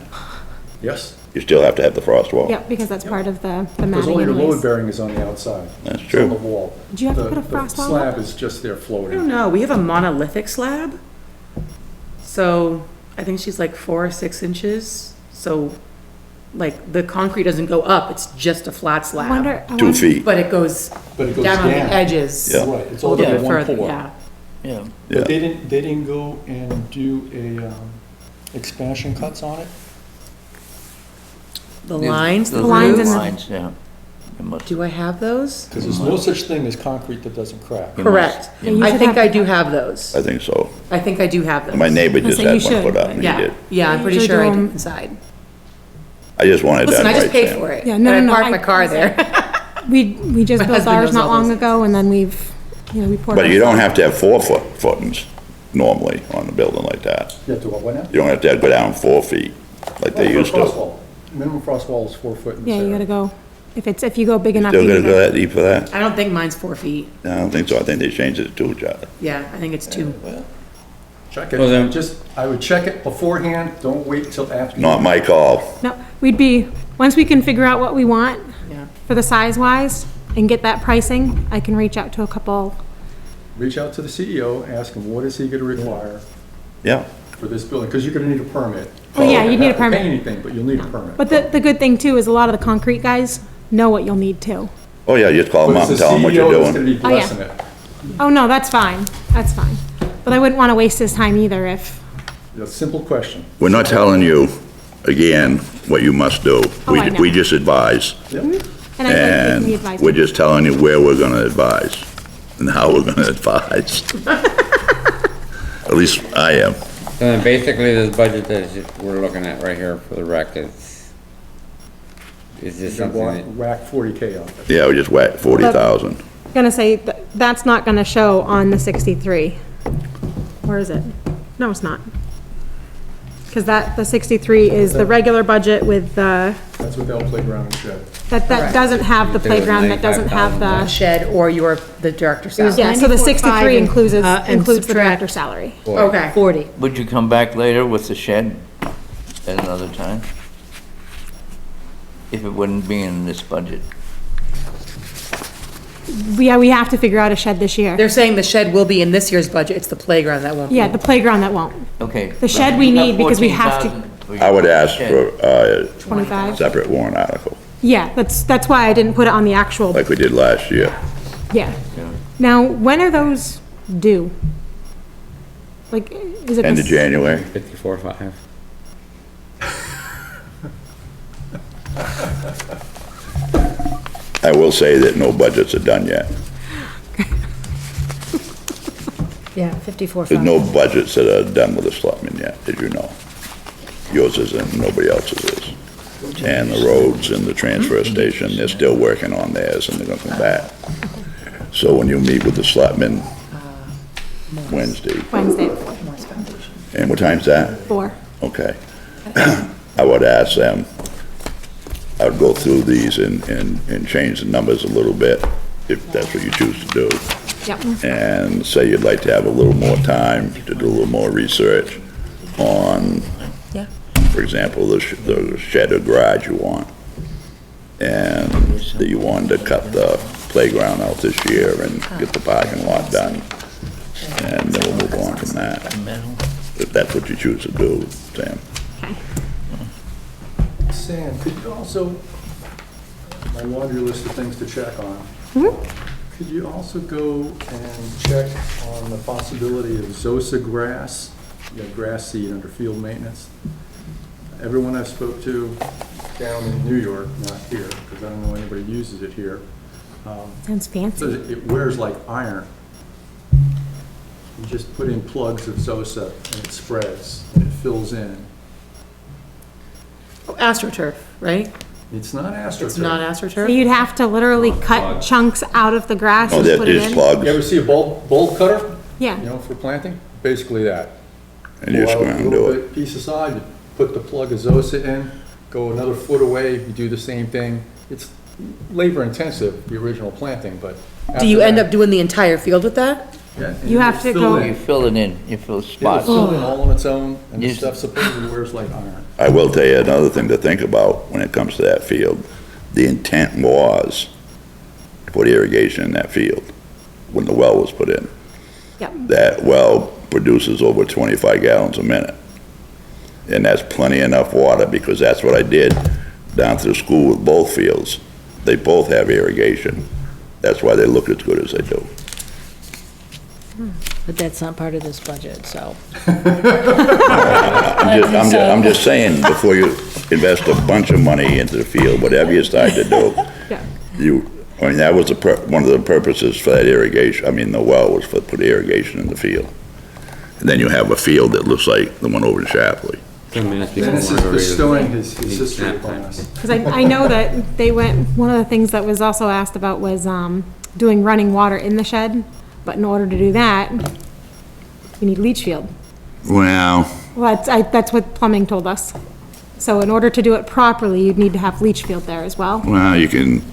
Yes, You still have to have the frost wall? Yep, because that's part of the because matting only the load anyways. bearing is on the outside. That's It's on the true. wall. Do you have to The- put a frost wall The up? slab is just there I don't floating. know, we have a monolithic slab. So I think she's like 4 or 6 inches. So like the concrete doesn't go up, it's just a flat I slab. wonder, 2 feet. But it goes But it goes down on the down. edges. Yeah. Right, it's A all little in bit one further, pour. yeah. Yeah. Yeah. But they didn't go and do expansion cuts on it? The lines, the Those lines grooves. and the- lines, yeah. It must- Do I have those? Because there's no such thing as concrete that doesn't crack. you Correct. must- Yeah, you I should think have I to do have- have those. I think so. I think I do have those. My neighbor just say you had one should, put up, and he Yeah, did. yeah, I'm pretty Usually sure I do do 'em- inside. I just wanted that Listen, I right, just paid Sam. for it. Yeah, no, And no, I parked I- my car there. we just My built husband ours knows not all long those ago, and then we poured. But you ours don't out. have to have 4 footings normally on a building like that. You have to what now? You don't have to go down 4 feet like they Oh, for a used frost to. wall. Minimum frost wall is 4 foot in this Yeah, you area. gotta go, if you go big enough. Still you gonna gotta- go that deep for that? I don't think mine's 4 feet. No, I don't think so. I think they changed it to 2, Charlie. Yeah, I think it's 2. Check Well, then- it, I would check it beforehand, don't wait till after. Not my call. No, once we can figure out what we want Yeah. for the size wise and get that pricing, I can reach out to a couple. Reach out to the CEO, ask him, what is he gonna require Yeah. for this building? Because you're gonna need a permit. Oh, yeah, you need a Not to permit. pay anything, but you'll need a permit. But the good thing too is a lot of the concrete guys know what you'll need too. Oh, yeah, just call them But up it's and the tell them what you're CEO that's gonna doing. be Oh, yeah. blessing it. Oh, no, that's fine, that's fine. But I wouldn't wanna waste his time either if, A simple question. We're not telling you, again, what you must do. Oh, I know. We just advise. Yep. and I like taking And the advice. we're just telling you where we're gonna advise and how we're gonna advise. At least I am. So then basically this budget that we're looking at right here for the rec is just You something that, whack 40K off it. Yeah, we just whacked 40,000. Gonna say, that's not gonna show on the 63. Where is it? No, it's not. Because the 63 is the regular budget with the, That's without playground and shed. that doesn't have the There was playground, that doesn't have A the, shed or the director's salary. yeah, so the 63 includes, and includes the subtract- director's salary. Okay. 40. Would you come back later with the shed at another time? If it wouldn't be in this budget? Yeah, we have to figure out a shed this year. They're saying the shed will be in this year's budget, it's the playground that won't be. Yeah, the playground that won't. Okay. The shed we You got need because we have to- 14,000 for your I would ask shed. for a 25? separate warrant article, Yeah, that's why I didn't put it on the actual, like we did last year. yeah. Yeah. Now, when are those due? Like, is it? End of this- January. 54.5. I will say that no budgets are done yet. Yeah, 54.5. There's no budgets that are done with the selectmen yet, as you know. Yours is and nobody else's is. And the roads and the transfer station, they're still working on theirs and they're gonna come back. So when you meet with the selectmen Wednesday, Wednesday, and what time's that? 4. Okay. I would ask them, I would go through these and change the numbers a little bit, if that's what you choose to do. Yep. And say you'd like to have a little more time to do a little more research on, Yeah. for example, the shed or garage you want. And that you wanted to cut the playground out this year and get the parking lot done. And then we'll move on from that, if that's what you choose to do, Sam. Sam, could you also, my laundry list of things to check on. Could you also go and check on the possibility of Zosa grass? You got grass seed under field maintenance. Everyone I spoke to down in New York, not here, because I don't know anybody uses it here, Sounds So fancy. it wears like iron. You just put in plugs of Zosa and it spreads and it fills in. Oh, AstroTurf, right? It's not AstroTurf. It's not So AstroTurf? you'd have to literally cut chunks out of the grass Oh, and that put it is in? plugs, You ever see a bulb cutter? Yeah. You know, for planting? Basically that. and you just go Pull out around a and do little it. Piece aside, you put the plug of Zosa in, go another foot away, you do the same thing. It's labor intensive, the original planting, but. Do you after end that- up doing the entire field with that? Yeah, and You have to fill go- in. You fill it in, you fill It'll spots. fill in all on its own, and the Yes. stuff supposedly wears like iron. I will tell you another thing to think about when it comes to that field. The intent was to put irrigation in that field when the well was put in. Yep. That well produces over 25 gallons a minute. And that's plenty enough water, because that's what I did down through school with both fields. They both have irrigation. That's why they look as good as they do. But that's not part of this budget, so. I'm just saying, before you invest a bunch of money into the field, whatever you decide to do, I mean, that was one of the purposes for that irrigation, I mean, the well was for put irrigation in the field. And then you have a field that looks like the one over in Shapley. 10 minutes before Dennis is Margarita's. bestowing his Needs history nap upon time. us. Because I know that they went, one of the things that was also asked about was doing running water in the shed, but in order to do that, you need leach field. Well, Well, that's what plumbing told us. So in order to do it properly, you'd need to have leach field there as well. you can,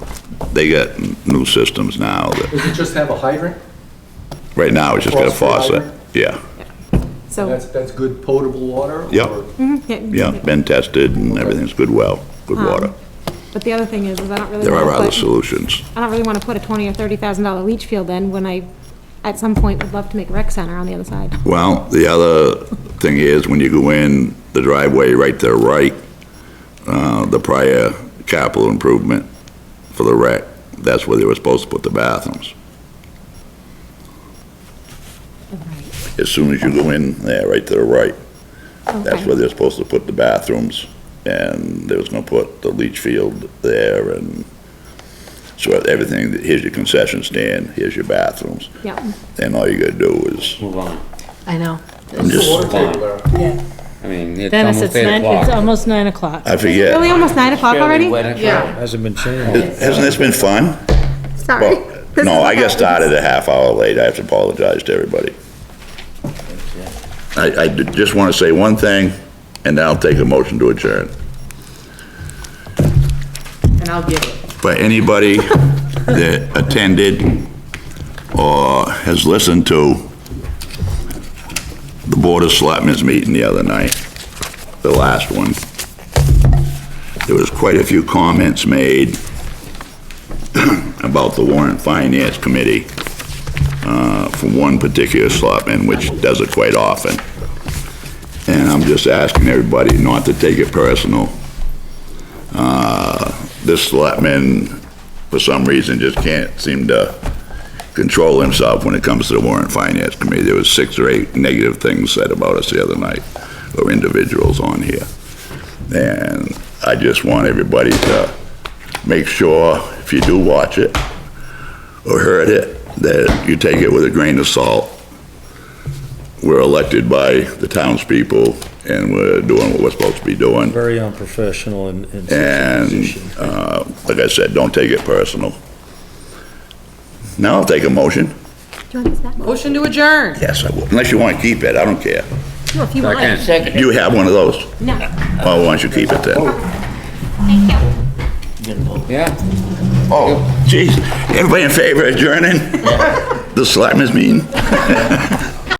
they got new systems now that, Does it just have a hydrant? right now, it's just got a Frost-free faucet. Yeah, So, That's good potable water? Yep. or- yeah, been tested and everything's good well, good water. but the other thing is I don't really There are want other to put, solutions. I don't really want to put a $20,000 or $30,000 leach field in when I, at some point, would love to make a rec center on the other side. Well, the other thing is, when you go in the driveway right to the right, the prior capital improvement for the rec, that's where they were supposed to put the bathrooms. As soon as you go in there, right to the right, that's Okay. where they're supposed to put the bathrooms, and they was gonna put the leach field there, and so everything, here's your concession stand, here's your bathrooms, Yeah. and all you gotta do is, Move on. I know. I'm just, Water table there. I mean, it's Dennis, almost it's 8 it's o'clock. almost 9 o'clock. I forget. Really, almost 9 o'clock already? Yeah. Hasn't been changed. Hasn't this been fun? Sorry. Well, no, I got started a half hour late. I have to apologize to everybody. I just want to say one thing, and then I'll take a motion to adjourn. And I'll give it. For anybody that attended or has listened to the Board of Selectmen's meeting the other night, the last one, there was quite a few comments made about the Warrant and Finance Committee from one particular selectman, which does it quite often. And I'm just asking everybody not to take it personal. This selectman, for some reason, just can't seem to control himself when it comes to the Warrant and Finance Committee. There was 6 or 8 negative things said about us the other night, or individuals on here. And I just want everybody to make sure, if you do watch it or heard it, that you take it with a grain of salt. We're elected by the townspeople, and we're doing what we're supposed to be doing. Very unprofessional and such a And, position. like I said, don't take it personal. Now I'll take a motion. Do you want that? Motion to adjourn. Yes, I will. Unless you want to keep it, I don't care. No, if you want. Second. Second. You have one of those? No. Oh, why don't you keep it then? Yeah. Oh, geez. Everybody in favor of adjourning? The selectmen's meeting?